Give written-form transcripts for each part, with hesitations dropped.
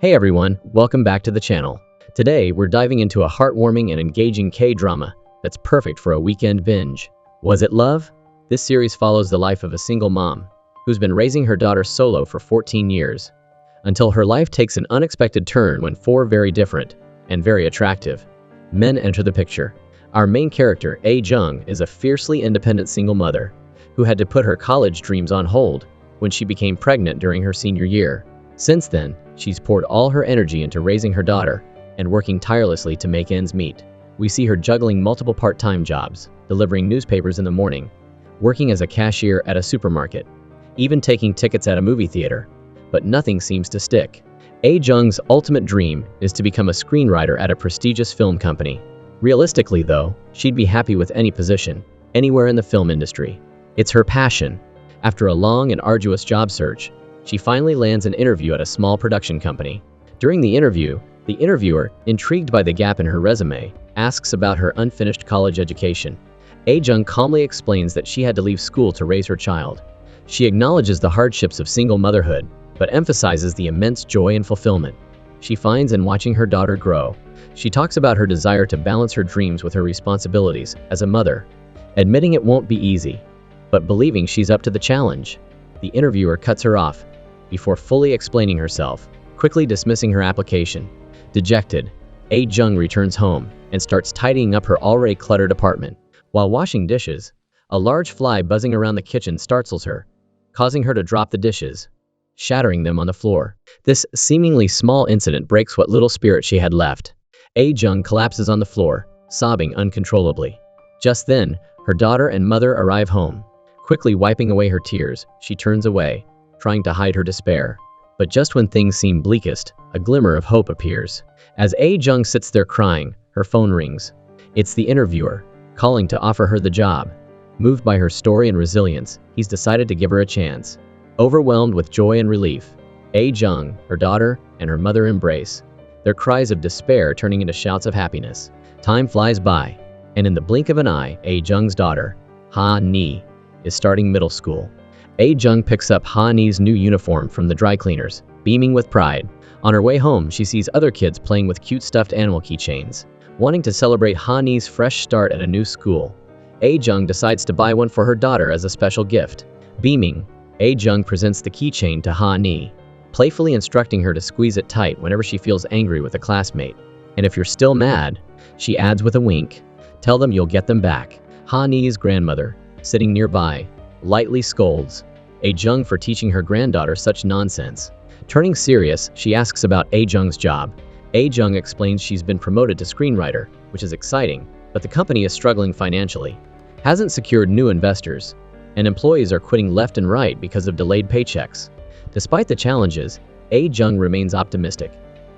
Hey everyone, welcome back to the channel. Today, we're diving into a heartwarming and engaging K-drama that's perfect for a weekend binge. Was It Love? This series follows the life of a single mom who's been raising her daughter solo for 14 years, until her life takes an unexpected turn when four very different and very attractive men enter the picture. Our main character, A-jung, is a fiercely independent single mother who had to put her college dreams on hold when she became pregnant during her senior year. Since then, she's poured all her energy into raising her daughter and working tirelessly to make ends meet. We see her juggling multiple part-time jobs, delivering newspapers in the morning, working as a cashier at a supermarket, even taking tickets at a movie theater. But nothing seems to stick. A-jung's ultimate dream is to become a screenwriter at a prestigious film company. Realistically, though, she'd be happy with any position, anywhere in the film industry. It's her passion. After a long and arduous job search, she finally lands an interview at a small production company. During the interview, the interviewer, intrigued by the gap in her resume, asks about her unfinished college education. A-jung calmly explains that she had to leave school to raise her child. She acknowledges the hardships of single motherhood, but emphasizes the immense joy and fulfillment she finds in watching her daughter grow. She talks about her desire to balance her dreams with her responsibilities as a mother, admitting it won't be easy, but believing she's up to the challenge. The interviewer cuts her off before fully explaining herself, quickly dismissing her application. Dejected, A-jung returns home and starts tidying up her already cluttered apartment. While washing dishes, a large fly buzzing around the kitchen startles her, causing her to drop the dishes, shattering them on the floor. This seemingly small incident breaks what little spirit she had left. A-jung collapses on the floor, sobbing uncontrollably. Just then, her daughter and mother arrive home. Quickly wiping away her tears, she turns away, trying to hide her despair. But just when things seem bleakest, a glimmer of hope appears. As A-jung sits there crying, her phone rings. It's the interviewer, calling to offer her the job. Moved by her story and resilience, he's decided to give her a chance. Overwhelmed with joy and relief, A-jung, her daughter, and her mother embrace, their cries of despair turning into shouts of happiness. Time flies by, and in the blink of an eye, A-jung's daughter, Ha-ni, is starting middle school. A-jung picks up Ha-ni's new uniform from the dry cleaners, beaming with pride. On her way home, she sees other kids playing with cute stuffed animal keychains. Wanting to celebrate Ha-ni's fresh start at a new school, A-jung decides to buy one for her daughter as a special gift. Beaming, A-jung presents the keychain to Ha-ni, playfully instructing her to squeeze it tight whenever she feels angry with a classmate. And if you're still mad, she adds with a wink, tell them you'll get them back. Ha-ni's grandmother, sitting nearby, lightly scolds A-jung for teaching her granddaughter such nonsense. Turning serious, she asks about A-jung's job. A-jung explains she's been promoted to screenwriter, which is exciting, but the company is struggling financially, hasn't secured new investors, and employees are quitting left and right because of delayed paychecks. Despite the challenges, A-jung remains optimistic,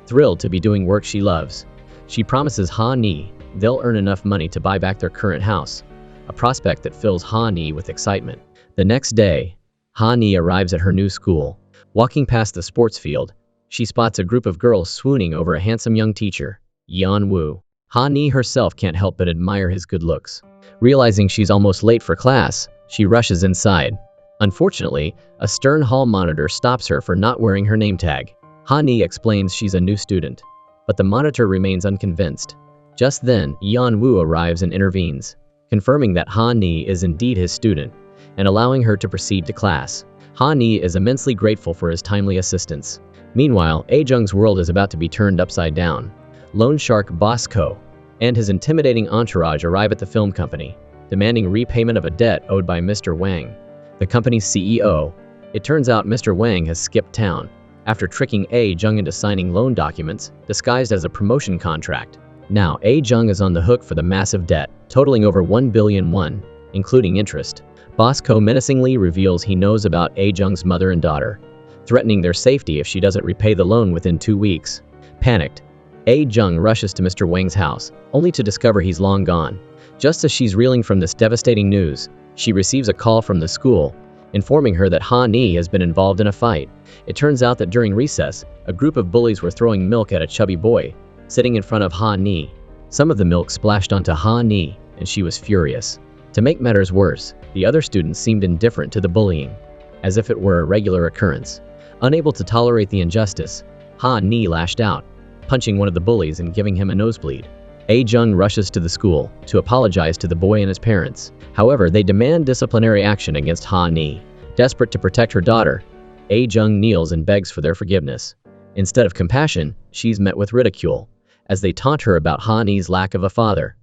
thrilled to be doing work she loves. She promises Ha-ni they'll earn enough money to buy back their current house, a prospect that fills Ha-ni with excitement. The next day, Ha-ni arrives at her new school. Walking past the sports field, she spots a group of girls swooning over a handsome young teacher, Yeon-woo. Ha-ni herself can't help but admire his good looks. Realizing she's almost late for class, she rushes inside. Unfortunately, a stern hall monitor stops her for not wearing her name tag. Ha-ni explains she's a new student, but the monitor remains unconvinced. Just then, Yeon-woo arrives and intervenes, confirming that Ha-ni is indeed his student, and allowing her to proceed to class. Ha-ni is immensely grateful for his timely assistance. Meanwhile, A-jung's world is about to be turned upside down. Loan shark Boss Ko and his intimidating entourage arrive at the film company, demanding repayment of a debt owed by Mr. Wang, the company's CEO. It turns out Mr. Wang has skipped town after tricking A-jung into signing loan documents disguised as a promotion contract. Now, A-jung is on the hook for the massive debt, totaling over 1 billion won, including interest. Boss Ko menacingly reveals he knows about A-jung's mother and daughter, threatening their safety if she doesn't repay the loan within 2 weeks. Panicked, A-jung rushes to Mr. Wang's house, only to discover he's long gone. Just as she's reeling from this devastating news, she receives a call from the school, informing her that Ha-ni has been involved in a fight. It turns out that during recess, a group of bullies were throwing milk at a chubby boy sitting in front of Ha-ni. Some of the milk splashed onto Ha-ni, and she was furious. To make matters worse, the other students seemed indifferent to the bullying, as if it were a regular occurrence. Unable to tolerate the injustice, Ha Ni lashed out, punching one of the bullies and giving him a nosebleed. A-jung rushes to the school to apologize to the boy and his parents. However, they demand disciplinary action against Ha Ni. Desperate to protect her daughter, A-jung kneels and begs for their forgiveness. Instead of compassion, she's met with ridicule, as they taunt her about Ha Ni's lack of a father,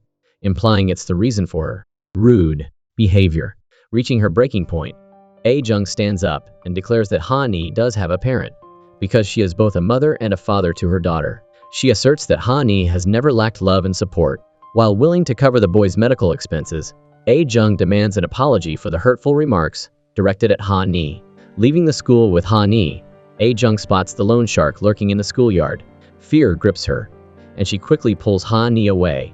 implying it's the reason for her rude behavior. Reaching her breaking point, A-jung stands up and declares that Ha Ni does have a parent, because she is both a mother and a father to her daughter. She asserts that Ha Ni has never lacked love and support. While willing to cover the boy's medical expenses, A-jung demands an apology for the hurtful remarks directed at Ha Ni. Leaving the school with Ha Ni, A-jung spots the loan shark lurking in the schoolyard. Fear grips her, and she quickly pulls Ha Ni away,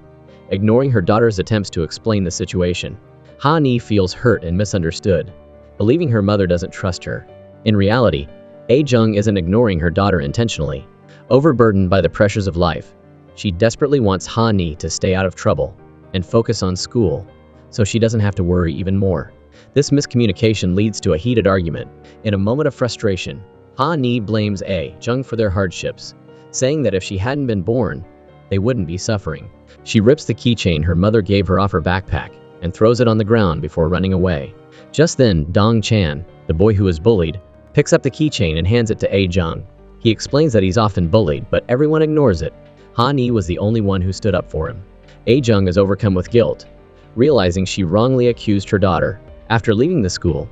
ignoring her daughter's attempts to explain the situation. Ha Ni feels hurt and misunderstood, believing her mother doesn't trust her. In reality, A-jung isn't ignoring her daughter intentionally. Overburdened by the pressures of life, she desperately wants Ha Ni to stay out of trouble and focus on school, so she doesn't have to worry even more. This miscommunication leads to a heated argument. In a moment of frustration, Ha Ni blames A-jung for their hardships, saying that if she hadn't been born, they wouldn't be suffering. She rips the keychain her mother gave her off her backpack and throws it on the ground before running away. Just then, Dong Chan, the boy who was bullied, picks up the keychain and hands it to A-jung. He explains that he's often bullied, but everyone ignores it. Ha Ni was the only one who stood up for him. A-jung is overcome with guilt, realizing she wrongly accused her daughter. After leaving the school,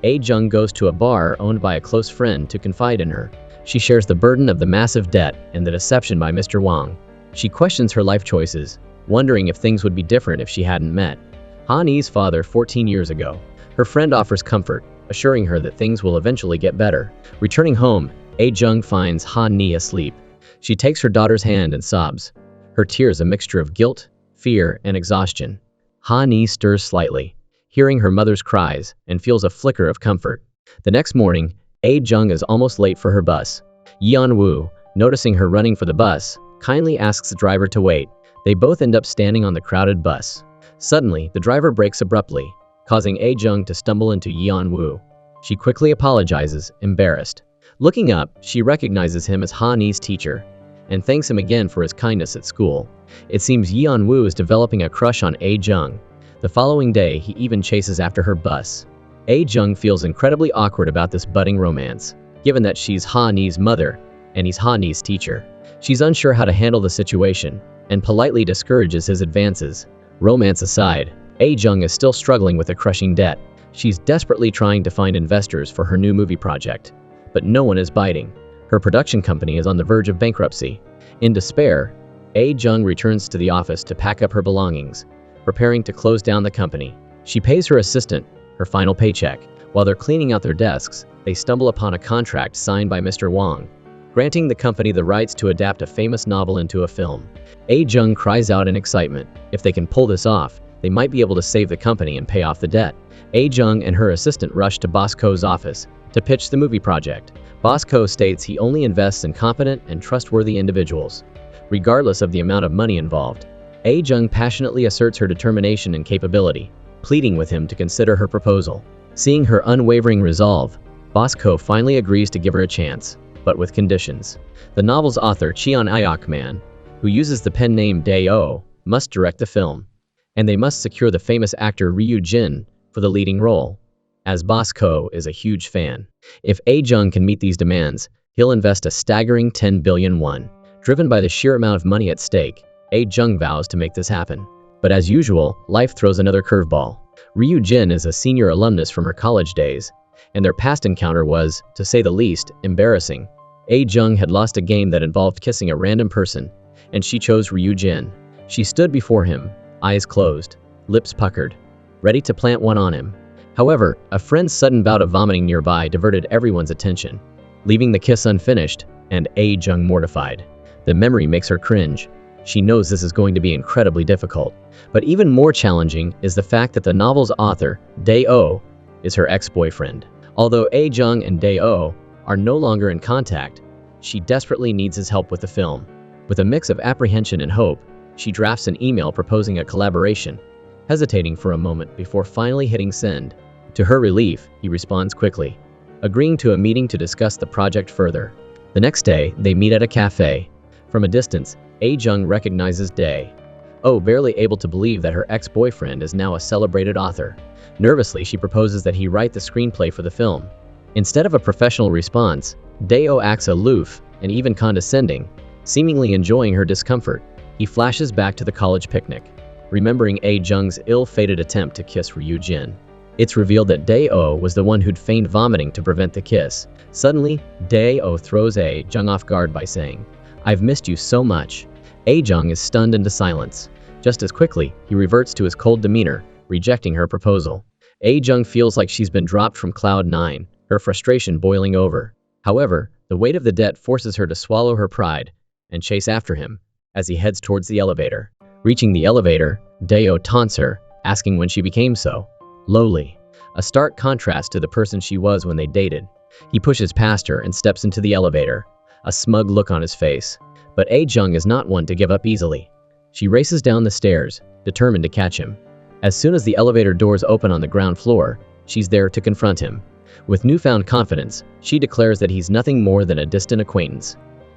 A-jung goes to a bar owned by a close friend to confide in her. She shares the burden of the massive debt and the deception by Mr. Wang. She questions her life choices, wondering if things would be different if she hadn't met Ha Ni's father 14 years ago. Her friend offers comfort, assuring her that things will eventually get better. Returning home, A-jung finds Ha Ni asleep. She takes her daughter's hand and sobs, her tears a mixture of guilt, fear, and exhaustion. Ha Ni stirs slightly, hearing her mother's cries, and feels a flicker of comfort. The next morning, A-jung is almost late for her bus. Yeon Woo, noticing her running for the bus, kindly asks the driver to wait. They both end up standing on the crowded bus. Suddenly, the driver brakes abruptly, causing A-jung to stumble into Yeon Woo. She quickly apologizes, embarrassed. Looking up, she recognizes him as Ha Ni's teacher, and thanks him again for his kindness at school. It seems Yeon Woo is developing a crush on A-jung. The following day, he even chases after her bus. A-jung feels incredibly awkward about this budding romance, given that she's Ha Ni's mother, and he's Ha Ni's teacher. She's unsure how to handle the situation, and politely discourages his advances. Romance aside, A-jung is still struggling with a crushing debt. She's desperately trying to find investors for her new movie project, but no one is biting. Her production company is on the verge of bankruptcy. In despair, A-jung returns to the office to pack up her belongings, preparing to close down the company. She pays her assistant her final paycheck. While they're cleaning out their desks, they stumble upon a contract signed by Mr. Wang, granting the company the rights to adapt a famous novel into a film. A-jung cries out in excitement. If they can pull this off, they might be able to save the company and pay off the debt. A-jung and her assistant rush to Boss Ko's office to pitch the movie project. Boss Ko states he only invests in competent and trustworthy individuals, regardless of the amount of money involved. A-jung passionately asserts her determination and capability, pleading with him to consider her proposal. Seeing her unwavering resolve, Boss Ko finally agrees to give her a chance, but with conditions. The novel's author, Cheon Ayok-man, who uses the pen name Dae-oh, must direct the film, and they must secure the famous actor Ryu Jin for the leading role, as Boss Ko is a huge fan. If A-jung can meet these demands, he'll invest a staggering 10 billion won. Driven by the sheer amount of money at stake, A-jung vows to make this happen. But as usual, life throws another curveball. Ryu Jin is a senior alumnus from her college days, and their past encounter was, to say the least, embarrassing. A-jung had lost a game that involved kissing a random person, and she chose Ryu Jin. She stood before him, eyes closed, lips puckered, ready to plant one on him. However, a friend's sudden bout of vomiting nearby diverted everyone's attention, leaving the kiss unfinished, and A-jung mortified. The memory makes her cringe. She knows this is going to be incredibly difficult. But even more challenging is the fact that the novel's author, Dae-oh, is her ex-boyfriend. Although A-jung and Dae-oh are no longer in contact, she desperately needs his help with the film. With a mix of apprehension and hope, she drafts an email proposing a collaboration, hesitating for a moment before finally hitting send. To her relief, he responds quickly, agreeing to a meeting to discuss the project further. The next day, they meet at a cafe. From a distance, A-jung recognizes Dae-oh, barely able to believe that her ex-boyfriend is now a celebrated author. Nervously, she proposes that he write the screenplay for the film. Instead of a professional response, Dae-oh acts aloof and even condescending, seemingly enjoying her discomfort. He flashes back to the college picnic, remembering A-jung's ill-fated attempt to kiss Ryu-jin. It's revealed that Dae-oh was the one who'd feigned vomiting to prevent the kiss. Suddenly, Dae-oh throws A-jung off guard by saying, "I've missed you so much." A-jung is stunned into silence. Just as quickly, he reverts to his cold demeanor, rejecting her proposal. A-jung feels like she's been dropped from cloud 9, her frustration boiling over. However, the weight of the debt forces her to swallow her pride and chase after him as he heads towards the elevator. Reaching the elevator, Dae-oh taunts her, asking when she became so lowly, a stark contrast to the person she was when they dated. He pushes past her and steps into the elevator, a smug look on his face. But A-jung is not one to give up easily. She races down the stairs, determined to catch him. As soon as the elevator doors open on the ground floor, she's there to confront him. With newfound confidence, she declares that he's nothing more than a distant acquaintance,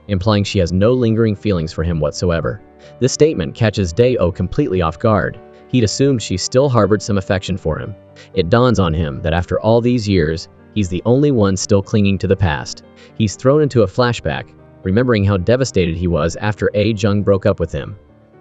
implying she has no lingering feelings for him whatsoever. This statement catches Dae-oh completely off guard. He'd assumed she still harbored some affection for him. It dawns on him that after all these years, he's the only one still clinging to the past. He's thrown into a flashback, remembering how devastated he was after A-jung broke up with him.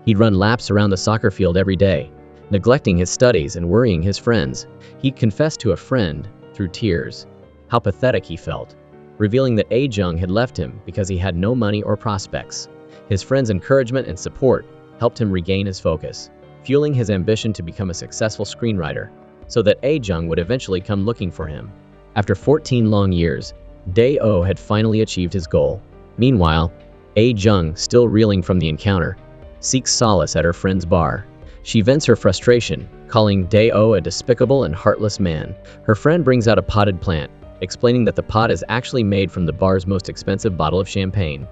He'd run laps around the soccer field every day, neglecting his studies and worrying his friends. He'd confessed to a friend, through tears, how pathetic he felt, revealing that A-jung had left him because he had no money or prospects. His friends' encouragement and support helped him regain his focus, fueling his ambition to become a successful screenwriter, so that A-jung would eventually come looking for him. After 14 long years, Dae-oh had finally achieved his goal. Meanwhile, A-jung, still reeling from the encounter, seeks solace at her friend's bar. She vents her frustration, calling Dae-oh a despicable and heartless man. Her friend brings out a potted plant, explaining that the pot is actually made from the bar's most expensive bottle of champagne,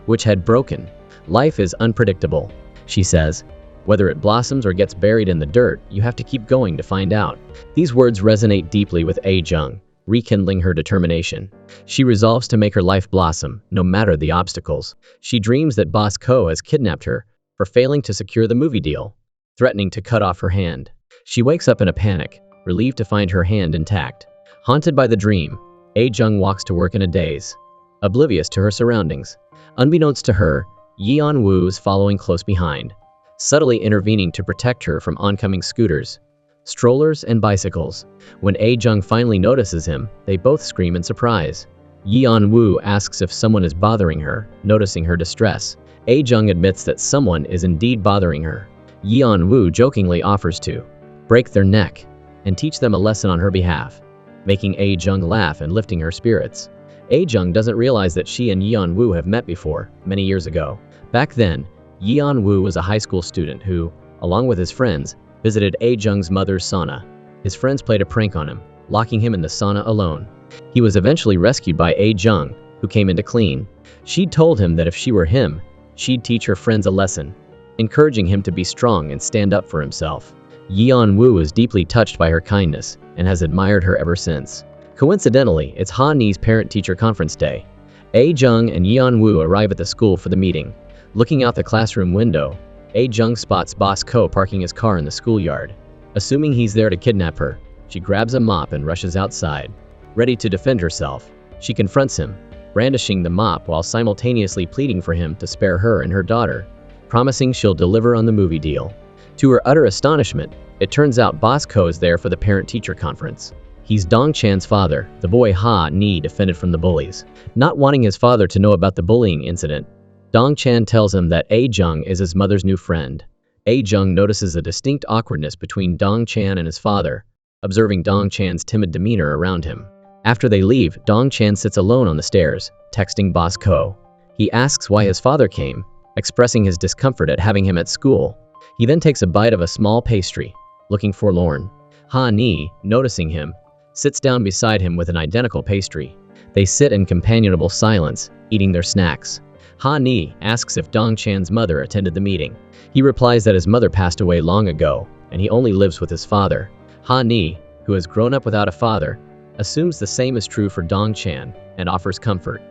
which had broken. "Life is unpredictable," she says. "Whether it blossoms or gets buried in the dirt, you have to keep going to find out." These words resonate deeply with A-jung, rekindling her determination. She resolves to make her life blossom, no matter the obstacles. She dreams that Boss Ko has kidnapped her for failing to secure the movie deal, threatening to cut off her hand. She wakes up in a panic, relieved to find her hand intact. Haunted by the dream, A-jung walks to work in a daze, oblivious to her surroundings. Unbeknownst to her, Yeon-woo is following close behind, subtly intervening to protect her from oncoming scooters, strollers, and bicycles. When A-jung finally notices him, they both scream in surprise. Yeon-woo asks if someone is bothering her, noticing her distress. A-jung admits that someone is indeed bothering her. Yeon-woo jokingly offers to break their neck and teach them a lesson on her behalf, making A-jung laugh and lifting her spirits. A-jung doesn't realize that she and Yeon-woo have met before, many years ago. Back then, Yeon-woo was a high school student who, along with his friends, visited A-jung's mother's sauna. His friends played a prank on him, locking him in the sauna alone. He was eventually rescued by A-jung, who came in to clean. She'd told him that if she were him, she'd teach her friends a lesson, encouraging him to be strong and stand up for himself. Yeon-woo is deeply touched by her kindness and has admired her ever since. Coincidentally, it's Ha-nee's parent-teacher conference day. A-jung and Yeon-woo arrive at the school for the meeting. Looking out the classroom window, A-jung spots Boss Ko parking his car in the schoolyard. Assuming he's there to kidnap her, she grabs a mop and rushes outside. Ready to defend herself, she confronts him, brandishing the mop while simultaneously pleading for him to spare her and her daughter, promising she'll deliver on the movie deal. To her utter astonishment, it turns out Boss Ko is there for the parent-teacher conference. He's Dong-chan's father, the boy Ha-nee defended from the bullies. Not wanting his father to know about the bullying incident, Dong-chan tells him that A-jung is his mother's new friend. A-jung notices a distinct awkwardness between Dong-chan and his father, observing Dong-chan's timid demeanor around him. After they leave, Dong-chan sits alone on the stairs, texting Boss Ko. He asks why his father came, expressing his discomfort at having him at school. He then takes a bite of a small pastry, looking forlorn. Ha-nee, noticing him, sits down beside him with an identical pastry. They sit in companionable silence, eating their snacks. Ha-nee asks if Dong-chan's mother attended the meeting. He replies that his mother passed away long ago, and he only lives with his father. Ha-nee, who has grown up without a father, assumes the same is true for Dong-chan and offers comfort.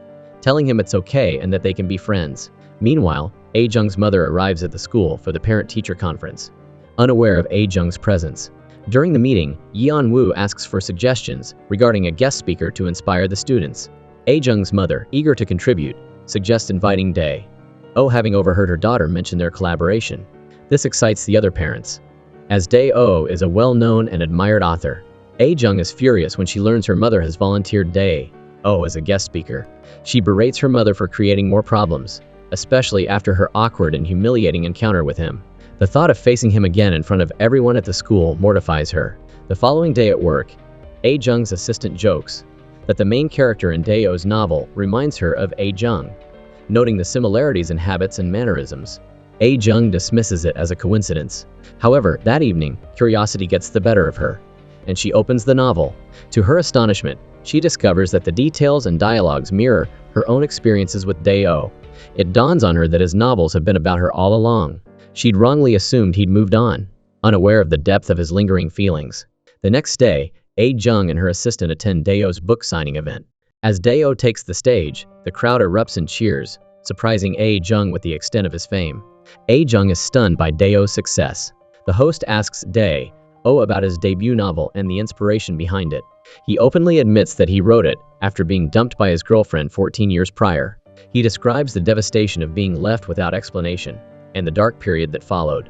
telling him it's okay and that they can be friends. Meanwhile, A-jung's mother arrives at the school for the parent-teacher conference, unaware of A-jung's presence. During the meeting, Yeon-woo asks for suggestions regarding a guest speaker to inspire the students. A-jung's mother, eager to contribute, suggests inviting Dae-oh, having overheard her daughter mention their collaboration. This excites the other parents, as Dae-oh is a well-known and admired author. A-jung is furious when she learns her mother has volunteered Dae-oh as a guest speaker. She berates her mother for creating more problems, especially after her awkward and humiliating encounter with him. The thought of facing him again in front of everyone at the school mortifies her. The following day at work, A-jung's assistant jokes that the main character in Dae-oh's novel reminds her of A-jung, noting the similarities in habits and mannerisms. A-jung dismisses it as a coincidence. However, that evening, curiosity gets the better of her, and she opens the novel. To her astonishment, she discovers that the details and dialogues mirror her own experiences with Dae-oh. It dawns on her that his novels have been about her all along. She'd wrongly assumed he'd moved on, unaware of the depth of his lingering feelings. The next day, A-jung and her assistant attend Dae-oh's book signing event. As Dae-oh takes the stage, the crowd erupts in cheers, surprising A-jung with the extent of his fame. A-jung is stunned by Dae-oh's success. The host asks Dae-oh about his debut novel and the inspiration behind it. He openly admits that he wrote it after being dumped by his girlfriend 14 years prior. He describes the devastation of being left without explanation and the dark period that followed,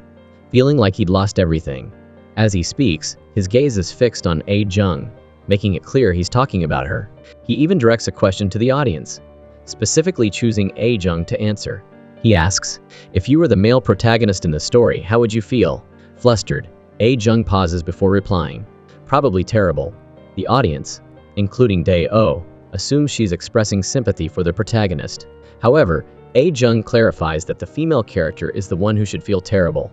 feeling like he'd lost everything. As he speaks, his gaze is fixed on A-jung, making it clear he's talking about her. He even directs a question to the audience, specifically choosing A-jung to answer. He asks, "If you were the male protagonist in the story, how would you feel?" Flustered, A-jung pauses before replying, "Probably terrible." The audience, including Dae-oh, assumes she's expressing sympathy for the protagonist. However, A-jung clarifies that the female character is the one who should feel terrible,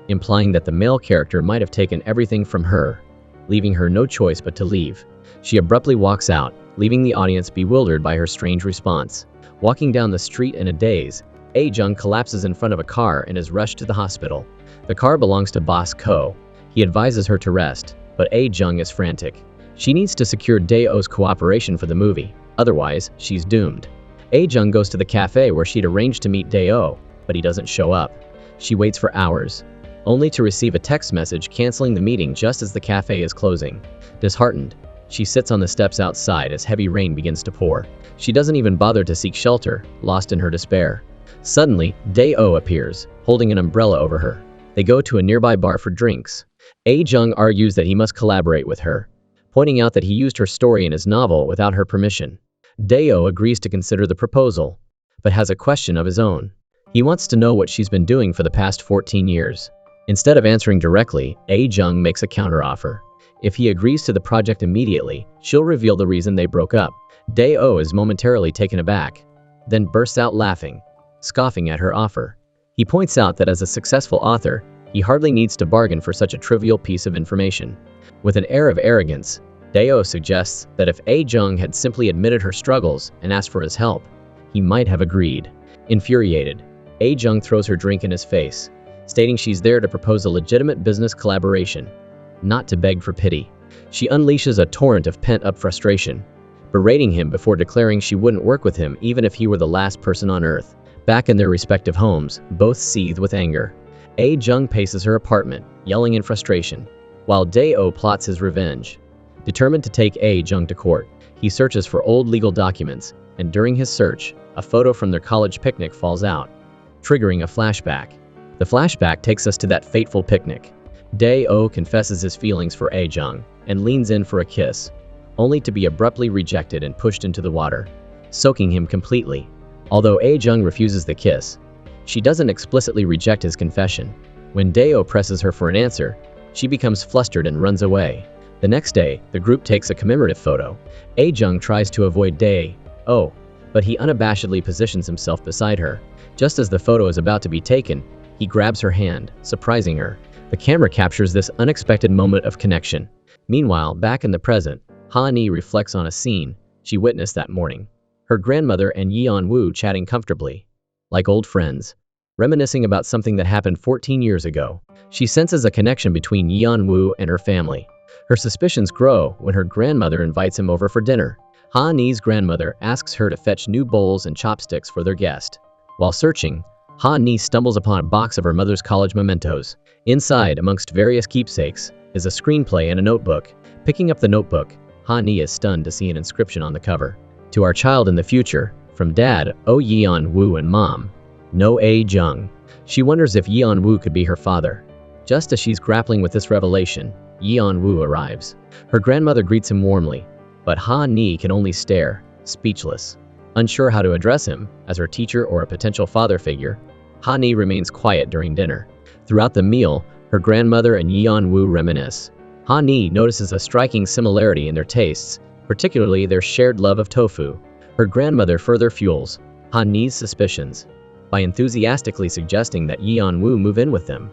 implying that the male character might have taken everything from her, leaving her no choice but to leave. She abruptly walks out, leaving the audience bewildered by her strange response. Walking down the street in a daze, A-jung collapses in front of a car and is rushed to the hospital. The car belongs to Boss Ko. He advises her to rest, but A-jung is frantic. She needs to secure Dae-oh's cooperation for the movie, otherwise she's doomed. A-jung goes to the cafe where she'd arranged to meet Dae-oh, but he doesn't show up. She waits for hours, only to receive a text message canceling the meeting just as the cafe is closing. Disheartened, she sits on the steps outside as heavy rain begins to pour. She doesn't even bother to seek shelter, lost in her despair. Suddenly, Dae-oh appears, holding an umbrella over her. They go to a nearby bar for drinks. A-jung argues that he must collaborate with her, pointing out that he used her story in his novel without her permission. Dae-oh agrees to consider the proposal, but has a question of his own. He wants to know what she's been doing for the past 14 years. Instead of answering directly, A-jung makes a counteroffer. If he agrees to the project immediately, she'll reveal the reason they broke up. Dae-oh is momentarily taken aback, then bursts out laughing, scoffing at her offer. He points out that as a successful author, he hardly needs to bargain for such a trivial piece of information. With an air of arrogance, Dae-oh suggests that if A-jung had simply admitted her struggles and asked for his help, he might have agreed. Infuriated, A-jung throws her drink in his face, stating she's there to propose a legitimate business collaboration, not to beg for pity. She unleashes a torrent of pent-up frustration, berating him before declaring she wouldn't work with him even if he were the last person on earth. Back in their respective homes, both seethe with anger. A-jung paces her apartment, yelling in frustration, while Dae-oh plots his revenge. Determined to take A-jung to court, he searches for old legal documents, and during his search, a photo from their college picnic falls out, triggering a flashback. The flashback takes us to that fateful picnic. Dae-oh confesses his feelings for A-jung and leans in for a kiss, only to be abruptly rejected and pushed into the water, soaking him completely. Although A-jung refuses the kiss, she doesn't explicitly reject his confession. When Dae-oh presses her for an answer, she becomes flustered and runs away. The next day, the group takes a commemorative photo. A-jung tries to avoid Dae-oh, but he unabashedly positions himself beside her. Just as the photo is about to be taken, he grabs her hand, surprising her. The camera captures this unexpected moment of connection. Meanwhile, back in the present, Ha-ni reflects on a scene she witnessed that morning. Her grandmother and Yeon-woo chatting comfortably, like old friends, reminiscing about something that happened 14 years ago. She senses a connection between Yeon-woo and her family. Her suspicions grow when her grandmother invites him over for dinner. Ha Ni's grandmother asks her to fetch new bowls and chopsticks for their guest. While searching, Ha Ni stumbles upon a box of her mother's college mementos. Inside, amongst various keepsakes, is a screenplay and a notebook. Picking up the notebook, Ha Ni is stunned to see an inscription on the cover. To our child in the future, from Dad, Oh Yeon Woo, and Mom, No A Jung. She wonders if Yeon Woo could be her father. Just as she's grappling with this revelation, Yeon Woo arrives. Her grandmother greets him warmly, but Ha Ni can only stare, speechless. Unsure how to address him, as her teacher or a potential father figure, Ha Ni remains quiet during dinner. Throughout the meal, her grandmother and Yeon Woo reminisce. Ha Ni notices a striking similarity in their tastes, particularly their shared love of tofu. Her grandmother further fuels Ha Ni's suspicions by enthusiastically suggesting that Yeon Woo move in with them,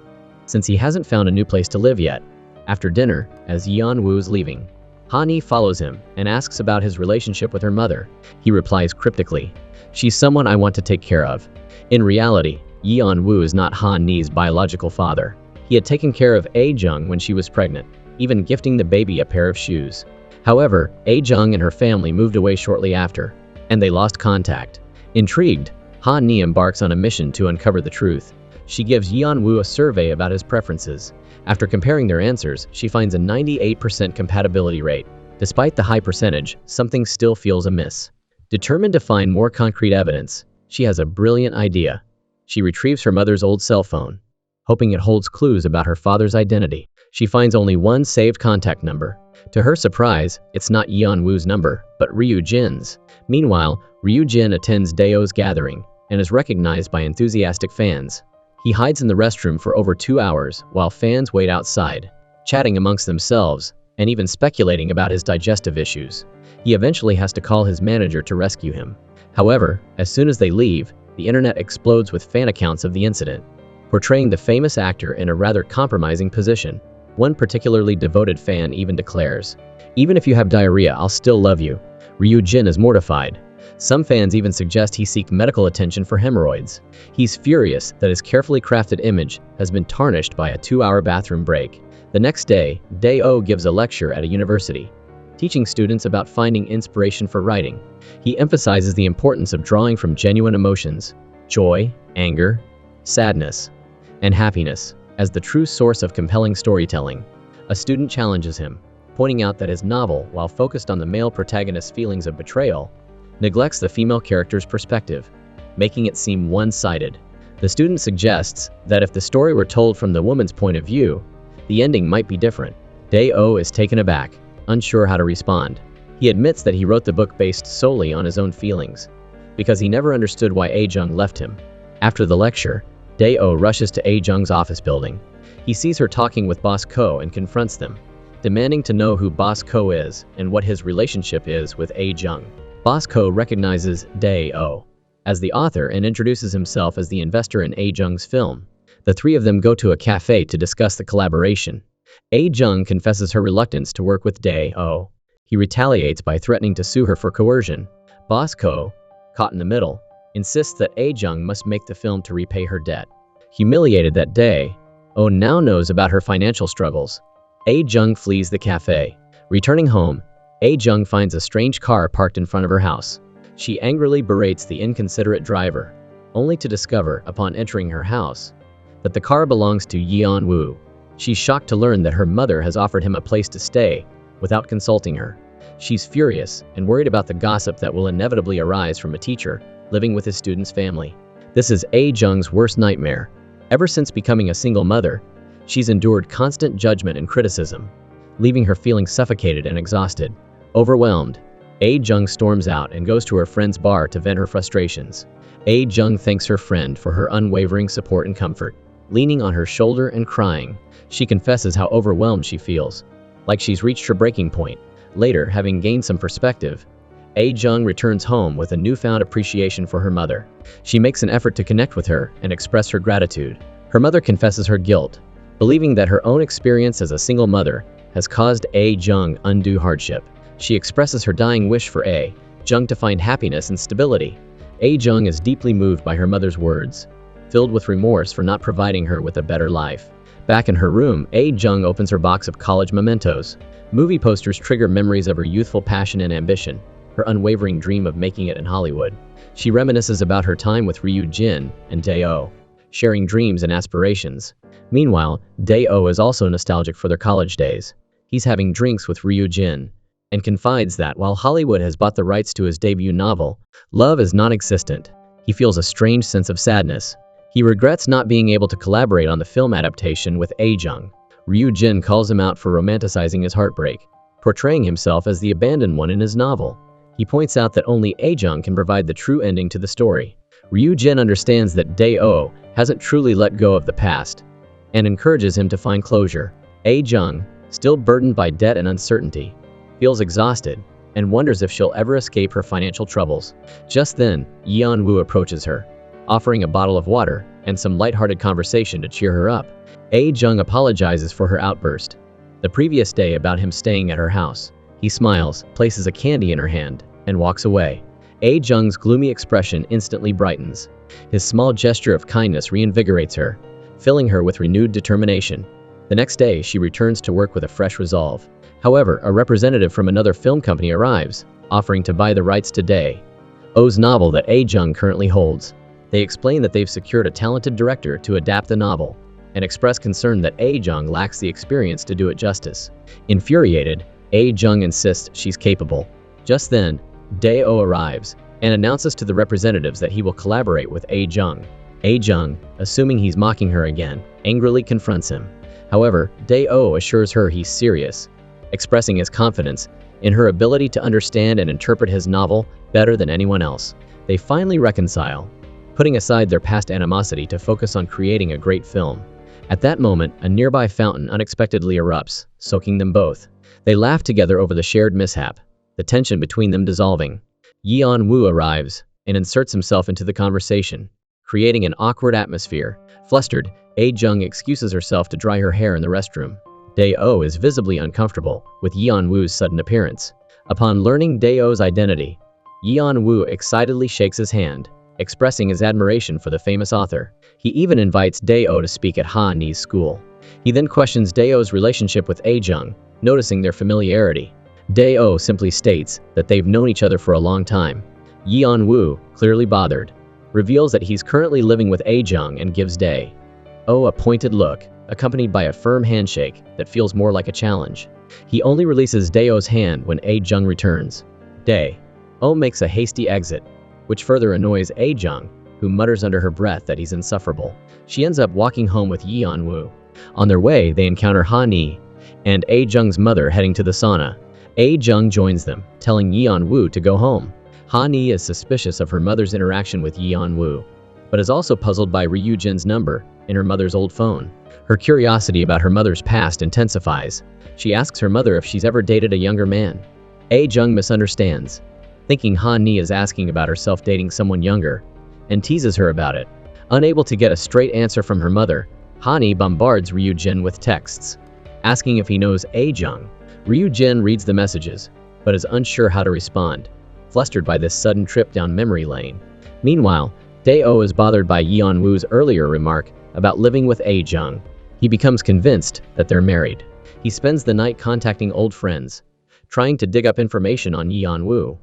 since he hasn't found a new place to live yet. After dinner, as Yeon Woo is leaving, Ha Ni follows him and asks about his relationship with her mother. He replies cryptically, "She's someone I want to take care of." In reality, Yeon Woo is not Ha Ni's biological father. He had taken care of A Jung when she was pregnant, even gifting the baby a pair of shoes. However, A Jung and her family moved away shortly after, and they lost contact. Intrigued, Ha Ni embarks on a mission to uncover the truth. She gives Yeon Woo a survey about his preferences. After comparing their answers, she finds a 98% compatibility rate. Despite the high percentage, something still feels amiss. Determined to find more concrete evidence, she has a brilliant idea. She retrieves her mother's old cell phone, hoping it holds clues about her father's identity. She finds only one saved contact number. To her surprise, it's not Yeon Woo's number, but Ryu Jin's. Meanwhile, Ryu Jin attends Daeo's gathering and is recognized by enthusiastic fans. He hides in the restroom for over 2 hours while fans wait outside, chatting amongst themselves and even speculating about his digestive issues. He eventually has to call his manager to rescue him. However, as soon as they leave, the internet explodes with fan accounts of the incident, portraying the famous actor in a rather compromising position. One particularly devoted fan even declares, "Even if you have diarrhea, I'll still love you." Ryu Jin is mortified. Some fans even suggest he seek medical attention for hemorrhoids. He's furious that his carefully crafted image has been tarnished by a 2-hour bathroom break. The next day, Dae-oh gives a lecture at a university, teaching students about finding inspiration for writing. He emphasizes the importance of drawing from genuine emotions, joy, anger, sadness, and happiness, as the true source of compelling storytelling. A student challenges him, pointing out that his novel, while focused on the male protagonist's feelings of betrayal, neglects the female character's perspective, making it seem one-sided. The student suggests that if the story were told from the woman's point of view, the ending might be different. Dae-oh is taken aback, unsure how to respond. He admits that he wrote the book based solely on his own feelings, because he never understood why A Jung left him. After the lecture, Dae-oh rushes to A Jung's office building. He sees her talking with Boss Ko and confronts them, demanding to know who Boss Ko is and what his relationship is with A Jung. Boss Ko recognizes Dae-oh as the author and introduces himself as the investor in A Jung's film. The three of them go to a cafe to discuss the collaboration. A Jung confesses her reluctance to work with Dae-oh. He retaliates by threatening to sue her for coercion. Boss Ko, caught in the middle, insists that A Jung must make the film to repay her debt. Humiliated that Dae-oh now knows about her financial struggles, A Jung flees the cafe. Returning home, A Jung finds a strange car parked in front of her house. She angrily berates the inconsiderate driver, only to discover, upon entering her house, that the car belongs to Yeon Woo. She's shocked to learn that her mother has offered him a place to stay without consulting her. She's furious and worried about the gossip that will inevitably arise from a teacher living with his student's family. This is A Jung's worst nightmare. Ever since becoming a single mother, she's endured constant judgment and criticism, leaving her feeling suffocated and exhausted. Overwhelmed, A Jung storms out and goes to her friend's bar to vent her frustrations. A Jung thanks her friend for her unwavering support and comfort. Leaning on her shoulder and crying, she confesses how overwhelmed she feels, like she's reached her breaking point. Later, having gained some perspective, A Jung returns home with a newfound appreciation for her mother. She makes an effort to connect with her and express her gratitude. Her mother confesses her guilt, believing that her own experience as a single mother has caused A Jung undue hardship. She expresses her dying wish for A Jung to find happiness and stability. A Jung is deeply moved by her mother's words, filled with remorse for not providing her with a better life. Back in her room, A Jung opens her box of college mementos. Movie posters trigger memories of her youthful passion and ambition. her unwavering dream of making it in Hollywood. She reminisces about her time with Ryu Jin and Dae-oh, sharing dreams and aspirations. Meanwhile, Dae-oh is also nostalgic for their college days. He's having drinks with Ryu Jin and confides that while Hollywood has bought the rights to his debut novel, love is non-existent. He feels a strange sense of sadness. He regrets not being able to collaborate on the film adaptation with A-jung. Ryu Jin calls him out for romanticizing his heartbreak, portraying himself as the abandoned one in his novel. He points out that only A-jung can provide the true ending to the story. Ryu Jin understands that Dae-oh hasn't truly let go of the past and encourages him to find closure. A-jung, still burdened by debt and uncertainty, feels exhausted and wonders if she'll ever escape her financial troubles. Just then, Yeon-woo approaches her, offering a bottle of water and some lighthearted conversation to cheer her up. A-jung apologizes for her outburst the previous day about him staying at her house. He smiles, places a candy in her hand, and walks away. A-jung's gloomy expression instantly brightens. His small gesture of kindness reinvigorates her, filling her with renewed determination. The next day, she returns to work with a fresh resolve. However, a representative from another film company arrives, offering to buy the rights to Dae-oh's novel that A-jung currently holds. They explain that they've secured a talented director to adapt the novel, and express concern that A-jung lacks the experience to do it justice. Infuriated, A-jung insists she's capable. Just then, Dae-oh arrives and announces to the representatives that he will collaborate with A-jung. A-jung, assuming he's mocking her again, angrily confronts him. However, Dae-oh assures her he's serious, expressing his confidence in her ability to understand and interpret his novel better than anyone else. They finally reconcile, putting aside their past animosity to focus on creating a great film. At that moment, a nearby fountain unexpectedly erupts, soaking them both. They laugh together over the shared mishap, the tension between them dissolving. Yeon-woo arrives and inserts himself into the conversation, creating an awkward atmosphere. Flustered, A-jung excuses herself to dry her hair in the restroom. Dae-oh is visibly uncomfortable with Yeon-woo's sudden appearance. Upon learning Dae-oh's identity, Yeon-woo excitedly shakes his hand, expressing his admiration for the famous author. He even invites Dae-oh to speak at Ha-nee's school. He then questions Dae-oh's relationship with A-jung, noticing their familiarity. Dae-oh simply states that they've known each other for a long time. Yeon-woo, clearly bothered, reveals that he's currently living with A-jung and gives Dae-oh a pointed look, accompanied by a firm handshake that feels more like a challenge. He only releases Dae-oh's hand when A-jung returns. Dae-oh makes a hasty exit, which further annoys A-jung, who mutters under her breath that he's insufferable. She ends up walking home with Yeon-woo. On their way, they encounter Ha-nee and A-jung's mother heading to the sauna. A-jung joins them, telling Yeon-woo to go home. Ha-nee is suspicious of her mother's interaction with Yeon-woo, but is also puzzled by Ryu Jin's number in her mother's old phone. Her curiosity about her mother's past intensifies. She asks her mother if she's ever dated a younger man. A-jung misunderstands, thinking Ha-nee is asking about herself dating someone younger, and teases her about it. Unable to get a straight answer from her mother, Ha-nee bombards Ryu Jin with texts, asking if he knows A-jung. Ryu Jin reads the messages, but is unsure how to respond, flustered by this sudden trip down memory lane. Meanwhile, Dae-oh is bothered by Yeon-woo's earlier remark about living with A-jung. He becomes convinced that they're married. He spends the night contacting old friends, trying to dig up information on Yeon-woo,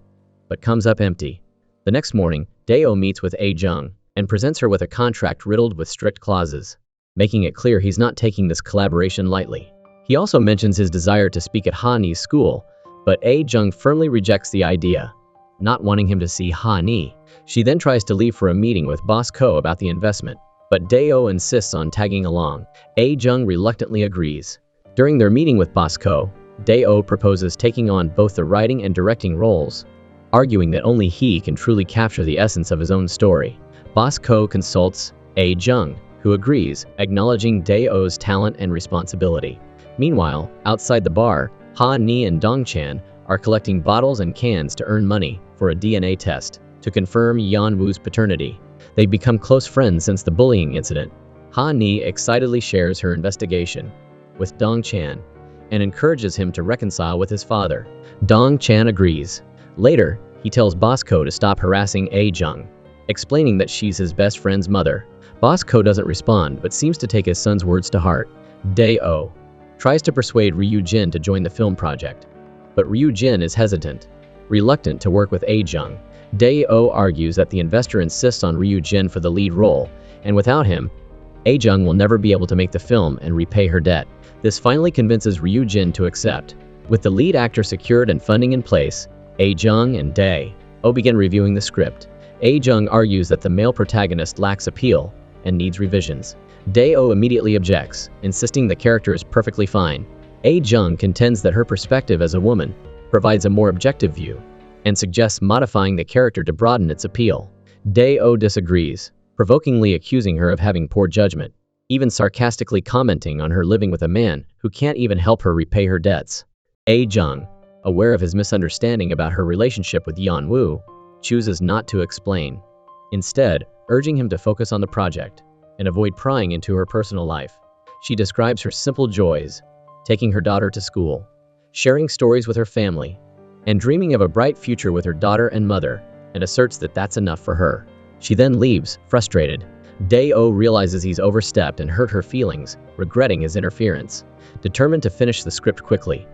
but comes up empty. The next morning, Dae-oh meets with A-jung and presents her with a contract riddled with strict clauses, making it clear he's not taking this collaboration lightly. He also mentions his desire to speak at Ha-nee's school, but A-jung firmly rejects the idea, not wanting him to see Ha-nee. She then tries to leave for a meeting with Boss Ko about the investment, but Dae-oh insists on tagging along. A-jung reluctantly agrees. During their meeting with Boss Ko, Dae-oh proposes taking on both the writing and directing roles, arguing that only he can truly capture the essence of his own story. Boss Ko consults A-jung, who agrees, acknowledging Dae-oh's talent and responsibility. Meanwhile, outside the bar, Ha-nee and Dong-chan are collecting bottles and cans to earn money for a DNA test to confirm Yeon-woo's paternity. They've become close friends since the bullying incident. Ha-nee excitedly shares her investigation with Dong-chan and encourages him to reconcile with his father. Dong-chan agrees. Later, he tells Boss Ko to stop harassing A-jung, explaining that she's his best friend's mother. Boss Ko doesn't respond but seems to take his son's words to heart. Dae-oh tries to persuade Ryu Jin to join the film project, but Ryu Jin is hesitant, reluctant to work with Jung. Dae-oh argues that the investor insists on Ryu Jin for the lead role, and without him, Jung will never be able to make the film and repay her debt. This finally convinces Ryu Jin to accept. With the lead actor secured and funding in place, Jung and Dae-oh begin reviewing the script. Jung argues that the male protagonist lacks appeal and needs revisions. Dae-oh immediately objects, insisting the character is perfectly fine. Jung contends that her perspective as a woman provides a more objective view and suggests modifying the character to broaden its appeal. Dae-oh disagrees, provokingly accusing her of having poor judgment, even sarcastically commenting on her living with a man who can't even help her repay her debts. Jung, aware of his misunderstanding about her relationship with Yeon-woo, chooses not to explain, instead urging him to focus on the project and avoid prying into her personal life. She describes her simple joys, taking her daughter to school, sharing stories with her family, and dreaming of a bright future with her daughter and mother, and asserts that that's enough for her. She then leaves, frustrated. Dae-oh realizes he's overstepped and hurt her feelings, regretting his interference. Determined to finish the script quickly,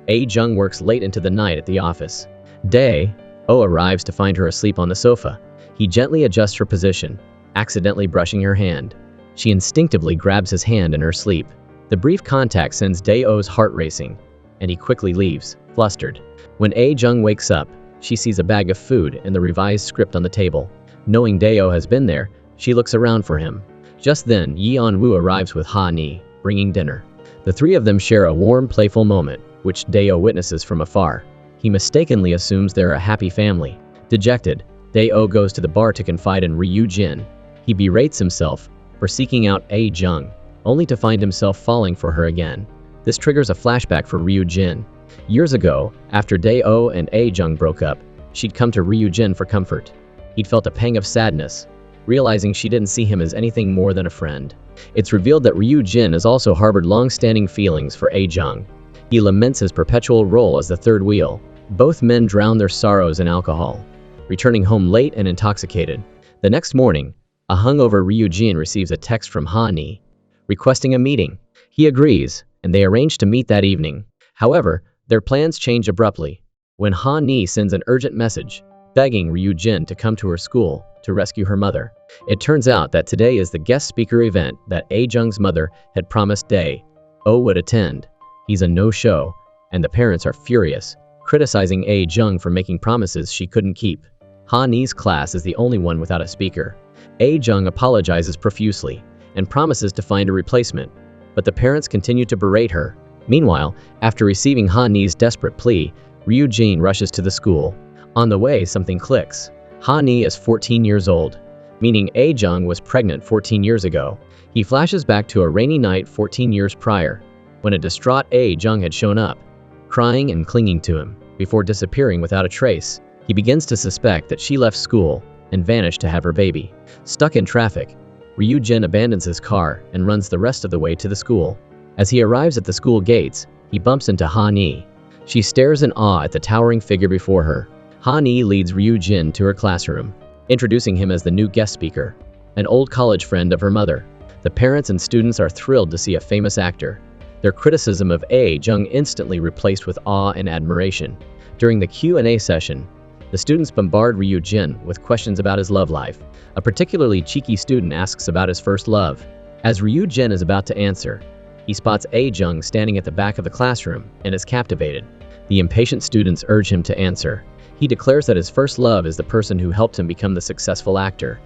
Jung works late into the night at the office. Dae-oh arrives to find her asleep on the sofa. He gently adjusts her position, accidentally brushing her hand. She instinctively grabs his hand in her sleep. The brief contact sends Dae-oh's heart racing, and he quickly leaves, flustered. When Jung wakes up, she sees a bag of food and the revised script on the table. Knowing Dae-oh has been there, she looks around for him. Just then, Yeon-woo arrives with Ha-ni, bringing dinner. The three of them share a warm, playful moment, which Dae-oh witnesses from afar. He mistakenly assumes they're a happy family. Dejected, Dae-oh goes to the bar to confide in Ryu Jin. He berates himself for seeking out Jung, only to find himself falling for her again. This triggers a flashback for Ryu Jin. Years ago, after Dae-oh and Jung broke up, she'd come to Ryu Jin for comfort. He'd felt a pang of sadness, realizing she didn't see him as anything more than a friend. It's revealed that Ryu Jin has also harbored long-standing feelings for Jung. He laments his perpetual role as the third wheel. Both men drown their sorrows in alcohol, returning home late and intoxicated. The next morning, a hungover Ryu Jin receives a text from Ha-ni, requesting a meeting. He agrees, and they arrange to meet that evening. However, their plans change abruptly when Ha-ni sends an urgent message, begging Ryu Jin to come to her school to rescue her mother. It turns out that today is the guest speaker event that Jung's mother had promised Dae-oh would attend. He's a no-show, and the parents are furious, criticizing Jung for making promises she couldn't keep. Ha-ni's class is the only one without a speaker. Jung apologizes profusely and promises to find a replacement, but the parents continue to berate her. Meanwhile, after receiving Ha-ni's desperate plea, Ryu Jin rushes to the school. On the way, something clicks. Ha-ni is 14 years old, meaning Jung was pregnant 14 years ago. He flashes back to a rainy night 14 years prior, when a distraught Jung had shown up, crying and clinging to him, before disappearing without a trace. He begins to suspect that she left school and vanished to have her baby. Stuck in traffic, Ryu Jin abandons his car and runs the rest of the way to the school. As he arrives at the school gates, he bumps into Ha-ni. She stares in awe at the towering figure before her. Ha-ni leads Ryu Jin to her classroom, introducing him as the new guest speaker, an old college friend of her mother. The parents and students are thrilled to see a famous actor. Their criticism of Jung instantly replaced with awe and admiration. During the Q&A session, the students bombard Ryu Jin with questions about his love life. A particularly cheeky student asks about his first love. As Ryu Jin is about to answer, he spots Jung standing at the back of the classroom and is captivated. The impatient students urge him to answer. He declares that his first love is the person who helped him become the successful actor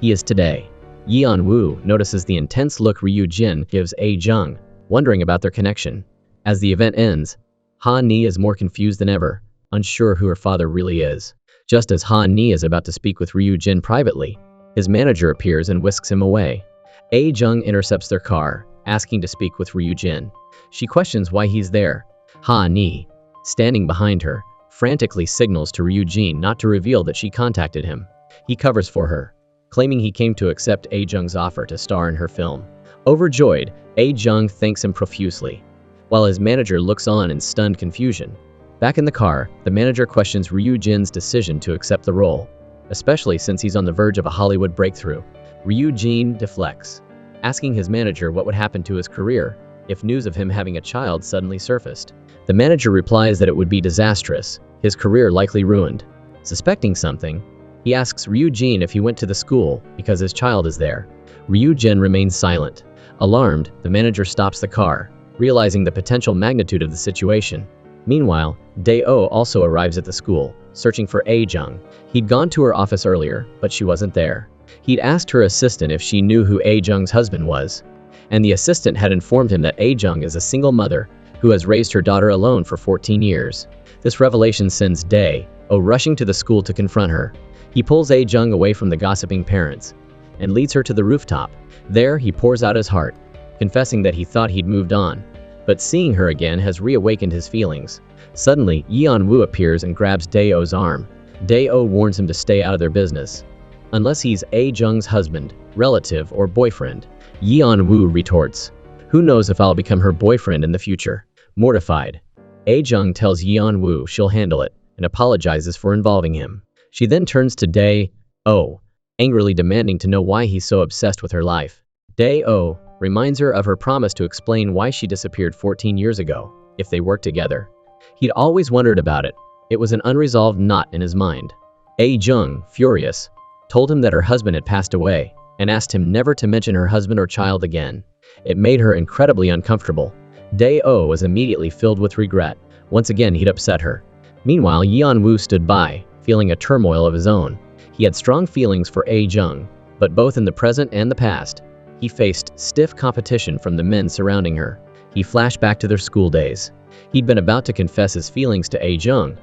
he is today. Yeon-woo notices the intense look Ryu Jin gives Jung, wondering about their connection. As the event ends, Ha-ni is more confused than ever, unsure who her father really is. Just as Ha-ni is about to speak with Ryu Jin privately, his manager appears and whisks him away. Jung intercepts their car, asking to speak with Ryu Jin. She questions why he's there. Ha-ni, standing behind her, frantically signals to Ryu Jin not to reveal that she contacted him. He covers for her, claiming he came to accept Jung's offer to star in her film. Overjoyed, Jung thanks him profusely, while his manager looks on in stunned confusion. Back in the car, the manager questions Ryu Jin's decision to accept the role, especially since he's on the verge of a Hollywood breakthrough. Ryu Jin deflects, asking his manager what would happen to his career if news of him having a child suddenly surfaced. The manager replies that it would be disastrous, his career likely ruined. Suspecting something, he asks Ryu Jin if he went to the school because his child is there. Ryu Jin remains silent. Alarmed, the manager stops the car, realizing the potential magnitude of the situation. Meanwhile, Dae-oh also arrives at the school, searching for A-jung. He'd gone to her office earlier, but she wasn't there. He'd asked her assistant if she knew who A-jung's husband was, and the assistant had informed him that A-jung is a single mother who has raised her daughter alone for 14 years. This revelation sends Dae-oh rushing to the school to confront her. He pulls A-jung away from the gossiping parents and leads her to the rooftop. There, he pours out his heart, confessing that he thought he'd moved on, but seeing her again has reawakened his feelings. Suddenly, Yeon-woo appears and grabs Dae-oh's arm. Dae-oh warns him to stay out of their business, unless he's A-jung's husband, relative, or boyfriend. Yeon-woo retorts, "Who knows if I'll become her boyfriend in the future?" Mortified, A-jung tells Yeon-woo she'll handle it and apologizes for involving him. She then turns to Dae-oh, angrily demanding to know why he's so obsessed with her life. Dae-oh reminds her of her promise to explain why she disappeared 14 years ago, if they worked together. He'd always wondered about it. It was an unresolved knot in his mind. A-jung, furious, told him that her husband had passed away and asked him never to mention her husband or child again. It made her incredibly uncomfortable. Dae-oh was immediately filled with regret. Once again, he'd upset her. Meanwhile, Yeon-woo stood by, feeling a turmoil of his own. He had strong feelings for A-jung, but both in the present and the past, he faced stiff competition from the men surrounding her. He flashed back to their school days. He'd been about to confess his feelings to A-jung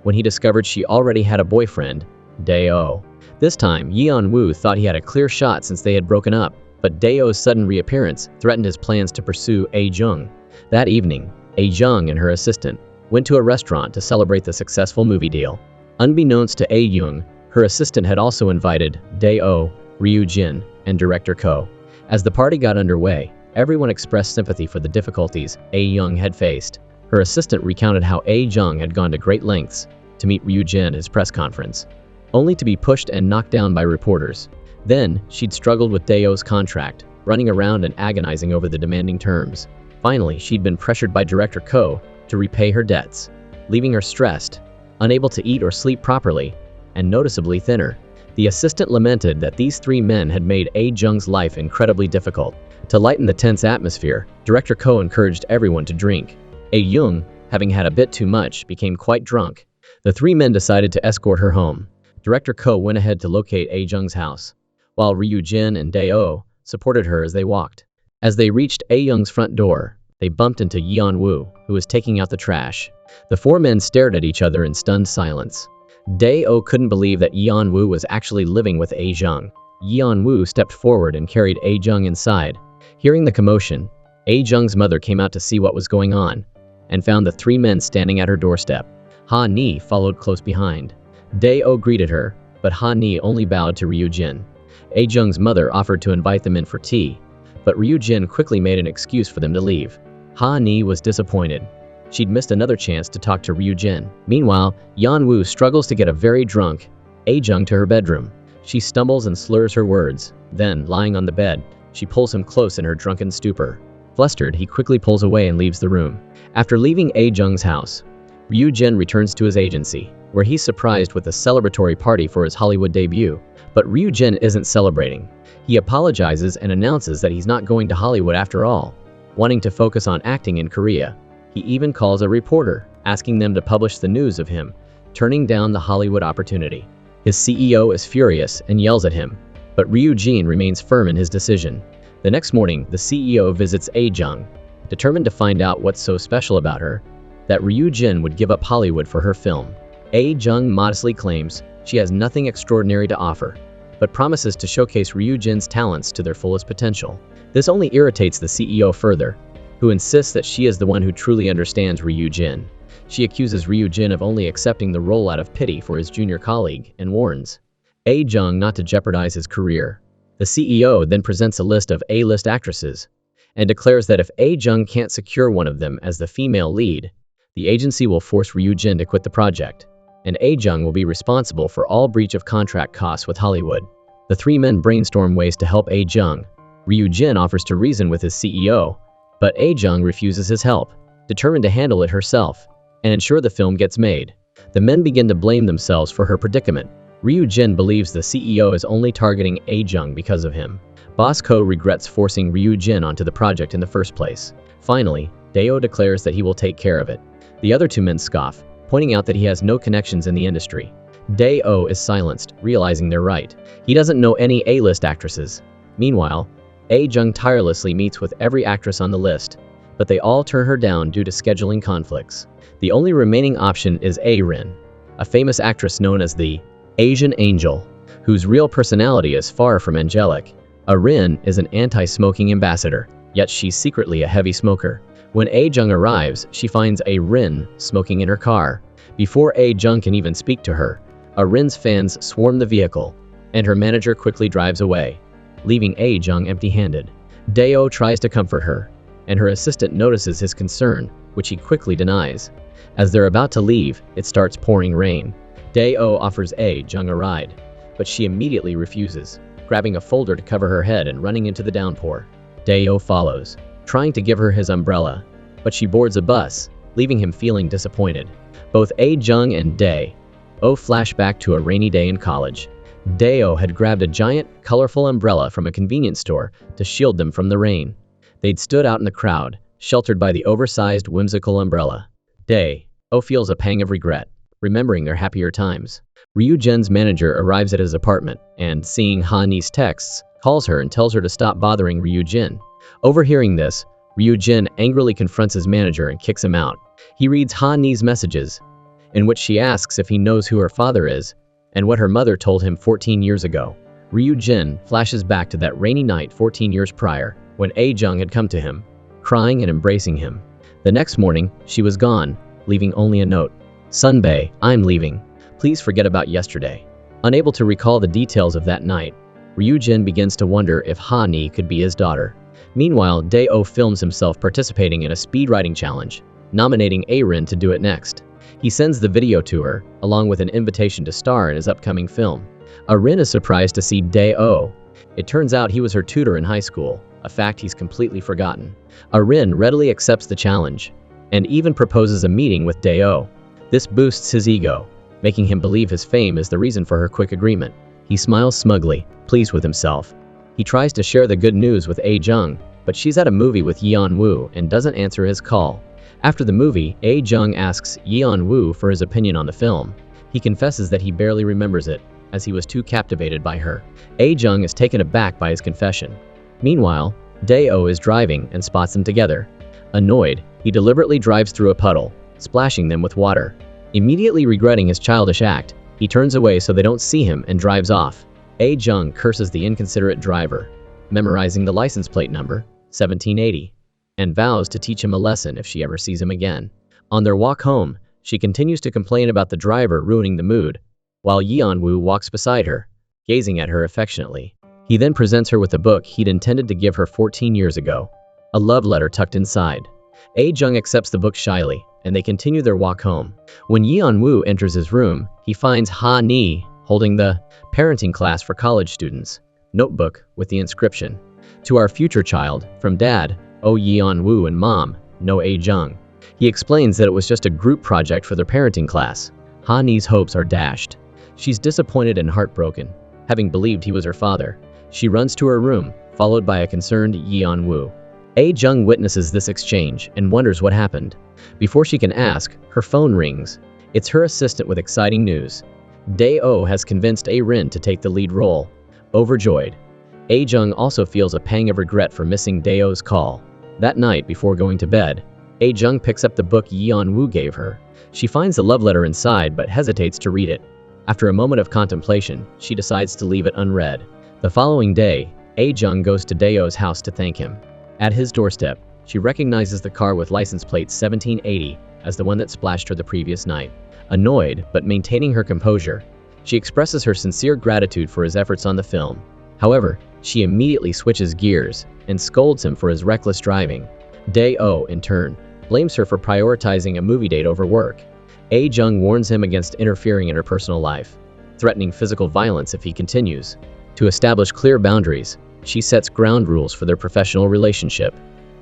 when he discovered she already had a boyfriend, Dae-oh. This time, Yeon-woo thought he had a clear shot since they had broken up, but Dae-oh's sudden reappearance threatened his plans to pursue A-jung. That evening, A-jung and her assistant went to a restaurant to celebrate the successful movie deal. Unbeknownst to A-jung, her assistant had also invited Dae-oh, Ryu Jin, and director Ko. As the party got underway, everyone expressed sympathy for the difficulties A-jung had faced. Her assistant recounted how A-jung had gone to great lengths to meet Ryu Jin at his press conference, only to be pushed and knocked down by reporters. Then, she'd struggled with Dae-oh's contract, running around and agonizing over the demanding terms. Finally, she'd been pressured by director Ko to repay her debts, leaving her stressed, unable to eat or sleep properly, and noticeably thinner. The assistant lamented that these three men had made A-jung's life incredibly difficult. To lighten the tense atmosphere, director Ko encouraged everyone to drink. A-jung, having had a bit too much, became quite drunk. The three men decided to escort her home. Director Ko went ahead to locate A-jung's house, while Ryu Jin and Dae-oh supported her as they walked. As they reached A-jung's front door, they bumped into Yeon-woo, who was taking out the trash. The four men stared at each other in stunned silence. Dae-oh couldn't believe that Yeon-woo was actually living with A-jung. Yeon-woo stepped forward and carried A-jung inside. Hearing the commotion, A-jung's mother came out to see what was going on, and found the three men standing at her doorstep. Ha-ni followed close behind. Dae-oh greeted her, but Ha-ni only bowed to Ryu Jin. A-jung's mother offered to invite them in for tea, but Ryu Jin quickly made an excuse for them to leave. Ha-ni was disappointed. She'd missed another chance to talk to Ryu Jin. Meanwhile, Yeon-woo struggles to get a very drunk A-jung to her bedroom. She stumbles and slurs her words. Then, lying on the bed, she pulls him close in her drunken stupor. Flustered, he quickly pulls away and leaves the room. After leaving A-jung's house, Ryu Jin returns to his agency, where he's surprised with a celebratory party for his Hollywood debut. But Ryu Jin isn't celebrating. He apologizes and announces that he's not going to Hollywood after all, wanting to focus on acting in Korea. He even calls a reporter, asking them to publish the news of him turning down the Hollywood opportunity. His CEO is furious and yells at him, but Ryu Jin remains firm in his decision. The next morning, the CEO visits A-jung, determined to find out what's so special about her that Ryu Jin would give up Hollywood for her film. A-jung modestly claims she has nothing extraordinary to offer, but promises to showcase Ryu Jin's talents to their fullest potential. This only irritates the CEO further, who insists that she is the one who truly understands Ryu Jin. She accuses Ryu Jin of only accepting the role out of pity for his junior colleague and warns A-jung not to jeopardize his career. The CEO then presents a list of A-list actresses and declares that if A-jung can't secure one of them as the female lead, the agency will force Ryu Jin to quit the project, and A-jung will be responsible for all breach of contract costs with Hollywood. The three men brainstorm ways to help A-jung. Ryu Jin offers to reason with his CEO But A-jung refuses his help, determined to handle it herself and ensure the film gets made. The men begin to blame themselves for her predicament. Ryu Jin believes the CEO is only targeting A-jung because of him. Boss Ko regrets forcing Ryu Jin onto the project in the first place. Finally, Dae-oh declares that he will take care of it. The other two men scoff, pointing out that he has no connections in the industry. Dae-oh is silenced, realizing they're right. He doesn't know any A-list actresses. Meanwhile, A-jung tirelessly meets with every actress on the list, but they all turn her down due to scheduling conflicts. The only remaining option is A-rin, a famous actress known as the Asian Angel, whose real personality is far from angelic. A-rin is an anti-smoking ambassador, yet she's secretly a heavy smoker. When A-jung arrives, she finds A-rin smoking in her car. Before A-jung can even speak to her, A-rin's fans swarm the vehicle, and her manager quickly drives away, leaving A-jung empty-handed. Dae-oh tries to comfort her, and her assistant notices his concern, which he quickly denies. As they're about to leave, it starts pouring rain. Dae-oh offers A-jung a ride, but she immediately refuses, grabbing a folder to cover her head and running into the downpour. Dae-oh follows, trying to give her his umbrella, but she boards a bus, leaving him feeling disappointed. Both A-jung and Dae-oh flash back to a rainy day in college. Dae-oh had grabbed a giant, colorful umbrella from a convenience store to shield them from the rain. They'd stood out in the crowd, sheltered by the oversized, whimsical umbrella. Dae-oh feels a pang of regret, remembering their happier times. Ryu Jin's manager arrives at his apartment and, seeing Ha-nee's texts, calls her and tells her to stop bothering Ryu Jin. Overhearing this, Ryu Jin angrily confronts his manager and kicks him out. He reads Ha-nee's messages, in which she asks if he knows who her father is and what her mother told him 14 years ago. Ryu Jin flashes back to that rainy night 14 years prior, when A-jung had come to him, crying and embracing him. The next morning, she was gone, leaving only a note. "Sunbae, I'm leaving. Please forget about yesterday." Unable to recall the details of that night, Ryu Jin begins to wonder if Ha-nee could be his daughter. Meanwhile, Dae-oh films himself participating in a speed writing challenge, nominating A-rin to do it next. He sends the video to her, along with an invitation to star in his upcoming film. A-rin is surprised to see Dae-oh. It turns out he was her tutor in high school, a fact he's completely forgotten. A-rin readily accepts the challenge, and even proposes a meeting with Dae-oh. This boosts his ego, making him believe his fame is the reason for her quick agreement. He smiles smugly, pleased with himself. He tries to share the good news with A-jung, but she's at a movie with Yeon-woo and doesn't answer his call. After the movie, A-jung asks Yeon-woo for his opinion on the film. He confesses that he barely remembers it, as he was too captivated by her. A-jung is taken aback by his confession. Meanwhile, Dae-oh is driving and spots them together. Annoyed, he deliberately drives through a puddle, splashing them with water. Immediately regretting his childish act, he turns away so they don't see him and drives off. A-jung curses the inconsiderate driver, memorizing the license plate number, 1780, and vows to teach him a lesson if she ever sees him again. On their walk home, she continues to complain about the driver ruining the mood, while Yeon-woo walks beside her, gazing at her affectionately. He then presents her with a book he'd intended to give her 14 years ago, a love letter tucked inside. A-jung accepts the book shyly, and they continue their walk home. When Yeon-woo enters his room, he finds Ha-nee holding the parenting class for college students notebook with the inscription, "To our future child, from Dad, Oh Yeon-woo and Mom, no A-jung." He explains that it was just a group project for their parenting class. Ha-nee's hopes are dashed. She's disappointed and heartbroken, having believed he was her father. She runs to her room, followed by a concerned Yeon-woo. A-jung witnesses this exchange and wonders what happened. Before she can ask, her phone rings. It's her assistant with exciting news. Dae-oh has convinced A-rin to take the lead role. Overjoyed, A-jung also feels a pang of regret for missing Dae-oh's call. That night, before going to bed, A-jung picks up the book Yeon-woo gave her. She finds the love letter inside but hesitates to read it. After a moment of contemplation, she decides to leave it unread. The following day, A-jung goes to Dae-oh's house to thank him. At his doorstep, she recognizes the car with license plate 1780 as the one that splashed her the previous night. Annoyed, but maintaining her composure, she expresses her sincere gratitude for his efforts on the film. However, she immediately switches gears and scolds him for his reckless driving. Dae-oh, in turn, blames her for prioritizing a movie date over work. A-jung warns him against interfering in her personal life, threatening physical violence if he continues. To establish clear boundaries, she sets ground rules for their professional relationship.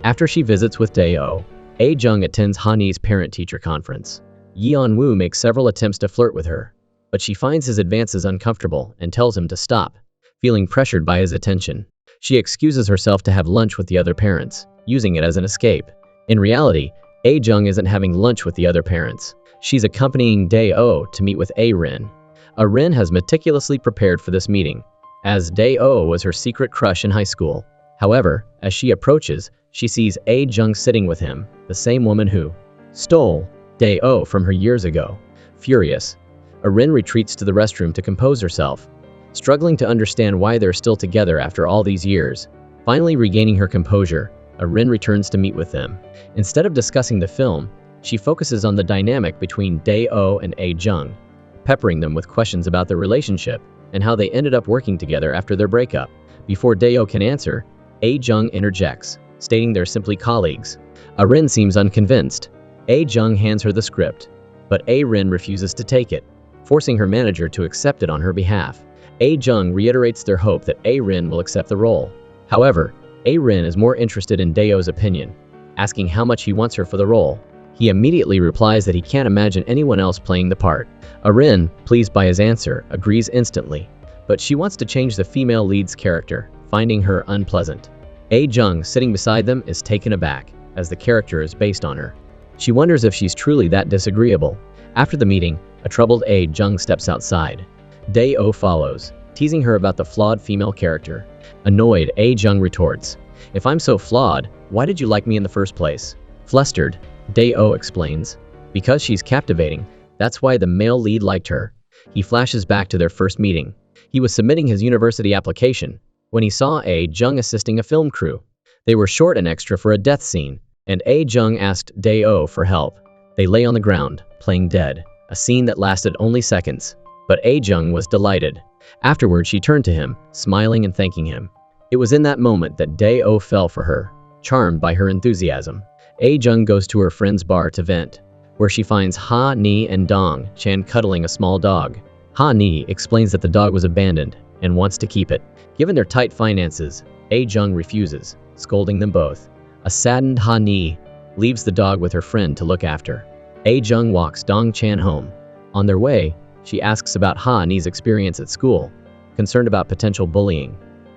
After she visits with Dae-oh, A-jung attends Ha-nee's parent-teacher conference. Yeon-woo makes several attempts to flirt with her, but she finds his advances uncomfortable and tells him to stop, feeling pressured by his attention. She excuses herself to have lunch with the other parents, using it as an escape. In reality, A-jung isn't having lunch with the other parents. She's accompanying Dae-oh to meet with A-rin. A-rin has meticulously prepared for this meeting, as Dae-oh was her secret crush in high school. However, as she approaches, she sees A-jung sitting with him, the same woman who stole Dae-oh from her years ago. Furious, A-rin retreats to the restroom to compose herself, struggling to understand why they're still together after all these years. Finally regaining her composure, A-rin returns to meet with them. Instead of discussing the film, she focuses on the dynamic between Dae-oh and A-jung, peppering them with questions about their relationship and how they ended up working together after their breakup. Before Dae-oh can answer, A-jung interjects, stating they're simply colleagues. A-rin seems unconvinced. A-jung hands her the script, but A-rin refuses to take it, forcing her manager to accept it on her behalf. A-jung reiterates their hope that A-rin will accept the role. However, A-rin is more interested in Dae-oh's opinion, asking how much he wants her for the role. He immediately replies that he can't imagine anyone else playing the part. A-rin, pleased by his answer, agrees instantly, but she wants to change the female lead's character, finding her unpleasant. A-jung, sitting beside them, is taken aback, as the character is based on her. She wonders if she's truly that disagreeable. After the meeting, a troubled A-jung steps outside. Dae-oh follows, teasing her about the flawed female character. Annoyed, A-jung retorts, "If I'm so flawed, why did you like me in the first place?" Flustered, Dae-oh explains, "Because she's captivating, that's why the male lead liked her." He flashes back to their first meeting. He was submitting his university application when he saw A-jung assisting a film crew. They were short an extra for a death scene, and A-jung asked Dae-oh for help. They lay on the ground, playing dead, a scene that lasted only seconds. But A-jung was delighted. Afterward, she turned to him, smiling and thanking him. It was in that moment that Dae-oh fell for her, charmed by her enthusiasm. A-jung goes to her friend's bar to vent, where she finds Ha-nee and Dong-chan cuddling a small dog. Ha-nee explains that the dog was abandoned and wants to keep it. Given their tight finances, A-jung refuses, scolding them both. A saddened Ha-nee leaves the dog with her friend to look after. A-jung walks Dong-chan home. On their way, she asks about Ha-nee's experience at school, concerned about potential bullying.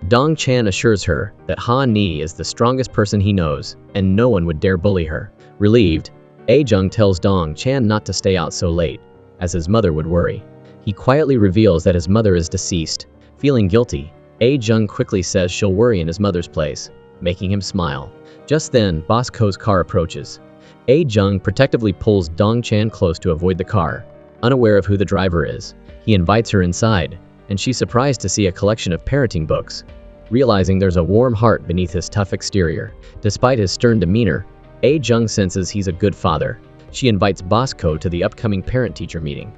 Dong-chan assures her that Ha-nee is the strongest person he knows, and no one would dare bully her. Relieved, A-jung tells Dong-chan not to stay out so late, as his mother would worry. He quietly reveals that his mother is deceased. Feeling guilty, A-jung quickly says she'll worry in his mother's place, making him smile. Just then, Boss Ko's car approaches. A-jung protectively pulls Dong-chan close to avoid the car. Unaware of who the driver is, he invites her inside, and she's surprised to see a collection of parenting books. Realizing there's a warm heart beneath his tough exterior, despite his stern demeanor, A-jung senses he's a good father. She invites Boss Ko to the upcoming parent-teacher meeting,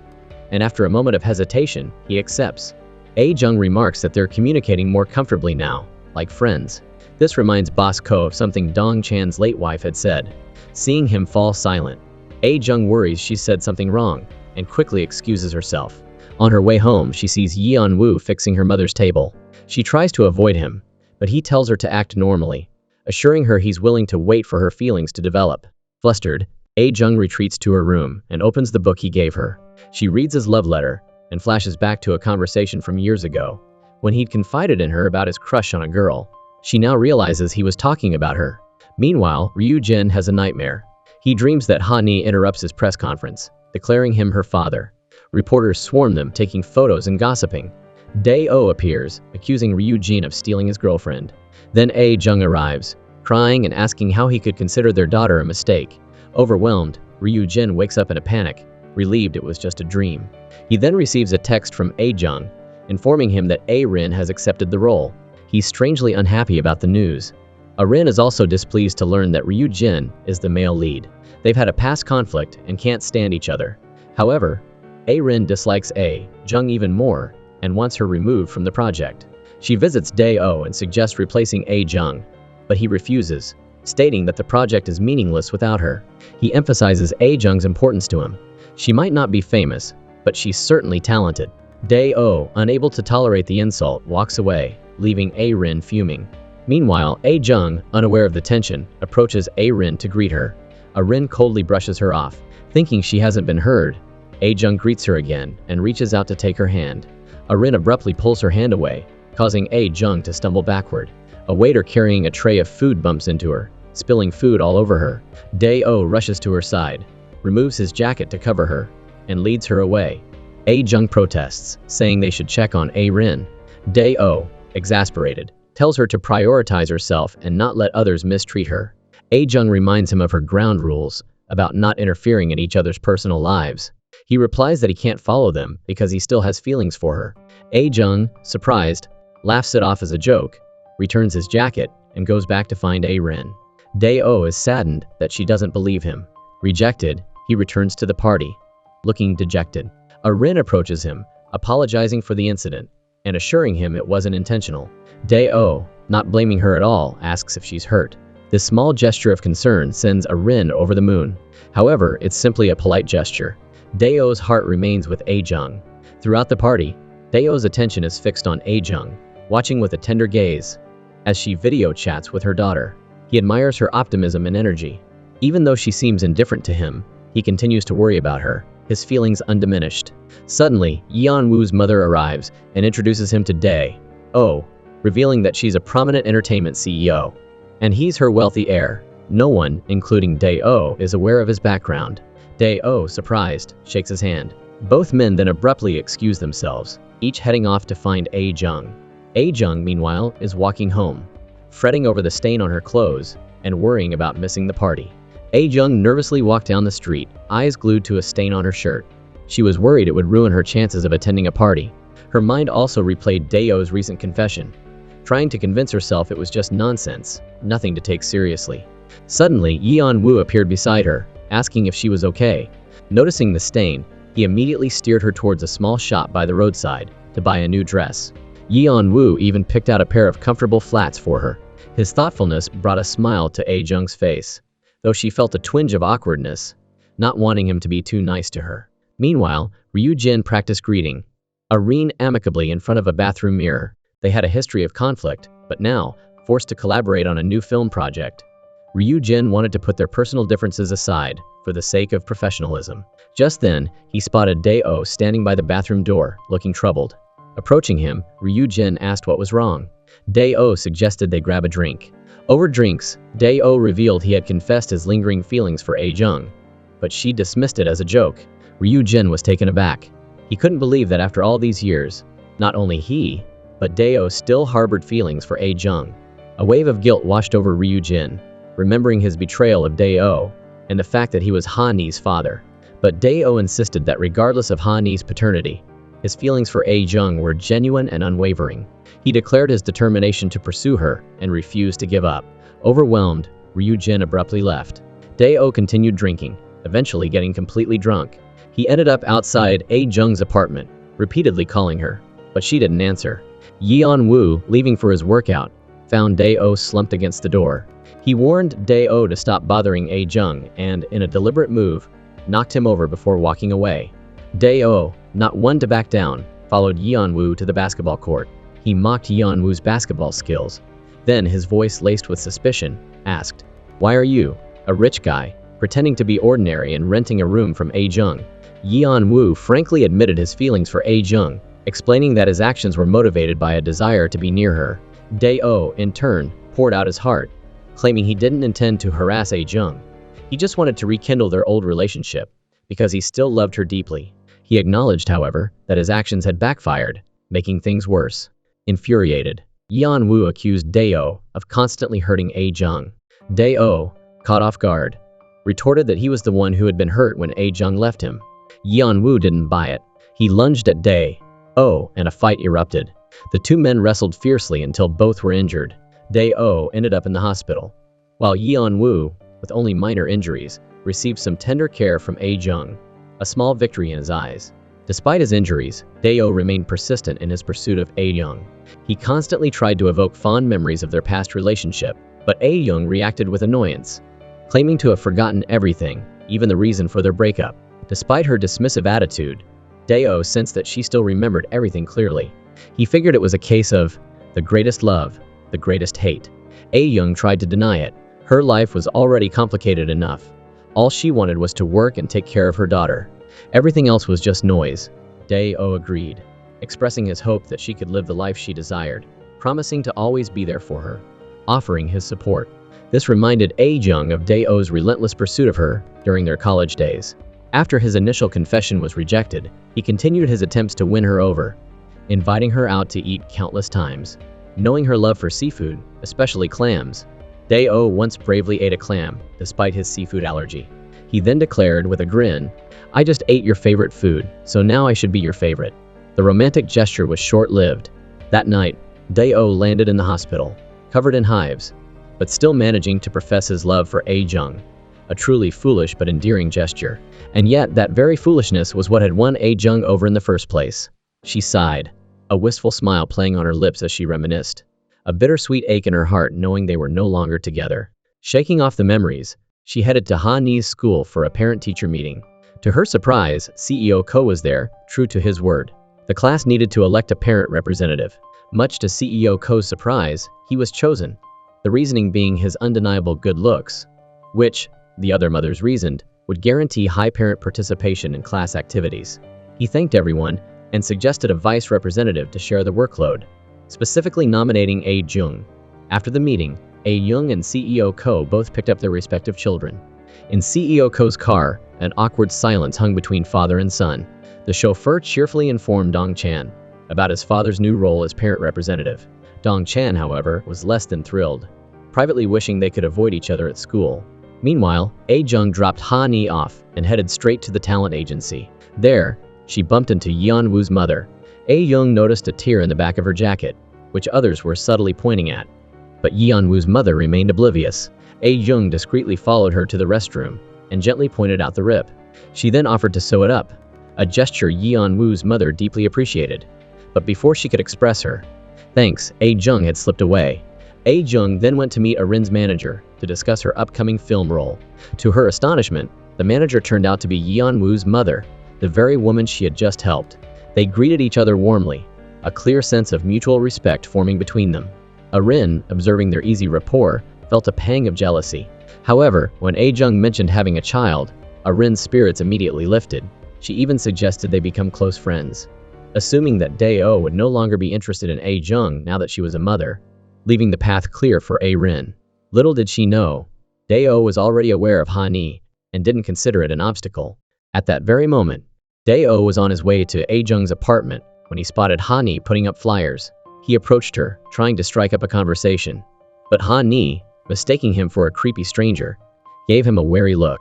and after a moment of hesitation, he accepts. A-jung remarks that they're communicating more comfortably now, like friends. This reminds Boss Ko of something Dong-chan's late wife had said. Seeing him fall silent, A-jung worries she said something wrong, and quickly excuses herself. On her way home, she sees Yeon-woo fixing her mother's table. She tries to avoid him, but he tells her to act normally, assuring her he's willing to wait for her feelings to develop. Flustered, A-jung retreats to her room and opens the book he gave her. She reads his love letter and flashes back to a conversation from years ago, when he'd confided in her about his crush on a girl. She now realizes he was talking about her. Meanwhile, Ryu-jin has a nightmare. He dreams that Ha-nee interrupts his press conference, declaring him her father. Reporters swarm them, taking photos and gossiping. Dae-oh appears, accusing Ryu-jin of stealing his girlfriend. Then A-jung arrives, crying and asking how he could consider their daughter a mistake. Overwhelmed, Ryu-jin wakes up in a panic, relieved it was just a dream. He then receives a text from A-jung, informing him that A-rin has accepted the role. He's strangely unhappy about the news. A-rin is also displeased to learn that Ryu-jin is the male lead. They've had a past conflict and can't stand each other. However, A-rin dislikes A-jung even more and wants her removed from the project. She visits Dae-oh and suggests replacing A-jung, but he refuses, stating that the project is meaningless without her. He emphasizes A-jung's importance to him. She might not be famous, but she's certainly talented. Dae-oh, unable to tolerate the insult, walks away, leaving A-rin fuming. Meanwhile, A-jung, unaware of the tension, approaches A-rin to greet her. A-rin coldly brushes her off, thinking she hasn't been heard. A-jung greets her again and reaches out to take her hand. A-rin abruptly pulls her hand away, causing A-jung to stumble backward. A waiter carrying a tray of food bumps into her, spilling food all over her. Dae-oh rushes to her side, removes his jacket to cover her, and leads her away. A-jung protests, saying they should check on A-rin. Dae-oh, exasperated, tells her to prioritize herself and not let others mistreat her. A-jung reminds him of her ground rules about not interfering in each other's personal lives. He replies that he can't follow them because he still has feelings for her. A-jung, surprised, laughs it off as a joke, returns his jacket, and goes back to find A-rin. Dae-oh is saddened that she doesn't believe him. Rejected, he returns to the party, looking dejected. A-rin approaches him, apologizing for the incident, and assuring him it wasn't intentional. Dae-oh, not blaming her at all, asks if she's hurt. This small gesture of concern sends A-rin over the moon. However, it's simply a polite gesture. Dae-oh's heart remains with A-jung. Throughout the party, Dae-oh's attention is fixed on A-jung, watching with a tender gaze. As she video chats with her daughter, he admires her optimism and energy. Even though she seems indifferent to him, he continues to worry about her, his feelings undiminished. Suddenly, Yeon-woo's mother arrives and introduces him to Dae-oh, revealing that she's a prominent entertainment CEO, and he's her wealthy heir. No one, including Dae-oh, is aware of his background. Dae-oh, surprised, shakes his hand. Both men then abruptly excuse themselves, each heading off to find A-jung. A-jung, meanwhile, is walking home, fretting over the stain on her clothes and worrying about missing the party. A-jung nervously walked down the street, eyes glued to a stain on her shirt. She was worried it would ruin her chances of attending a party. Her mind also replayed Dae-oh's recent confession, trying to convince herself it was just nonsense, nothing to take seriously. Suddenly, Yeon-woo appeared beside her, asking if she was okay. Noticing the stain, he immediately steered her towards a small shop by the roadside to buy a new dress. Yeon-woo even picked out a pair of comfortable flats for her. His thoughtfulness brought a smile to A-jung's face, though she felt a twinge of awkwardness, not wanting him to be too nice to her. Meanwhile, Ryu-jin practiced greeting A-rin amicably in front of a bathroom mirror. They had a history of conflict, but now, forced to collaborate on a new film project, Ryu-jin wanted to put their personal differences aside for the sake of professionalism. Just then, he spotted Dae-oh standing by the bathroom door, looking troubled. Approaching him, Ryu-jin asked what was wrong. Dae-oh suggested they grab a drink. Over drinks, Dae-oh revealed he had confessed his lingering feelings for A-jung, but she dismissed it as a joke. Ryu-jin was taken aback. He couldn't believe that after all these years, not only he, but Dae-oh still harbored feelings for A-jung. A wave of guilt washed over Ryu-jin, remembering his betrayal of Dae-oh and the fact that he was Ha-nee's father. But Dae-oh insisted that regardless of Ha-nee's paternity, his feelings for A-jung were genuine and unwavering. He declared his determination to pursue her and refused to give up. Overwhelmed, Ryu-jin abruptly left. Dae-oh continued drinking, eventually getting completely drunk. He ended up outside A-jung's apartment, repeatedly calling her, but she didn't answer. Yeon-woo, leaving for his workout, found Dae-oh slumped against the door. He warned Dae-oh to stop bothering A-jung and, in a deliberate move, knocked him over before walking away. Dae-oh, not one to back down, followed Yeon-woo to the basketball court. He mocked Yeon-woo's basketball skills. Then, his voice laced with suspicion, asked, "Why are you, a rich guy, pretending to be ordinary and renting a room from A-jung?" Yeon-woo frankly admitted his feelings for A-jung, explaining that his actions were motivated by a desire to be near her. Dae-oh, in turn, poured out his heart, claiming he didn't intend to harass A-jung. He just wanted to rekindle their old relationship, because he still loved her deeply. He acknowledged, however, that his actions had backfired, making things worse. Infuriated, Yeon-woo accused Dae-oh of constantly hurting A-jung. Dae-oh, caught off guard, retorted that he was the one who had been hurt when A-jung left him. Yeon-woo didn't buy it. He lunged at Dae-oh, and a fight erupted. The two men wrestled fiercely until both were injured. Dae-oh ended up in the hospital, while Yeon-woo, with only minor injuries, received some tender care from A-jung, a small victory in his eyes. Despite his injuries, Dae-oh remained persistent in his pursuit of A-jung. He constantly tried to evoke fond memories of their past relationship, but A-jung reacted with annoyance, claiming to have forgotten everything, even the reason for their breakup. Despite her dismissive attitude, Dae-oh sensed that she still remembered everything clearly. He figured it was a case of the greatest love the greatest hate. A-young tried to deny it. Her life was already complicated enough. All she wanted was to work and take care of her daughter. Everything else was just noise. Dae-oh agreed, expressing his hope that she could live the life she desired, promising to always be there for her, offering his support. This reminded A-jung of Dae-oh's relentless pursuit of her during their college days. After his initial confession was rejected, he continued his attempts to win her over, inviting her out to eat countless times. Knowing her love for seafood, especially clams, Dae-oh once bravely ate a clam, despite his seafood allergy. He then declared with a grin, "I just ate your favorite food, so now I should be your favorite." The romantic gesture was short-lived. That night, Dae-oh landed in the hospital, covered in hives, but still managing to profess his love for A-jung. A truly foolish but endearing gesture. And yet, that very foolishness was what had won A-jung over in the first place. She sighed, a wistful smile playing on her lips as she reminisced, a bittersweet ache in her heart knowing they were no longer together. Shaking off the memories, she headed to Ha-nee's school for a parent-teacher meeting. To her surprise, CEO Ko was there, true to his word. The class needed to elect a parent representative. Much to CEO Ko's surprise, he was chosen. The reasoning being his undeniable good looks, which, the other mothers reasoned, would guarantee high parent participation in class activities. He thanked everyone and suggested a vice representative to share the workload, specifically nominating A-jung. After the meeting, A-young and CEO Ko both picked up their respective children. In CEO Ko's car, an awkward silence hung between father and son. The chauffeur cheerfully informed Dong-chan about his father's new role as parent representative. Dong-chan, however, was less than thrilled, privately wishing they could avoid each other at school. Meanwhile, A-jung dropped Ha-nee off and headed straight to the talent agency. There, she bumped into Yeon-woo's mother. A-young noticed a tear in the back of her jacket, which others were subtly pointing at. But Yeon-woo's mother remained oblivious. A-jung discreetly followed her to the restroom and gently pointed out the rip. She then offered to sew it up, a gesture Yeon-woo's mother deeply appreciated. But before she could express her thanks, A-jung had slipped away. A-jung then went to meet Arin's manager to discuss her upcoming film role. To her astonishment, the manager turned out to be Yeon-woo's mother, the very woman she had just helped. They greeted each other warmly, a clear sense of mutual respect forming between them. Arin, observing their easy rapport, felt a pang of jealousy. However, when A-jung mentioned having a child, Arin's spirits immediately lifted. She even suggested they become close friends. Assuming that Dae-oh would no longer be interested in A-jung now that she was a mother, leaving the path clear for A-rin. Little did she know, Dae-oh was already aware of Ha-nee and didn't consider it an obstacle. At that very moment, Dae-oh was on his way to A-jung's apartment when he spotted Ha-nee putting up flyers. He approached her, trying to strike up a conversation. But Ha-nee, mistaking him for a creepy stranger, gave him a wary look.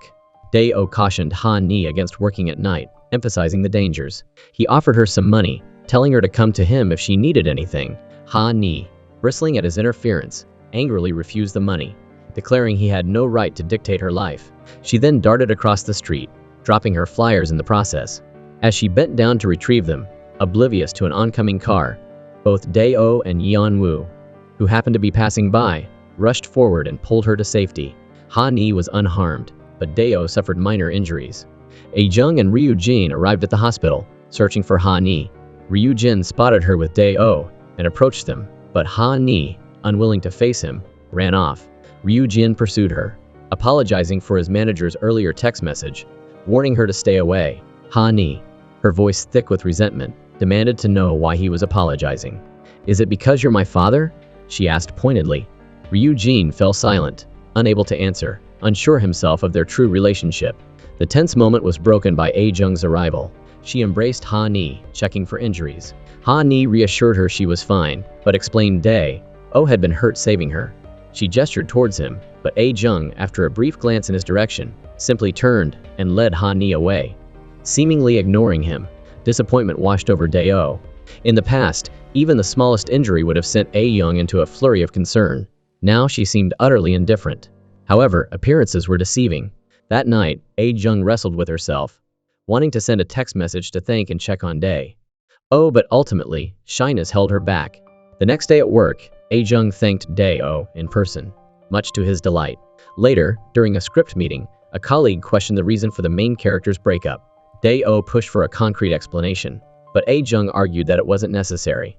Dae-oh cautioned Ha-nee against working at night, emphasizing the dangers. He offered her some money, telling her to come to him if she needed anything. Ha-nee, bristling at his interference, angrily refused the money, declaring he had no right to dictate her life. She then darted across the street, dropping her flyers in the process. As she bent down to retrieve them, oblivious to an oncoming car, both Dae-oh and Yeon-woo, who happened to be passing by, rushed forward and pulled her to safety. Ha-nee was unharmed, but Dae-oh suffered minor injuries. A-jung and Ryu-jin arrived at the hospital, searching for Ha-nee. Ryu-jin spotted her with Dae-oh and approached them, but Ha-nee, unwilling to face him, ran off. Ryu-jin pursued her, apologizing for his manager's earlier text message, warning her to stay away. Ha-nee, her voice thick with resentment, demanded to know why he was apologizing. "Is it because you're my father?" she asked pointedly. Ryu-jin fell silent, unable to answer, unsure himself of their true relationship. The tense moment was broken by A-jung's arrival. She embraced Ha-nee, checking for injuries. Ha-nee reassured her she was fine, but explained Dae-oh had been hurt saving her. She gestured towards him, but A-jung, after a brief glance in his direction, simply turned and led Ha-nee away. Seemingly ignoring him, disappointment washed over Dae-oh. In the past, even the smallest injury would have sent A-jung into a flurry of concern. Now she seemed utterly indifferent. However, appearances were deceiving. That night, A-jung wrestled with herself, wanting to send a text message to thank and check on Dae-oh, but ultimately, shyness held her back. The next day at work, A-jung thanked Dae-oh in person, much to his delight. Later, during a script meeting, a colleague questioned the reason for the main character's breakup. Dae-oh pushed for a concrete explanation, but A-jung argued that it wasn't necessary.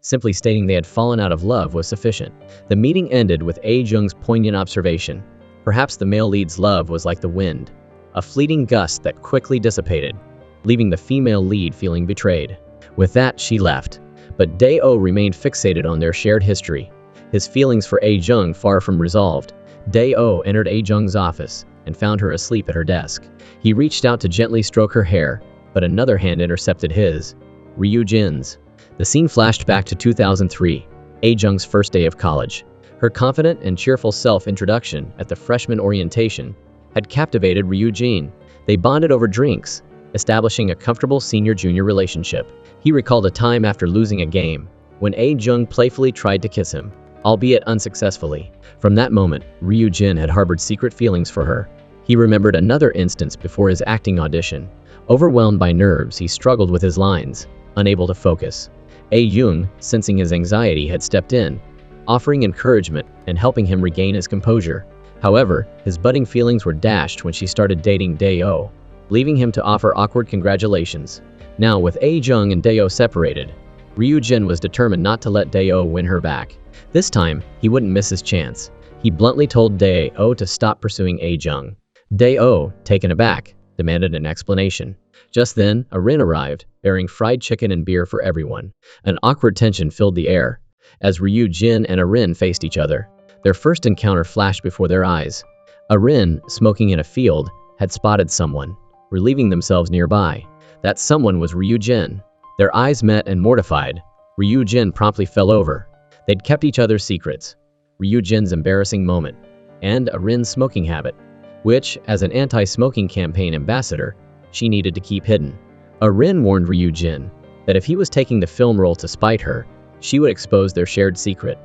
Simply stating they had fallen out of love was sufficient. The meeting ended with A-jung's poignant observation. Perhaps the male lead's love was like the wind, a fleeting gust that quickly dissipated, leaving the female lead feeling betrayed. With that, she left. But Dae-oh remained fixated on their shared history. His feelings for A-jung far from resolved. Dae-oh entered A-jung's office and found her asleep at her desk. He reached out to gently stroke her hair, but another hand intercepted his. Ryu-jin's. The scene flashed back to 2003, A-jung's first day of college. Her confident and cheerful self-introduction at the freshman orientation had captivated Ryu-jin. They bonded over drinks, establishing a comfortable senior-junior relationship. He recalled a time after losing a game, when A-jung playfully tried to kiss him, albeit unsuccessfully. From that moment, Ryu-jin had harbored secret feelings for her. He remembered another instance before his acting audition. Overwhelmed by nerves, he struggled with his lines, unable to focus. A-jung, sensing his anxiety, had stepped in, offering encouragement and helping him regain his composure. However, his budding feelings were dashed when she started dating Dae-oh, leaving him to offer awkward congratulations. Now, with A-jung and Dae-oh separated, Ryu-jin was determined not to let Dae-oh win her back. This time, he wouldn't miss his chance. He bluntly told Dae-oh to stop pursuing A-jung. Dae-oh, taken aback, demanded an explanation. Just then, Arin arrived, bearing fried chicken and beer for everyone. An awkward tension filled the air. As Ryu-jin and Arin faced each other, their first encounter flashed before their eyes. Arin, smoking in a field, had spotted someone, relieving themselves nearby. That someone was Ryu-jin. Their eyes met and mortified, Ryu-jin promptly fell over. They'd kept each other's secrets. Ryu-jin's embarrassing moment, and Arin's smoking habit, which, as an anti-smoking campaign ambassador, she needed to keep hidden. Arin warned Ryu-jin that if he was taking the film role to spite her, she would expose their shared secret,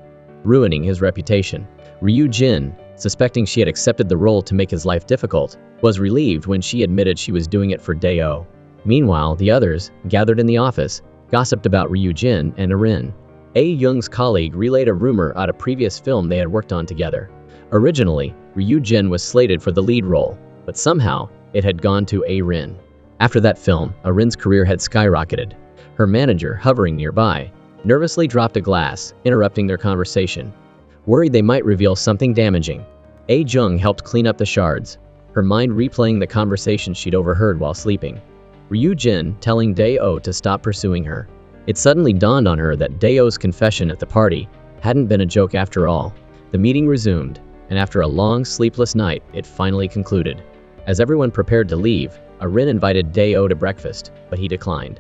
ruining his reputation. Ryu-jin, suspecting she had accepted the role to make his life difficult, was relieved when she admitted she was doing it for Dae-oh. Meanwhile, the others, gathered in the office, gossiped about Ryu-jin and Arin. A-jung's colleague relayed a rumor out of a previous film they had worked on together. Originally, Ryu-jin was slated for the lead role, but somehow, it had gone to Arin. After that film, Arin's career had skyrocketed. Her manager, hovering nearby, nervously dropped a glass, interrupting their conversation. Worried they might reveal something damaging, A-jung helped clean up the shards, her mind replaying the conversation she'd overheard while sleeping. Ryu-jin telling Dae-oh to stop pursuing her. It suddenly dawned on her that Dae-oh's confession at the party hadn't been a joke after all. The meeting resumed, and after a long, sleepless night, it finally concluded. As everyone prepared to leave, Arin invited Dae-oh to breakfast, but he declined,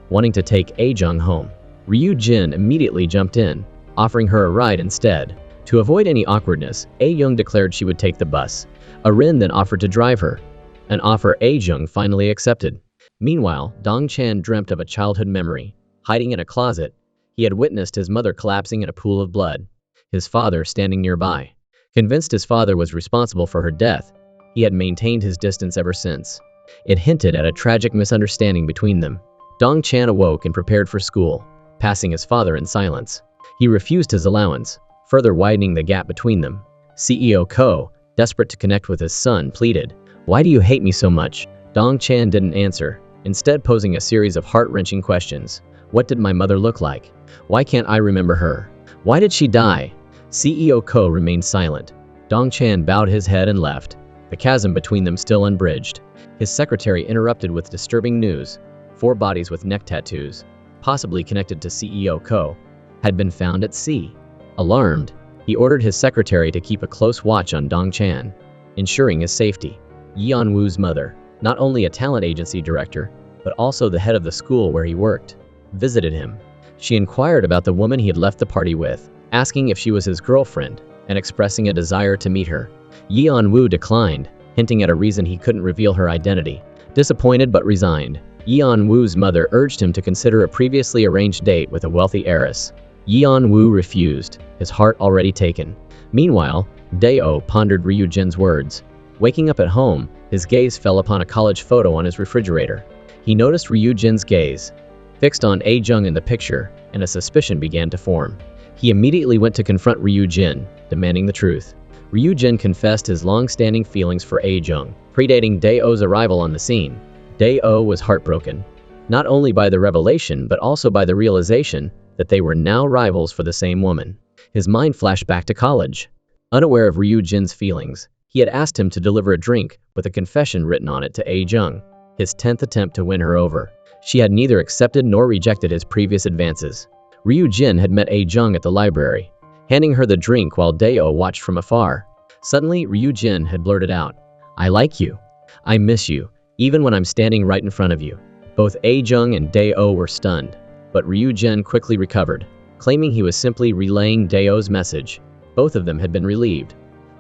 wanting to take A-jung home. Ryu-jin immediately jumped in, offering her a ride instead. To avoid any awkwardness, A-jung declared she would take the bus. Arin then offered to drive her, an offer A-jung finally accepted. Meanwhile, Dong-chan dreamt of a childhood memory. Hiding in a closet, he had witnessed his mother collapsing in a pool of blood, his father standing nearby. Convinced his father was responsible for her death, he had maintained his distance ever since. It hinted at a tragic misunderstanding between them. Dong-chan awoke and prepared for school, passing his father in silence. He refused his allowance, further widening the gap between them. CEO Ko, desperate to connect with his son, pleaded, "Why do you hate me so much?" Dong-chan didn't answer, instead posing a series of heart-wrenching questions. What did my mother look like? Why can't I remember her? Why did she die? CEO Ko remained silent. Dong-chan bowed his head and left, the chasm between them still unbridged. His secretary interrupted with disturbing news. 4 bodies with neck tattoos, possibly connected to CEO Ko, had been found at sea. Alarmed, he ordered his secretary to keep a close watch on Dong-chan, ensuring his safety. Yeon-woo's mother, not only a talent agency director, but also the head of the school where he worked, visited him. She inquired about the woman he had left the party with, asking if she was his girlfriend, and expressing a desire to meet her. Yeon-woo declined, hinting at a reason he couldn't reveal her identity. Disappointed but resigned, Yeon-woo's mother urged him to consider a previously arranged date with a wealthy heiress. Yeon-woo refused, his heart already taken. Meanwhile, Dae-oh pondered Ryu-jin's words. Waking up at home, his gaze fell upon a college photo on his refrigerator. He noticed Ryu-jin's gaze, fixed on A-jung in the picture, and a suspicion began to form. He immediately went to confront Ryu-jin, demanding the truth. Ryu-jin confessed his long-standing feelings for A-jung, predating Dae-oh's arrival on the scene. Dae-oh was heartbroken, not only by the revelation but also by the realization that they were now rivals for the same woman. His mind flashed back to college. Unaware of Ryu Jin's feelings, he had asked him to deliver a drink with a confession written on it to A Jung, his 10th attempt to win her over. She had neither accepted nor rejected his previous advances. Ryu Jin had met A Jung at the library, handing her the drink while Dae-oh watched from afar. Suddenly, Ryu Jin had blurted out, "I like you. I miss you, even when I'm standing right in front of you." Both A Jung and Dae-oh were stunned, but Ryu Jin quickly recovered, claiming he was simply relaying Dae-oh's message. Both of them had been relieved,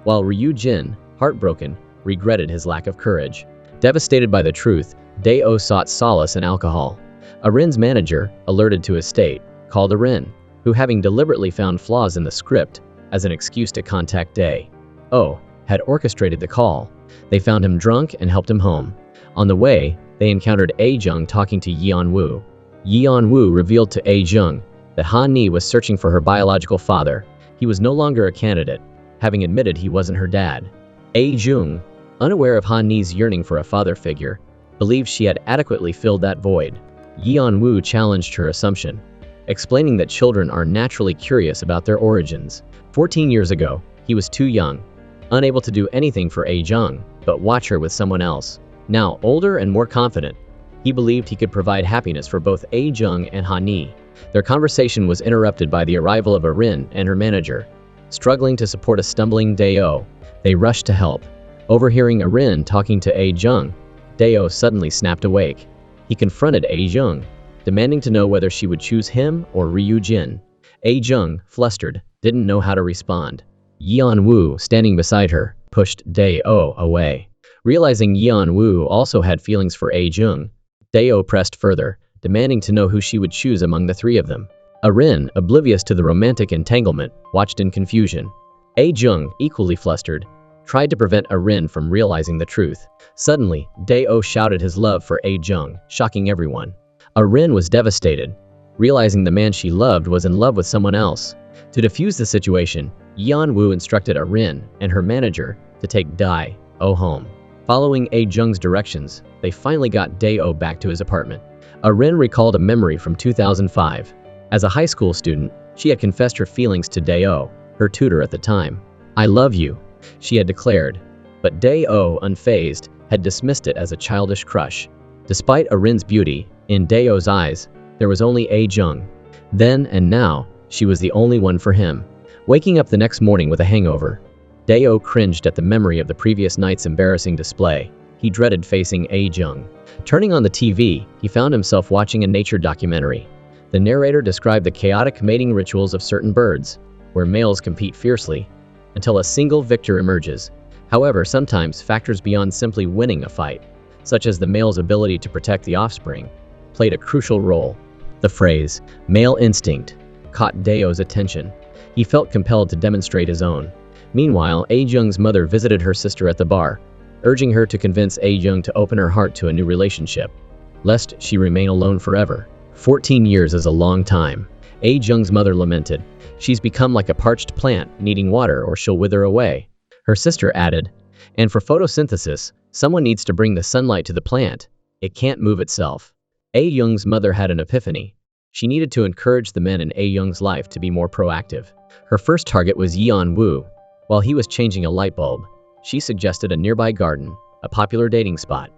while Ryu Jin, heartbroken, regretted his lack of courage. Devastated by the truth, Dae-oh sought solace in alcohol. Arin's manager, alerted to his state, called Arin, who, having deliberately found flaws in the script as an excuse to contact Dae-oh, had orchestrated the call. They found him drunk and helped him home. On the way, they encountered A Jung talking to Yeon Woo. Yeon Woo revealed to A Jung that Han Ni was searching for her biological father. He was no longer a candidate, having admitted he wasn't her dad. A Jung, unaware of Han Ni's yearning for a father figure, believed she had adequately filled that void. Yeon Woo challenged her assumption, explaining that children are naturally curious about their origins. 14 years ago, he was too young, unable to do anything for A Jung, but watch her with someone else. Now, older and more confident, he believed he could provide happiness for both A Jung and Han Ni. Their conversation was interrupted by the arrival of Arin and her manager. Struggling to support a stumbling Dae-oh, they rushed to help. Overhearing Arin talking to A Jung, Dae-oh suddenly snapped awake. He confronted A Jung, demanding to know whether she would choose him or Ryu Jin. A Jung, flustered, didn't know how to respond. Yeon Woo, standing beside her, pushed Dae-oh away. Realizing Yeon Woo also had feelings for A Jung, Dae-oh pressed further, demanding to know who she would choose among the three of them. Arin, oblivious to the romantic entanglement, watched in confusion. A Jung, equally flustered, tried to prevent Arin from realizing the truth. Suddenly, Dae-oh shouted his love for A Jung, shocking everyone. Arin was devastated, realizing the man she loved was in love with someone else. To defuse the situation, Yeon Woo instructed Arin and her manager to take Dae-oh home. Following A Jung's directions, they finally got Dae-oh back to his apartment. Arin recalled a memory from 2005. As a high school student, she had confessed her feelings to Dae-oh, her tutor at the time. "I love you," she had declared, but Dae-oh, unfazed, had dismissed it as a childish crush. Despite Arin's beauty, in Dae-oh's eyes, there was only A Jung. Then and now, she was the only one for him. Waking up the next morning with a hangover, Dae-oh cringed at the memory of the previous night's embarrassing display. He dreaded facing A Jung. Turning on the TV, he found himself watching a nature documentary. The narrator described the chaotic mating rituals of certain birds, where males compete fiercely until a single victor emerges. However, sometimes factors beyond simply winning a fight, such as the male's ability to protect the offspring, played a crucial role. The phrase, "male instinct," caught Dae-oh's attention. He felt compelled to demonstrate his own. Meanwhile, A Jung's mother visited her sister at the bar, urging her to convince A Jung to open her heart to a new relationship, lest she remain alone forever. 14 years is a long time, A Jung's mother lamented. She's become like a parched plant, needing water or she'll wither away. Her sister added, and for photosynthesis, someone needs to bring the sunlight to the plant. It can't move itself. A Jung's mother had an epiphany. She needed to encourage the men in A Jung's life to be more proactive. Her first target was Yeon Woo. While he was changing a light bulb, she suggested a nearby garden, a popular dating spot,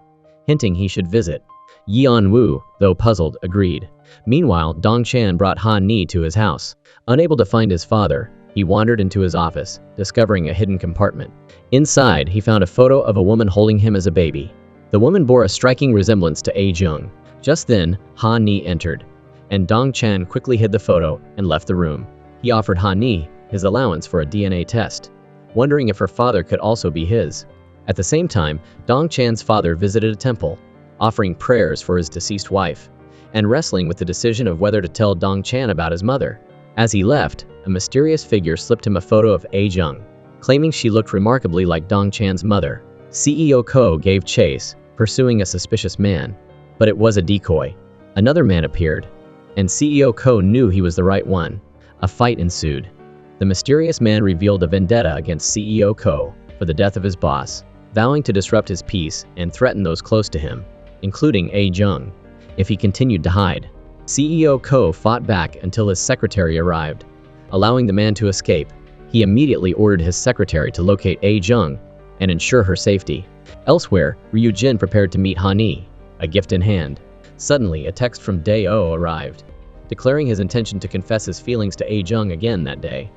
hinting he should visit. Yeon Woo, though puzzled, agreed. Meanwhile, Dong Chan brought Han Ni to his house. Unable to find his father, he wandered into his office, discovering a hidden compartment. Inside, he found a photo of a woman holding him as a baby. The woman bore a striking resemblance to A Jung. Just then, Han Ni entered, and Dong Chan quickly hid the photo and left the room. He offered Han Ni his allowance for a DNA test, wondering if her father could also be his. At the same time, Dong Chan's father visited a temple, offering prayers for his deceased wife, and wrestling with the decision of whether to tell Dong Chan about his mother. As he left, a mysterious figure slipped him a photo of A Jung, claiming she looked remarkably like Dong Chan's mother. CEO Ko gave chase, pursuing a suspicious man, but it was a decoy. Another man appeared, and CEO Ko knew he was the right one. A fight ensued. The mysterious man revealed a vendetta against CEO Ko for the death of his boss, vowing to disrupt his peace and threaten those close to him, including A Jung, if he continued to hide. CEO Ko fought back until his secretary arrived. Allowing the man to escape, he immediately ordered his secretary to locate A Jung and ensure her safety. Elsewhere, Ryu Jin prepared to meet Han Yi, a gift in hand. Suddenly, a text from Dae-oh arrived, declaring his intention to confess his feelings to A Jung again that day,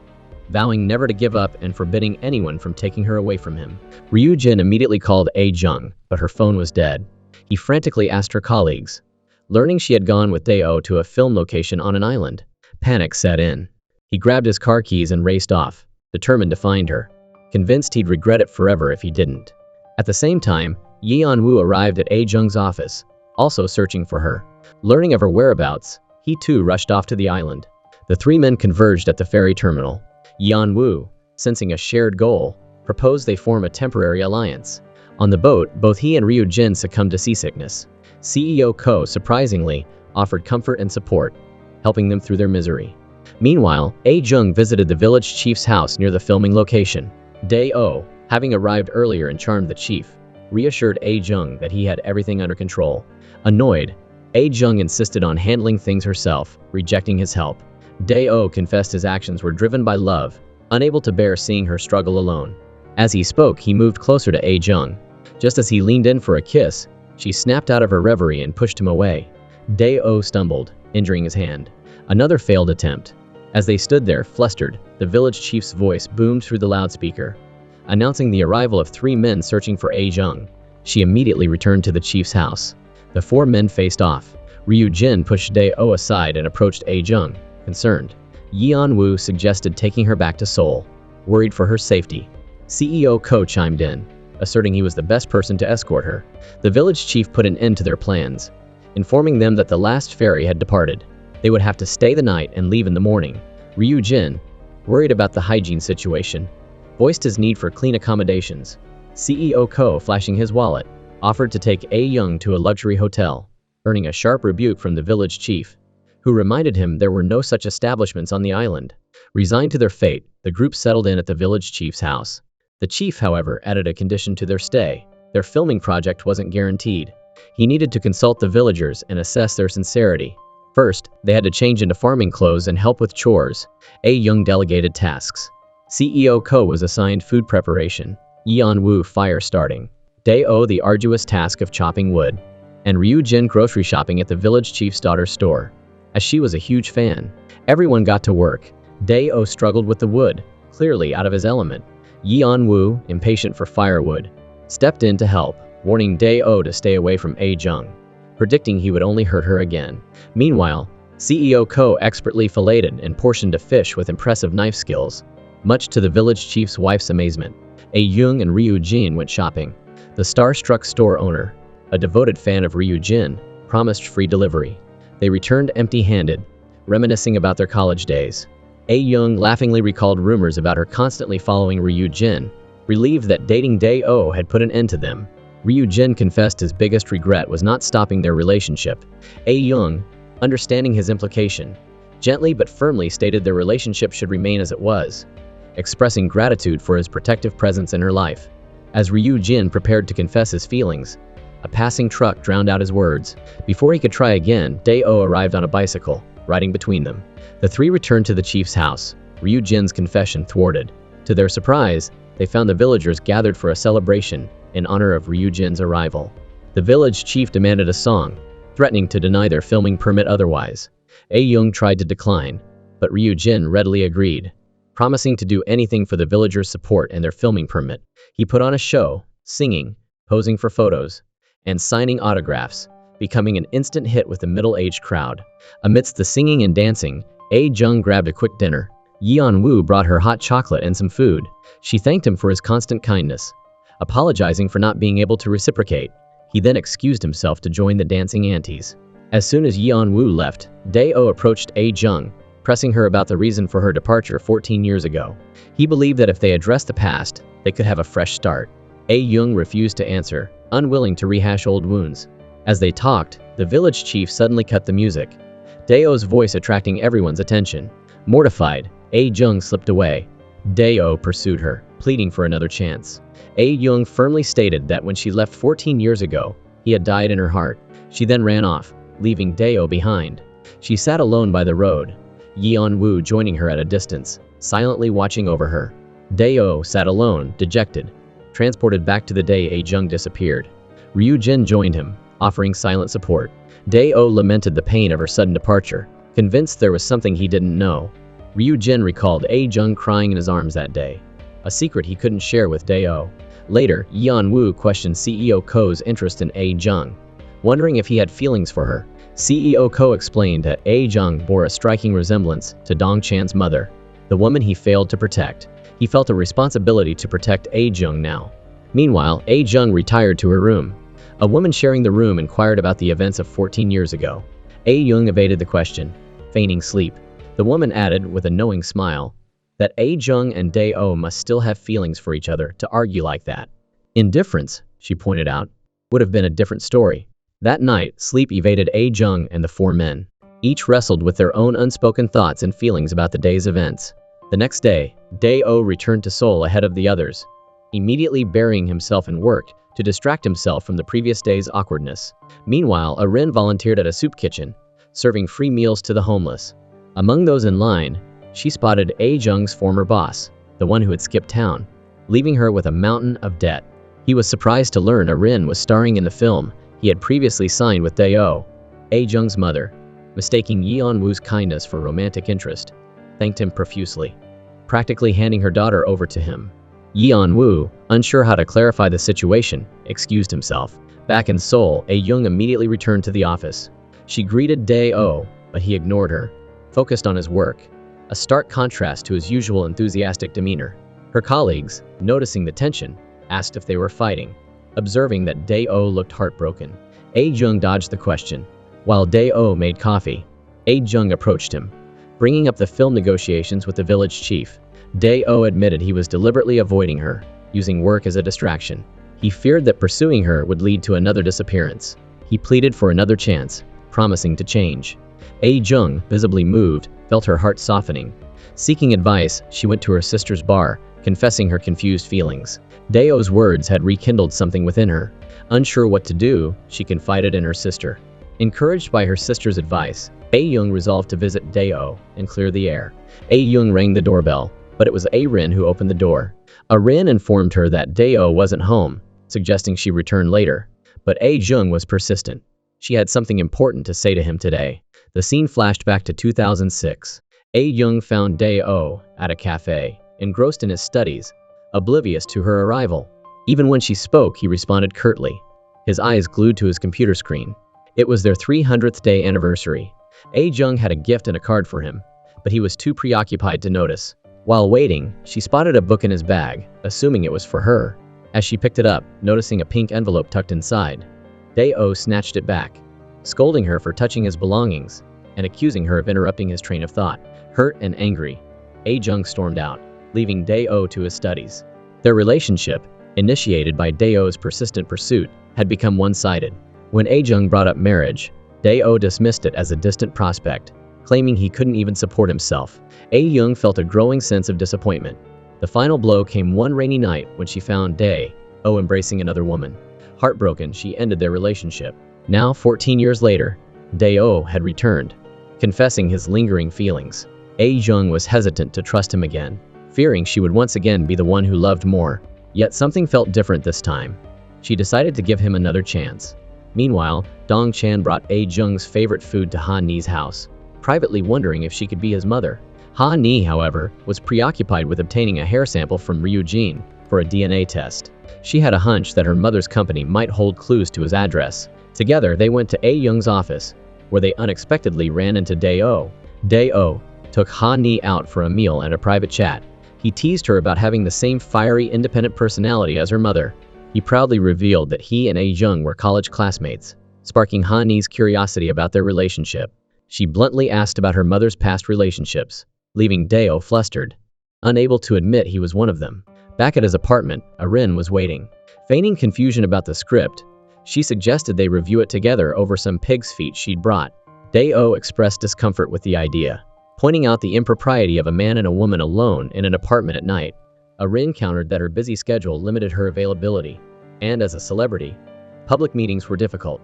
vowing never to give up and forbidding anyone from taking her away from him. Ryu Jin immediately called A Jung, but her phone was dead. He frantically asked her colleagues. Learning she had gone with Dae-oh to a film location on an island, panic set in. He grabbed his car keys and raced off, determined to find her, convinced he'd regret it forever if he didn't. At the same time, Yeon-woo arrived at A Jung's office, also searching for her. Learning of her whereabouts, he too rushed off to the island. The three men converged at the ferry terminal. Yeon-woo, sensing a shared goal, proposed they form a temporary alliance. On the boat, both he and Ryu Jin succumbed to seasickness. CEO Ko, surprisingly, offered comfort and support, helping them through their misery. Meanwhile, A Jung visited the village chief's house near the filming location. Dae-oh, having arrived earlier and charmed the chief, reassured A Jung that he had everything under control. Annoyed, A Jung insisted on handling things herself, rejecting his help. Dae-oh confessed his actions were driven by love, unable to bear seeing her struggle alone. As he spoke, he moved closer to A Jung. Just as he leaned in for a kiss, she snapped out of her reverie and pushed him away. Dae-oh stumbled, injuring his hand. Another failed attempt. As they stood there, flustered, the village chief's voice boomed through the loudspeaker, announcing the arrival of three men searching for A Jung. She immediately returned to the chief's house. The four men faced off. Ryu Jin pushed Dae-oh aside and approached A Jung, concerned. Yeon-woo suggested taking her back to Seoul, worried for her safety. CEO Ko chimed in, asserting he was the best person to escort her. The village chief put an end to their plans, informing them that the last ferry had departed. They would have to stay the night and leave in the morning. Ryu Jin, worried about the hygiene situation, voiced his need for clean accommodations. CEO Ko, flashing his wallet, offered to take A Jung to a luxury hotel, earning a sharp rebuke from the village chief, who reminded him there were no such establishments on the island. Resigned to their fate, the group settled in at the village chief's house. The chief, however, added a condition to their stay. Their filming project wasn't guaranteed. He needed to consult the villagers and assess their sincerity. First, they had to change into farming clothes and help with chores. A Jung delegated tasks. CEO Ko was assigned food preparation, Yeon-woo fire starting, Dae-oh the arduous task of chopping wood, and Ryu Jin grocery shopping at the village chief's daughter's store. As she was a huge fan, everyone got to work. Dae-oh struggled with the wood, clearly out of his element. Yeon-woo, impatient for firewood, stepped in to help, warning Dae-oh to stay away from A Jung, predicting he would only hurt her again. Meanwhile, CEO Ko expertly filleted and portioned a fish with impressive knife skills. Much to the village chief's wife's amazement, A Jung and Ryu Jin went shopping. The starstruck store owner, a devoted fan of Ryu Jin, promised free delivery. They returned empty-handed, reminiscing about their college days. A Jung laughingly recalled rumors about her constantly following Ryu Jin, relieved that dating Dae-oh had put an end to them. Ryu Jin confessed his biggest regret was not stopping their relationship. A Jung, understanding his implication, gently but firmly stated their relationship should remain as it was, expressing gratitude for his protective presence in her life. As Ryu Jin prepared to confess his feelings, a passing truck drowned out his words. Before he could try again, Dae-oh arrived on a bicycle, riding between them. The three returned to the chief's house, Ryu Jin's confession thwarted. To their surprise, they found the villagers gathered for a celebration in honor of Ryu Jin's arrival. The village chief demanded a song, threatening to deny their filming permit otherwise. A Jung tried to decline, but Ryu Jin readily agreed, promising to do anything for the villagers' support and their filming permit. He put on a show, singing, posing for photos, and signing autographs, becoming an instant hit with the middle-aged crowd. Amidst the singing and dancing, A Jung grabbed a quick dinner. Yeon-woo brought her hot chocolate and some food. She thanked him for his constant kindness, apologizing for not being able to reciprocate. He then excused himself to join the dancing aunties. As soon as Yeon-woo left, Dae-oh approached A Jung, pressing her about the reason for her departure 14 years ago. He believed that if they addressed the past, they could have a fresh start. A Jung refused to answer, unwilling to rehash old wounds. As they talked, the village chief suddenly cut the music, Dae-oh's voice attracting everyone's attention. Mortified, A Jung slipped away. Dae-oh pursued her, pleading for another chance. A Jung firmly stated that when she left 14 years ago, he had died in her heart. She then ran off, leaving Dae-oh behind. She sat alone by the road, Yeon Woo joining her at a distance, silently watching over her. Dae-oh sat alone, dejected, transported back to the day A-jung disappeared. Ryu Jin joined him, offering silent support. Dae-oh lamented the pain of her sudden departure, convinced there was something he didn't know. Ryu Jin recalled A-jung crying in his arms that day, a secret he couldn't share with Dae-oh. Later, Yeon Woo questioned CEO Ko's interest in A-jung, wondering if he had feelings for her. CEO Ko explained that A-jung bore a striking resemblance to Dong Chan's mother, the woman he failed to protect. He felt a responsibility to protect A-jung now. Meanwhile, A-jung retired to her room. A woman sharing the room inquired about the events of 14 years ago. A-jung evaded the question, feigning sleep. The woman added, with a knowing smile, that A-jung and Dae-oh must still have feelings for each other to argue like that. Indifference, she pointed out, would have been a different story. That night, sleep evaded A-jung and the four men. Each wrestled with their own unspoken thoughts and feelings about the day's events. The next day, Dae-oh returned to Seoul ahead of the others, immediately burying himself in work to distract himself from the previous day's awkwardness. Meanwhile, Arin volunteered at a soup kitchen, serving free meals to the homeless. Among those in line, she spotted A-jung's former boss, the one who had skipped town, leaving her with a mountain of debt. He was surprised to learn Arin was starring in the film he had previously signed with Dae-oh. A-jung's mother, mistaking Yeon Woo's kindness for romantic interest, thanked him profusely, practically handing her daughter over to him. Yeon Woo, unsure how to clarify the situation, excused himself. Back in Seoul, A-jung immediately returned to the office. She greeted Dae-oh, but he ignored her, focused on his work, a stark contrast to his usual enthusiastic demeanor. Her colleagues, noticing the tension, asked if they were fighting. Observing that Dae-oh looked heartbroken, A-jung dodged the question. While Dae-oh made coffee, A-jung approached him, bringing up the film negotiations with the village chief. Dae-oh admitted he was deliberately avoiding her, using work as a distraction. He feared that pursuing her would lead to another disappearance. He pleaded for another chance, promising to change. A-jung, visibly moved, felt her heart softening. Seeking advice, she went to her sister's bar, confessing her confused feelings. Dae-oh's words had rekindled something within her. Unsure what to do, she confided in her sister. Encouraged by her sister's advice, A-jung resolved to visit Dae-oh and clear the air. A-jung rang the doorbell, but it was Arin who opened the door. Arin informed her that Dae-oh wasn't home, suggesting she return later. But A-jung was persistent. She had something important to say to him today. The scene flashed back to 2006. A-jung found Dae-oh at a cafe, engrossed in his studies, oblivious to her arrival. Even when she spoke, he responded curtly, his eyes glued to his computer screen. It was their 300th day anniversary. A-jung had a gift and a card for him, but he was too preoccupied to notice. While waiting, she spotted a book in his bag, assuming it was for her. As she picked it up, noticing a pink envelope tucked inside, Dae-oh snatched it back, scolding her for touching his belongings and accusing her of interrupting his train of thought. Hurt and angry, A-jung stormed out, leaving Dae-oh to his studies. Their relationship, initiated by Dae-oh's persistent pursuit, had become one-sided. When A-jung brought up marriage, Dae-oh dismissed it as a distant prospect, claiming he couldn't even support himself. A-jung felt a growing sense of disappointment. The final blow came one rainy night when she found Dae-oh embracing another woman. Heartbroken, she ended their relationship. Now, 14 years later, Dae-oh had returned, confessing his lingering feelings. A-jung was hesitant to trust him again, fearing she would once again be the one who loved more. Yet something felt different this time. She decided to give him another chance. Meanwhile, Dong Chan brought A-jung's favorite food to Han-ni's house, privately wondering if she could be his mother. Han-ni, however, was preoccupied with obtaining a hair sample from Ryu Jin for a DNA test. She had a hunch that her mother's company might hold clues to his address. Together, they went to A-jung's office, where they unexpectedly ran into Dae-oh. Dae-oh took Han-ni out for a meal and a private chat. He teased her about having the same fiery, independent personality as her mother. He proudly revealed that he and A-jung were college classmates, sparking Han-ni's curiosity about their relationship. She bluntly asked about her mother's past relationships, leaving Dae-oh flustered, unable to admit he was one of them. Back at his apartment, Arin was waiting. Feigning confusion about the script, she suggested they review it together over some pig's feet she'd brought. Dae-oh expressed discomfort with the idea, pointing out the impropriety of a man and a woman alone in an apartment at night. Arin countered that her busy schedule limited her availability, and as a celebrity, public meetings were difficult.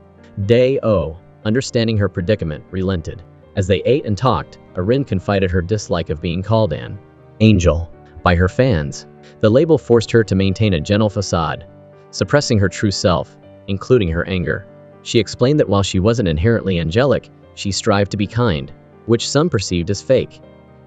Dae-oh, understanding her predicament, relented. As they ate and talked, Arin confided her dislike of being called an angel by her fans. The label forced her to maintain a gentle facade, suppressing her true self, including her anger. She explained that while she wasn't inherently angelic, she strived to be kind, which some perceived as fake,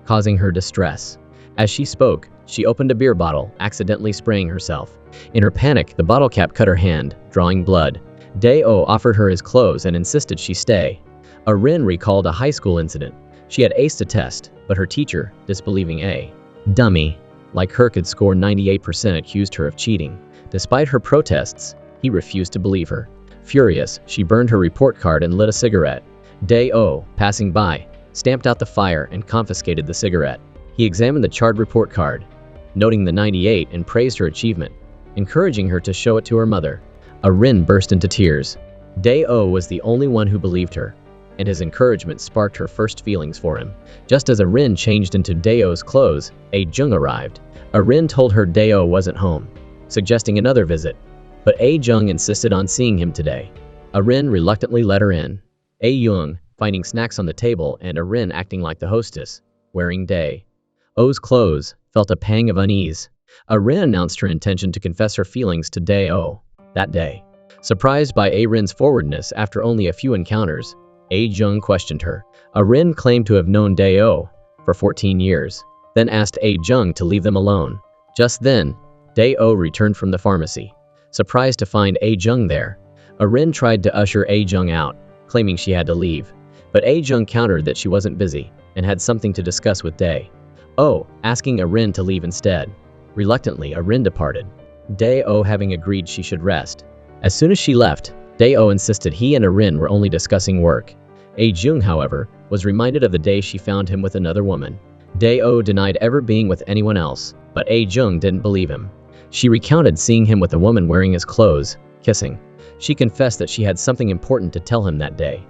causing her distress. As she spoke, she opened a beer bottle, accidentally spraying herself. In her panic, the bottle cap cut her hand, drawing blood. Dae-oh offered her his clothes and insisted she stay. Arin recalled a high school incident. She had aced a test, but her teacher, disbelieving a dummy like her could score 98%, accused her of cheating. Despite her protests, he refused to believe her. Furious, she burned her report card and lit a cigarette. Dae-oh, passing by, stamped out the fire and confiscated the cigarette. He examined the charred report card, noting the 98 and praised her achievement, encouraging her to show it to her mother. Arin burst into tears. Dae-oh was the only one who believed her, and his encouragement sparked her first feelings for him. Just as Arin changed into Dae-oh's clothes, A-jung arrived. Arin told her Dae-oh wasn't home, suggesting another visit, but A-jung insisted on seeing him today. Arin reluctantly let her in. A-jung, finding snacks on the table and Arin acting like the hostess, wearing Dae-oh's clothes, felt a pang of unease. Arin announced her intention to confess her feelings to Dae-oh that day. Surprised by Arin's forwardness after only a few encounters, A-jung questioned her. Arin claimed to have known Dae-oh for 14 years, then asked A-jung to leave them alone. Just then, Dae-oh returned from the pharmacy. Surprised to find A-jung there, Arin tried to usher A-jung out, claiming she had to leave. But A-jung countered that she wasn't busy and had something to discuss with Dae-oh, asking Arin to leave instead. Reluctantly, Arin departed, Dae-oh having agreed she should rest. As soon as she left, Dae-oh insisted he and Arin were only discussing work. A-jung, however, was reminded of the day she found him with another woman. Dae-oh denied ever being with anyone else, but A-jung didn't believe him. She recounted seeing him with a woman wearing his clothes, kissing. She confessed that she had something important to tell him that day,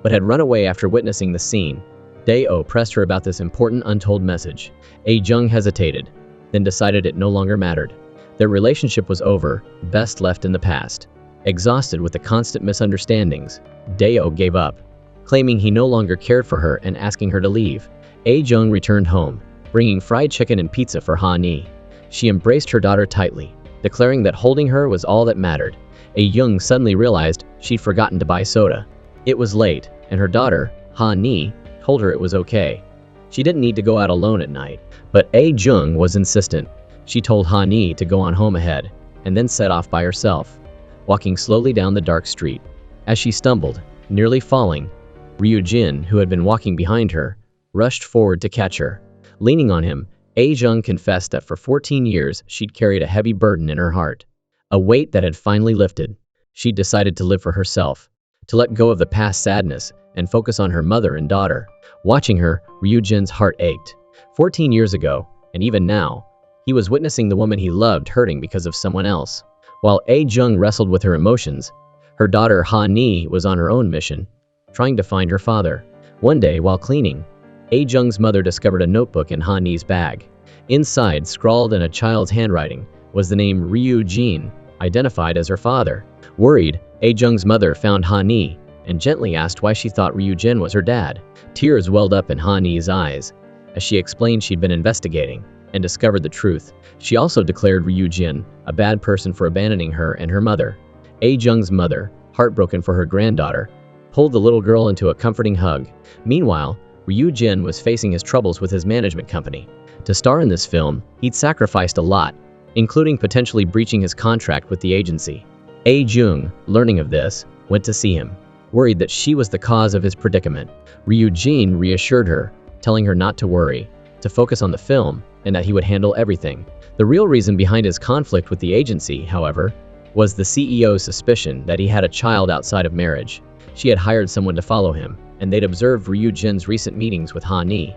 but had run away after witnessing the scene. Dae-oh pressed her about this important untold message. A-jung hesitated, then decided it no longer mattered. Their relationship was over, best left in the past. Exhausted with the constant misunderstandings, Dae-oh gave up, claiming he no longer cared for her and asking her to leave. A-jung returned home, bringing fried chicken and pizza for Ha-ni. She embraced her daughter tightly, declaring that holding her was all that mattered. A-jung suddenly realized she'd forgotten to buy soda. It was late, and her daughter, Ha-ni, told her it was okay. She didn't need to go out alone at night, but A-jung was insistent. She told Ha-ni to go on home ahead, and then set off by herself, walking slowly down the dark street. As she stumbled, nearly falling, Ryu-jin, who had been walking behind her, rushed forward to catch her. Leaning on him, A-jung confessed that for 14 years she'd carried a heavy burden in her heart, a weight that had finally lifted. She'd decided to live for herself, to let go of the past sadness and focus on her mother and daughter. Watching her, Ryu-jin's heart ached. 14 years ago, and even now, he was witnessing the woman he loved hurting because of someone else. While A-jung wrestled with her emotions, her daughter Ha-ni was on her own mission, trying to find her father. One day, while cleaning, A-jung's mother discovered a notebook in Ha-ni's bag. Inside, scrawled in a child's handwriting, was the name Ryu-jin, identified as her father. Worried, A-jung's mother found Ha-ni and gently asked why she thought Ryu-jin was her dad. Tears welled up in Ha-ni's eyes as she explained she'd been investigating and discovered the truth. She also declared Ryu-jin a bad person for abandoning her and her mother. A-jung's mother, heartbroken for her granddaughter, pulled the little girl into a comforting hug. Meanwhile, Ryu-jin was facing his troubles with his management company. To star in this film, he'd sacrificed a lot, including potentially breaching his contract with the agency. A-jung, learning of this, went to see him, worried that she was the cause of his predicament. Ryu-jin reassured her, telling her not to worry, to focus on the film, and that he would handle everything. The real reason behind his conflict with the agency, however, was the CEO's suspicion that he had a child outside of marriage. She had hired someone to follow him, and they'd observed Ryu-jin's recent meetings with Ha-ni,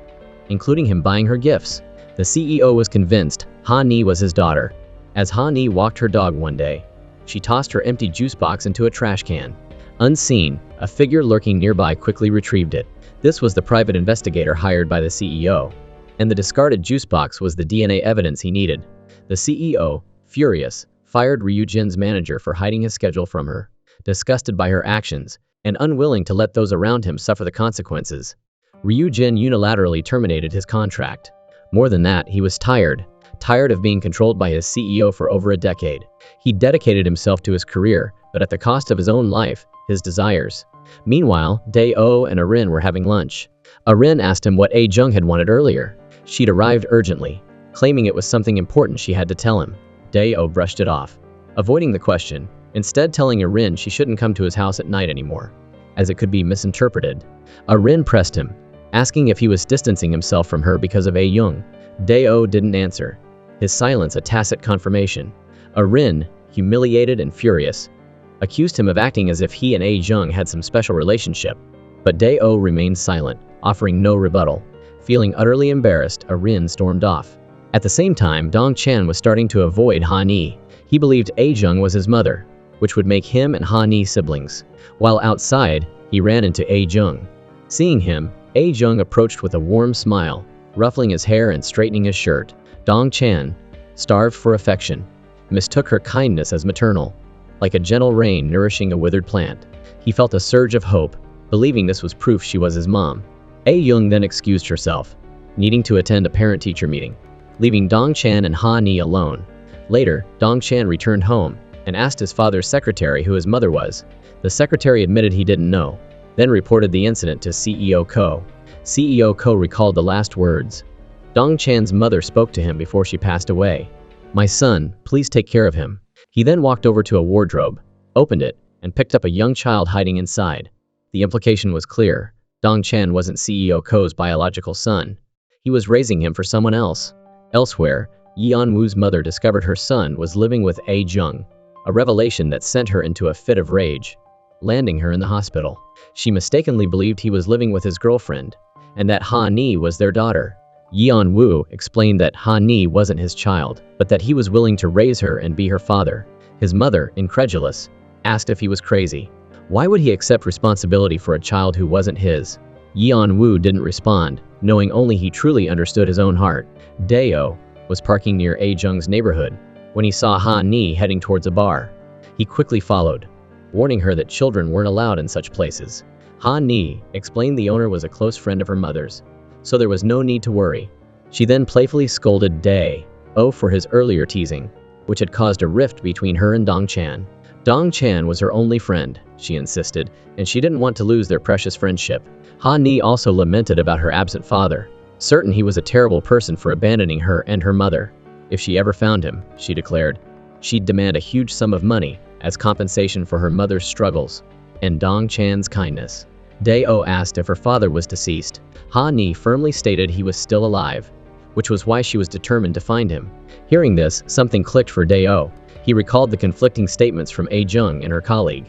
including him buying her gifts. The CEO was convinced Ha-ni was his daughter. As Ha-ni walked her dog one day, she tossed her empty juice box into a trash can. Unseen, a figure lurking nearby quickly retrieved it. This was the private investigator hired by the CEO, and the discarded juice box was the DNA evidence he needed. The CEO, furious, fired Ryu-jin's manager for hiding his schedule from her. Disgusted by her actions, and unwilling to let those around him suffer the consequences, Ryu Jin unilaterally terminated his contract. More than that, he was tired of being controlled by his CEO for over a decade. He dedicated himself to his career, but at the cost of his own life, his desires. Meanwhile, Dae-oh and Arin were having lunch. Arin asked him what A-jung had wanted earlier. She'd arrived urgently, claiming it was something important she had to tell him. Dae-oh brushed it off, avoiding the question, instead telling Arin she shouldn't come to his house at night anymore, as it could be misinterpreted. Arin pressed him, asking if he was distancing himself from her because of A-jung. Dae-oh didn't answer, his silence a tacit confirmation. Arin, humiliated and furious, accused him of acting as if he and A-jung had some special relationship. But Dae-oh remained silent, offering no rebuttal. Feeling utterly embarrassed, Arin stormed off. At the same time, Dong Chan was starting to avoid Han Yi. He believed A-jung was his mother, which would make him and Han Yi siblings. While outside, he ran into A-jung. Seeing him, A-jung approached with a warm smile, ruffling his hair and straightening his shirt. Dong Chan, starved for affection, mistook her kindness as maternal. Like a gentle rain nourishing a withered plant, he felt a surge of hope, believing this was proof she was his mom. A-jung then excused herself, needing to attend a parent-teacher meeting, leaving Dong Chan and Han Yi alone. Later, Dong Chan returned home and asked his father's secretary who his mother was. The secretary admitted he didn't know, then reported the incident to CEO Ko. CEO Ko recalled the last words. Dong Chan's mother spoke to him before she passed away. "My son, please take care of him." He then walked over to a wardrobe, opened it, and picked up a young child hiding inside. The implication was clear. Dong Chan wasn't CEO Ko's biological son. He was raising him for someone else. Elsewhere, Yeon Woo's mother discovered her son was living with A-jung, a revelation that sent her into a fit of rage, landing her in the hospital. She mistakenly believed he was living with his girlfriend, and that Han Yi was their daughter. Yeon Woo explained that Han Yi wasn't his child, but that he was willing to raise her and be her father. His mother, incredulous, asked if he was crazy. Why would he accept responsibility for a child who wasn't his? Yeon Woo didn't respond, knowing only he truly understood his own heart. Dae-oh was parking near A-jung's neighborhood when he saw Han Yi heading towards a bar. He quickly followed, warning her that children weren't allowed in such places. Han Yi explained the owner was a close friend of her mother's, so there was no need to worry. She then playfully scolded Dae-oh for his earlier teasing, which had caused a rift between her and Dong Chan. Dong Chan was her only friend, she insisted, and she didn't want to lose their precious friendship. Han Yi also lamented about her absent father, certain he was a terrible person for abandoning her and her mother. If she ever found him, she declared, she'd demand a huge sum of money as compensation for her mother's struggles and Dong Chan's kindness. Dae-oh asked if her father was deceased. Han Yi firmly stated he was still alive, which was why she was determined to find him. Hearing this, something clicked for Dae-oh. He recalled the conflicting statements from A-jung and her colleague.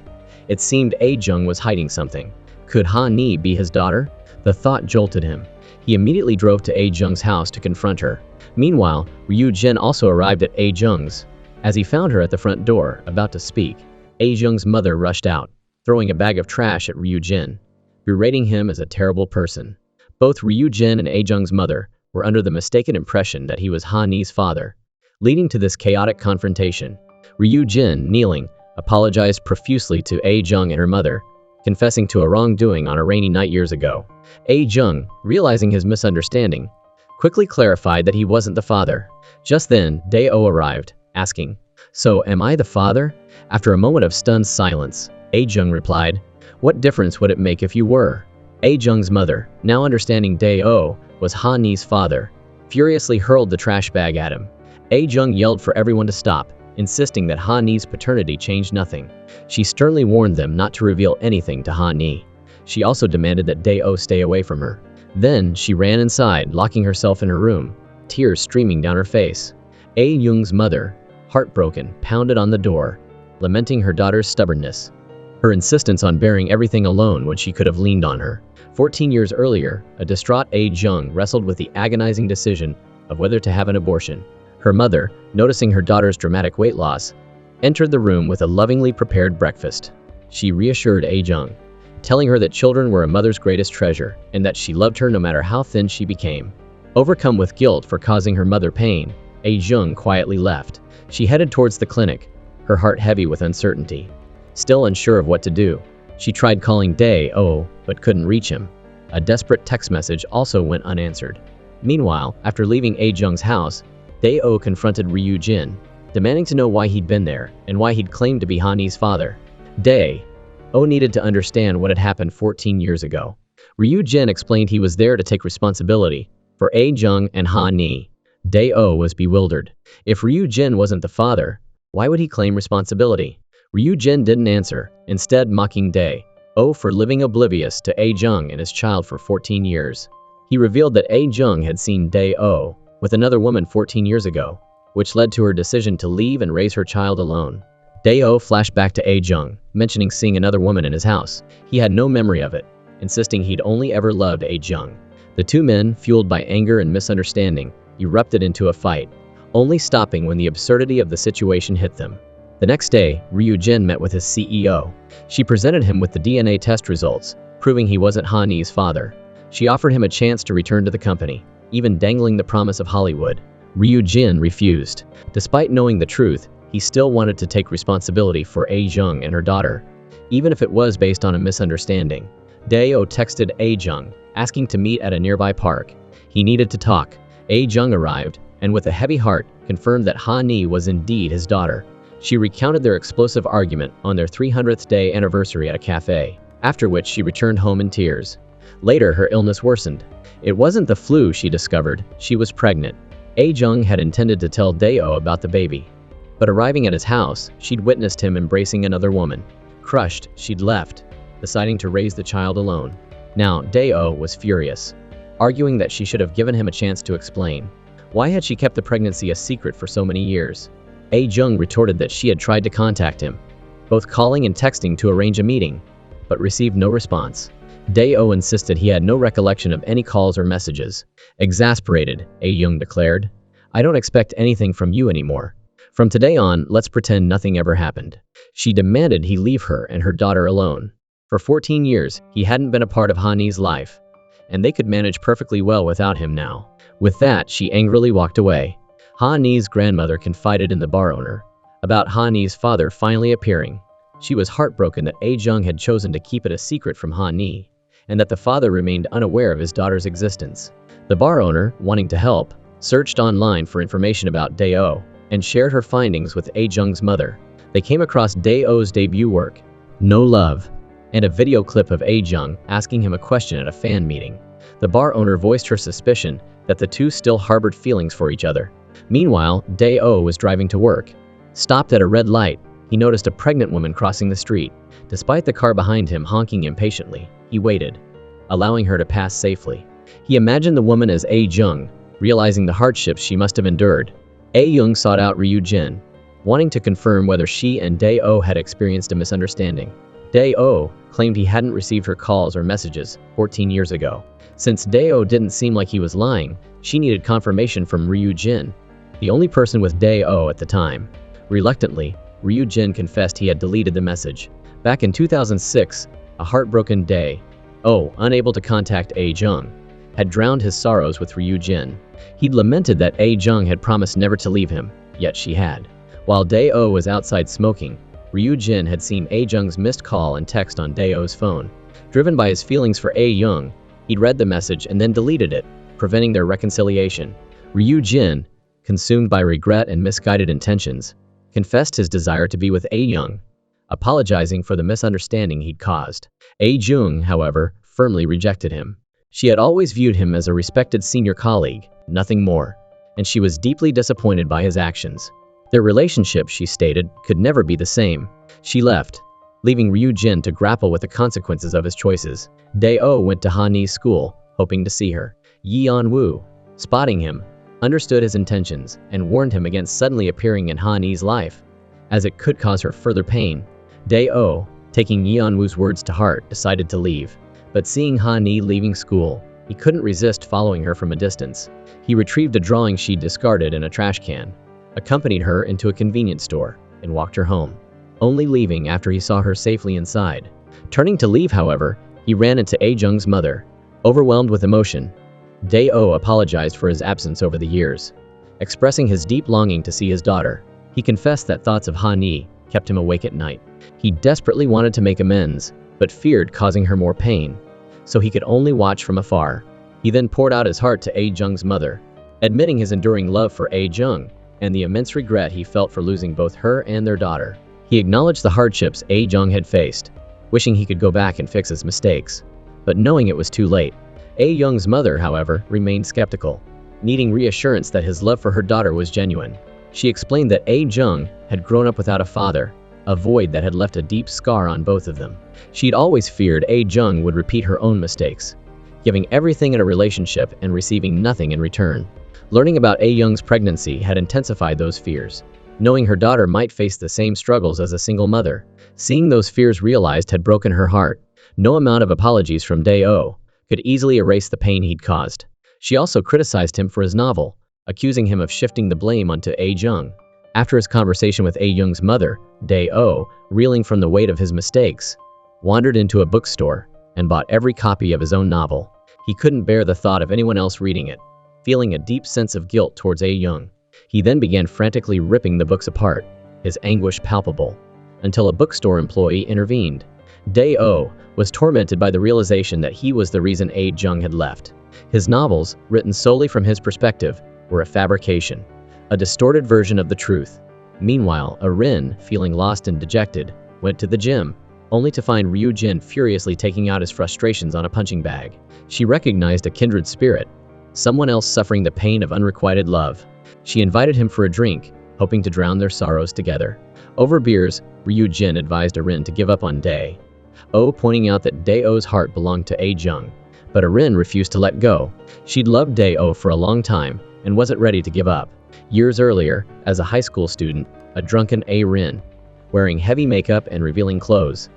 It seemed A-jung was hiding something. Could Han Yi be his daughter? The thought jolted him. He immediately drove to A-jung's house to confront her. Meanwhile, Ryu Jin also arrived at A-jung's. As he found her at the front door, about to speak, A-jung's mother rushed out, throwing a bag of trash at Ryu Jin, berating him as a terrible person. Both Ryu Jin and A-jung's mother were under the mistaken impression that he was Han Yi's father, leading to this chaotic confrontation. Ryu Jin, kneeling, apologized profusely to A-jung and her mother, confessing to a wrongdoing on a rainy night years ago. A-jung, realizing his misunderstanding, quickly clarified that he wasn't the father. Just then, Dae-oh arrived, asking, "So, am I the father?" After a moment of stunned silence, A-jung replied, "What difference would it make if you were?" A-jung's mother, now understanding Dae-oh was Han Yi's father, furiously hurled the trash bag at him. A-jung yelled for everyone to stop, insisting that Han Yi's paternity changed nothing. She sternly warned them not to reveal anything to Han Yi. She also demanded that Dae-oh stay away from her. Then she ran inside, locking herself in her room, tears streaming down her face. A-jung's mother, heartbroken, pounded on the door, lamenting her daughter's stubbornness, her insistence on bearing everything alone when she could have leaned on her. 14 years earlier, a distraught A-jung wrestled with the agonizing decision of whether to have an abortion. Her mother, noticing her daughter's dramatic weight loss, entered the room with a lovingly prepared breakfast. She reassured A-jung, telling her that children were a mother's greatest treasure and that she loved her no matter how thin she became. Overcome with guilt for causing her mother pain, A-jung quietly left. She headed towards the clinic, her heart heavy with uncertainty. Still unsure of what to do, she tried calling Dae-oh but couldn't reach him. A desperate text message also went unanswered. Meanwhile, after leaving A-jung's house, Dae-oh confronted Ryu-jin, demanding to know why he'd been there and why he'd claimed to be Ha-nee's father. Dae-oh needed to understand what had happened 14 years ago. Ryu-jin explained he was there to take responsibility for A-jung and Ha-nee. Dae-oh was bewildered. If Ryu-jin wasn't the father, why would he claim responsibility? Ryu-jin didn't answer, instead mocking Dae-oh for living oblivious to A-jung and his child for 14 years. He revealed that A-jung had seen Dae-oh with another woman 14 years ago, which led to her decision to leave and raise her child alone. Dae-oh flashed back to A-jung, mentioning seeing another woman in his house. He had no memory of it, insisting he'd only ever loved A-jung. The two men, fueled by anger and misunderstanding, erupted into a fight, only stopping when the absurdity of the situation hit them. The next day, Ryu-jin met with his CEO. She presented him with the DNA test results, proving he wasn't Ha-nee's father. She offered him a chance to return to the company, even dangling the promise of Hollywood. Ryu-jin refused. Despite knowing the truth, he still wanted to take responsibility for A-jung and her daughter, even if it was based on a misunderstanding. Dae-oh texted A-jung, asking to meet at a nearby park. He needed to talk. A-jung arrived, and with a heavy heart, confirmed that Ha-nee was indeed his daughter. She recounted their explosive argument on their 300th day anniversary at a cafe, after which she returned home in tears. Later, her illness worsened. It wasn't the flu, she discovered. She was pregnant. A-jung had intended to tell Dae-oh about the baby, but arriving at his house, she'd witnessed him embracing another woman. Crushed, she'd left, deciding to raise the child alone. Now, Dae-oh was furious, arguing that she should have given him a chance to explain. Why had she kept the pregnancy a secret for so many years? A-jung retorted that she had tried to contact him, both calling and texting to arrange a meeting, but received no response. Dae-oh insisted he had no recollection of any calls or messages. Exasperated, A-jung declared, "I don't expect anything from you anymore. From today on, let's pretend nothing ever happened." She demanded he leave her and her daughter alone. For 14 years, he hadn't been a part of Ha-nee's life, and they could manage perfectly well without him now. With that, she angrily walked away. Ha-nee's grandmother confided in the bar owner about Ha-nee's father finally appearing. She was heartbroken that A-jung had chosen to keep it a secret from Ha-nee, and that the father remained unaware of his daughter's existence. The bar owner, wanting to help, searched online for information about Dae-oh and shared her findings with A-jung's mother. They came across Dae-oh's debut work, No Love, and a video clip of A-jung asking him a question at a fan meeting. The bar owner voiced her suspicion that the two still harbored feelings for each other. Meanwhile, Dae-oh was driving to work. Stopped at a red light, he noticed a pregnant woman crossing the street. Despite the car behind him honking impatiently, he waited, allowing her to pass safely. He imagined the woman as A-jung, realizing the hardships she must have endured. A-jung sought out Ryu-jin, wanting to confirm whether she and Dae-oh had experienced a misunderstanding. Dae-oh claimed he hadn't received her calls or messages 14 years ago. Since Dae-oh didn't seem like he was lying, she needed confirmation from Ryu-jin, the only person with Dae-oh at the time. Reluctantly, Ryu-jin confessed he had deleted the message. Back in 2006, a heartbroken Dae-oh, unable to contact A-jung, had drowned his sorrows with Ryu-jin. He'd lamented that A-jung had promised never to leave him, yet she had. While Dae-oh was outside smoking, Ryu-jin had seen A-jung's missed call and text on Dae-oh's phone. Driven by his feelings for A-jung, he'd read the message and then deleted it, preventing their reconciliation. Ryu-jin, consumed by regret and misguided intentions, confessed his desire to be with A-jung, apologizing for the misunderstanding he'd caused. A-jung, however, firmly rejected him. She had always viewed him as a respected senior colleague, nothing more, and she was deeply disappointed by his actions. Their relationship, she stated, could never be the same. She left, leaving Ryu-jin to grapple with the consequences of his choices. Dae-oh went to Ha-nee's school, hoping to see her. Yeon-woo, spotting him, understood his intentions and warned him against suddenly appearing in Ha-nee's life, as it could cause her further pain. Dae-oh, taking Yeon-woo's words to heart, decided to leave. But seeing Ha-nee leaving school, he couldn't resist following her from a distance. He retrieved a drawing she'd discarded in a trash can, accompanied her into a convenience store, and walked her home, only leaving after he saw her safely inside. Turning to leave, however, he ran into A-jung's mother. Overwhelmed with emotion, Dae-oh apologized for his absence over the years. Expressing his deep longing to see his daughter, he confessed that thoughts of Ha-nee kept him awake at night. He desperately wanted to make amends, but feared causing her more pain. so he could only watch from afar. He then poured out his heart to A-Jung's mother, admitting his enduring love for A-Jung and the immense regret he felt for losing both her and their daughter. He acknowledged the hardships A-Jung had faced, wishing he could go back and fix his mistakes, but knowing it was too late. A-Jung's mother, however, remained skeptical, needing reassurance that his love for her daughter was genuine. She explained that A-Jung had grown up without a father, a void that had left a deep scar on both of them. She'd always feared A-Jung would repeat her own mistakes, giving everything in a relationship and receiving nothing in return. Learning about A-Jung's pregnancy had intensified those fears. Knowing her daughter might face the same struggles as a single mother, seeing those fears realized had broken her heart. No amount of apologies from Dae-oh could easily erase the pain he'd caused. She also criticized him for his novel, accusing him of shifting the blame onto A-Jung. After his conversation with A-Jung's mother, Dae-oh, reeling from the weight of his mistakes, wandered into a bookstore and bought every copy of his own novel. He couldn't bear the thought of anyone else reading it, feeling a deep sense of guilt towards A-Jung. He then began frantically ripping the books apart, his anguish palpable, until a bookstore employee intervened. Dae-oh was tormented by the realization that he was the reason A-Jung had left. His novels, written solely from his perspective, were a fabrication, a distorted version of the truth. Meanwhile, Arin, feeling lost and dejected, went to the gym, only to find Ryu Jin furiously taking out his frustrations on a punching bag. She recognized a kindred spirit, someone else suffering the pain of unrequited love. She invited him for a drink, hoping to drown their sorrows together. Over beers, Ryu Jin advised Arin to give up on Dae-oh, pointing out that Dae-oh's heart belonged to A-Jung, but Arin refused to let go. She'd loved Dae-oh for a long time and wasn't ready to give up. Years earlier, as a high school student, a drunken Arin, wearing heavy makeup and revealing clothes,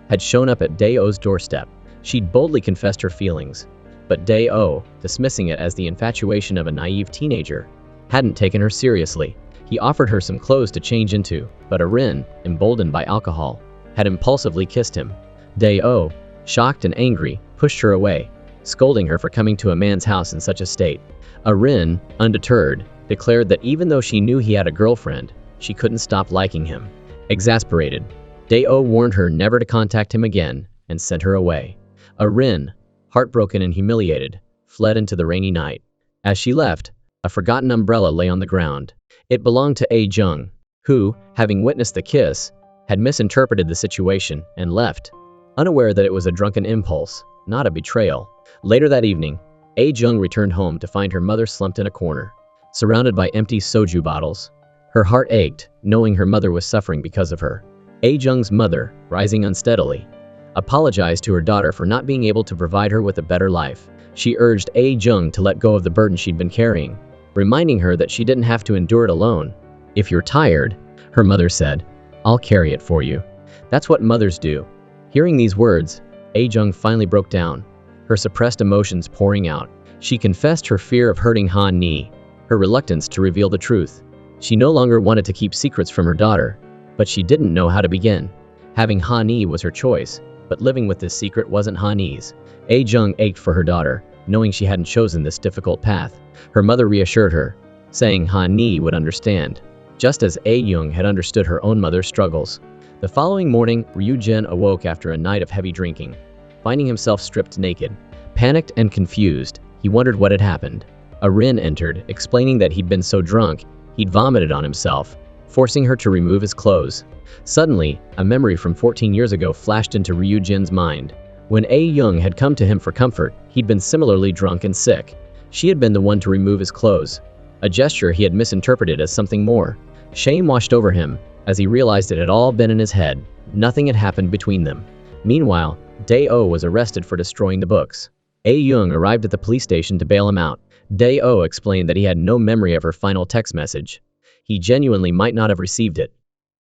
had shown up at Dae-oh's doorstep. She'd boldly confessed her feelings, but Dae-oh, dismissing it as the infatuation of a naive teenager, hadn't taken her seriously. He offered her some clothes to change into, but Arin, emboldened by alcohol, had impulsively kissed him. Dae-oh, shocked and angry, pushed her away, scolding her for coming to a man's house in such a state. Arin, undeterred, declared that even though she knew he had a girlfriend, she couldn't stop liking him. Exasperated, Dae-oh warned her never to contact him again and sent her away. Arin, heartbroken and humiliated, fled into the rainy night. As she left, a forgotten umbrella lay on the ground. It belonged to A-Jung, who, having witnessed the kiss, had misinterpreted the situation and left, unaware that it was a drunken impulse, not a betrayal. Later that evening, A-Jung returned home to find her mother slumped in a corner, surrounded by empty soju bottles. Her heart ached, knowing her mother was suffering because of her. A-Jung's mother, rising unsteadily, apologized to her daughter for not being able to provide her with a better life. She urged A-Jung to let go of the burden she'd been carrying, reminding her that she didn't have to endure it alone. "If you're tired," her mother said, "I'll carry it for you." That's what mothers do. Hearing these words, A-Jung finally broke down, her suppressed emotions pouring out. She confessed her fear of hurting Han-ni, her reluctance to reveal the truth. She no longer wanted to keep secrets from her daughter, but she didn't know how to begin. Having Han-ni was her choice, but living with this secret wasn't Han-ni's. A-Jung ached for her daughter, knowing she hadn't chosen this difficult path. Her mother reassured her, saying Han-ni would understand, just as A-Jung had understood her own mother's struggles. The following morning, Ryu Jin awoke after a night of heavy drinking, finding himself stripped naked. Panicked and confused, he wondered what had happened. Arin entered, explaining that he'd been so drunk, he'd vomited on himself, forcing her to remove his clothes. Suddenly, a memory from 14 years ago flashed into Ryu Jin's mind. When A-Jung had come to him for comfort, he'd been similarly drunk and sick. She had been the one to remove his clothes, a gesture he had misinterpreted as something more. Shame washed over him, as he realized it had all been in his head. Nothing had happened between them. Meanwhile, Dae-oh was arrested for destroying the books. A-Jung arrived at the police station to bail him out. Dae-oh explained that he had no memory of her final text message. He genuinely might not have received it,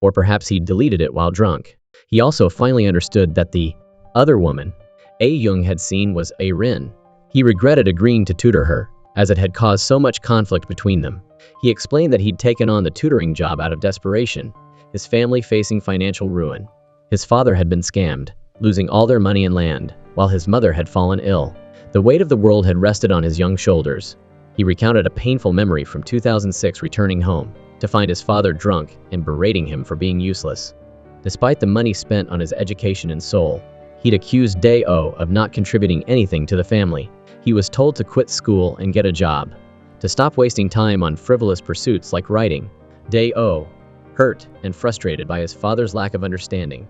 or perhaps he deleted it while drunk. He also finally understood that the other woman A-Jung had seen was Arin. He regretted agreeing to tutor her, as it had caused so much conflict between them. He explained that he'd taken on the tutoring job out of desperation, his family facing financial ruin. His father had been scammed, losing all their money and land, while his mother had fallen ill. The weight of the world had rested on his young shoulders. He recounted a painful memory from 2006 returning home to find his father drunk and berating him for being useless. Despite the money spent on his education and soul, He'd accused Dae-oh of not contributing anything to the family. He was told to quit school and get a job, to stop wasting time on frivolous pursuits like writing. Dae-oh, hurt and frustrated by his father's lack of understanding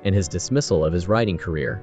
and his dismissal of his writing career,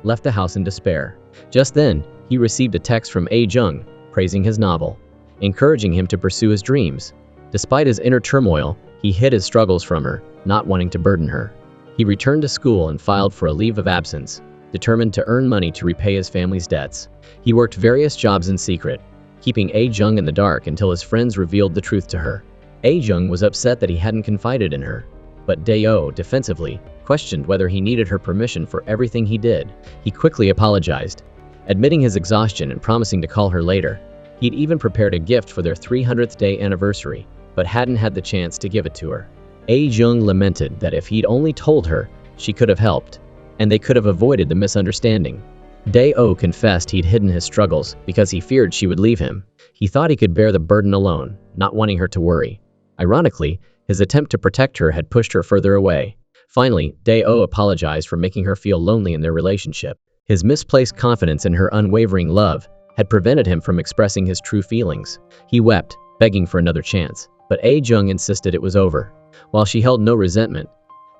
left the house in despair. Just then, he received a text from A-jung praising his novel, encouraging him to pursue his dreams. Despite his inner turmoil, he hid his struggles from her, not wanting to burden her. He returned to school and filed for a leave of absence, determined to earn money to repay his family's debts. He worked various jobs in secret, keeping A-jung in the dark until his friends revealed the truth to her. A-jung was upset that he hadn't confided in her, but Dae-oh, defensively, questioned whether he needed her permission for everything he did. He quickly apologized, admitting his exhaustion and promising to call her later. He'd even prepared a gift for their 300th day anniversary, but hadn't had the chance to give it to her. A-jung lamented that if he'd only told her, she could have helped, and they could have avoided the misunderstanding. Dae-oh confessed he'd hidden his struggles because he feared she would leave him. He thought he could bear the burden alone, not wanting her to worry. Ironically, his attempt to protect her had pushed her further away. Finally, Dae-oh apologized for making her feel lonely in their relationship. His misplaced confidence in her unwavering love had prevented him from expressing his true feelings. He wept, begging for another chance, but A-jung insisted it was over. While she held no resentment,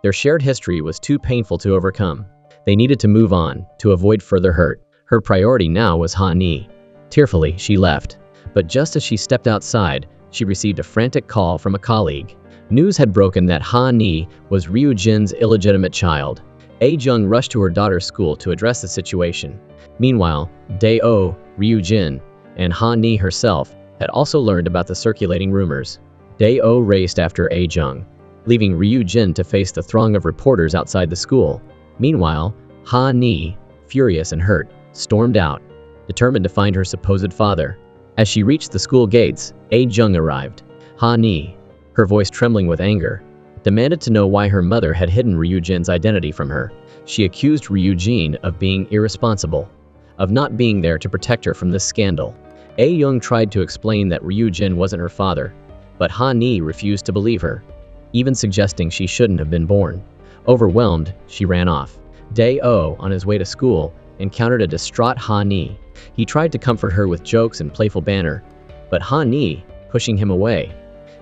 their shared history was too painful to overcome. They needed to move on, to avoid further hurt. Her priority now was Ha-ni. Tearfully, she left. But just as she stepped outside, she received a frantic call from a colleague. News had broken that Ha-ni was Ryu-jin's illegitimate child. A-jung rushed to her daughter's school to address the situation. Meanwhile, Dae-oh, Ryu-jin, and Ha-ni herself had also learned about the circulating rumors. Dae-oh raced after A-jung, leaving Ryu-jin to face the throng of reporters outside the school. Meanwhile, Ha-ni, furious and hurt, stormed out, determined to find her supposed father. As she reached the school gates, A-jung arrived. Ha-ni, her voice trembling with anger, demanded to know why her mother had hidden Ryu-jin's identity from her. She accused Ryu-jin of being irresponsible, of not being there to protect her from this scandal. A-jung tried to explain that Ryu-jin wasn't her father, but Ha-ni refused to believe her, even suggesting she shouldn't have been born. Overwhelmed, she ran off. Dae-oh, on his way to school, encountered a distraught Ha-ni. He tried to comfort her with jokes and playful banter, but Ha-ni, pushing him away,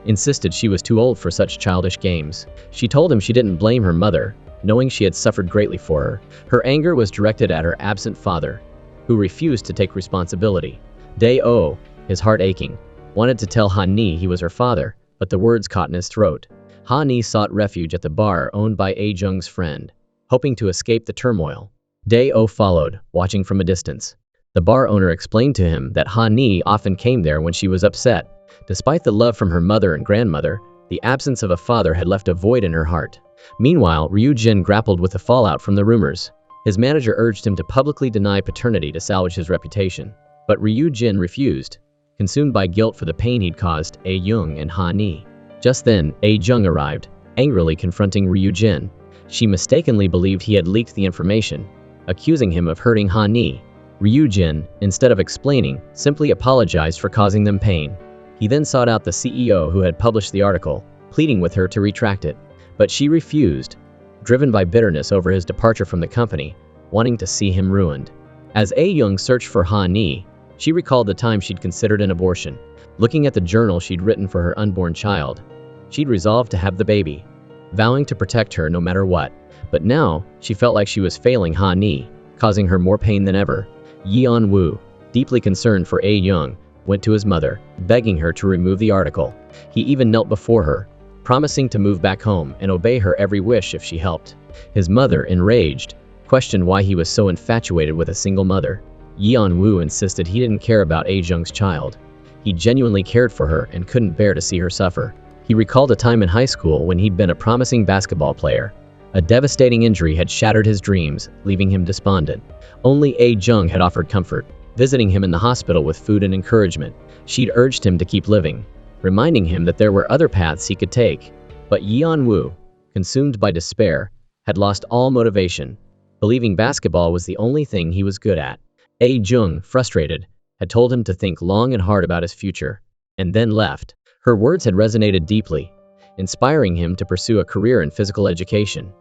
insisted she was too old for such childish games. She told him she didn't blame her mother, knowing she had suffered greatly for her. Her anger was directed at her absent father, who refused to take responsibility. Dae-oh, his heart aching, wanted to tell Ha-ni he was her father, but the words caught in his throat. Ha-ni sought refuge at the bar owned by A-jung's friend, hoping to escape the turmoil. Dae-oh followed, watching from a distance. The bar owner explained to him that Ha-ni often came there when she was upset. Despite the love from her mother and grandmother, the absence of a father had left a void in her heart. Meanwhile, Ryu-jin grappled with the fallout from the rumors. His manager urged him to publicly deny paternity to salvage his reputation, but Ryu-jin refused, consumed by guilt for the pain he'd caused A-jung and Ha-ni. Just then, A-jung arrived, angrily confronting Ryu-jin. She mistakenly believed he had leaked the information, accusing him of hurting Ha-ni. Ryu-jin, instead of explaining, simply apologized for causing them pain. He then sought out the CEO who had published the article, pleading with her to retract it. But she refused, driven by bitterness over his departure from the company, wanting to see him ruined. As A-jung searched for Ha-ni, she recalled the time she'd considered an abortion. Looking at the journal she'd written for her unborn child, she'd resolved to have the baby, vowing to protect her no matter what. But now, she felt like she was failing Ha-ni, causing her more pain than ever. Yeon-woo, deeply concerned for A-jung, went to his mother, begging her to remove the article. He even knelt before her, promising to move back home and obey her every wish if she helped. His mother, enraged, questioned why he was so infatuated with a single mother. Yeon-woo insisted he didn't care about A-jung's child. He genuinely cared for her and couldn't bear to see her suffer. He recalled a time in high school when he'd been a promising basketball player. A devastating injury had shattered his dreams, leaving him despondent. Only A-jung had offered comfort, visiting him in the hospital with food and encouragement. She'd urged him to keep living, reminding him that there were other paths he could take. But Yeon-woo, consumed by despair, had lost all motivation, believing basketball was the only thing he was good at. A-jung, frustrated, had told him to think long and hard about his future, and then left. Her words had resonated deeply, inspiring him to pursue a career in physical education.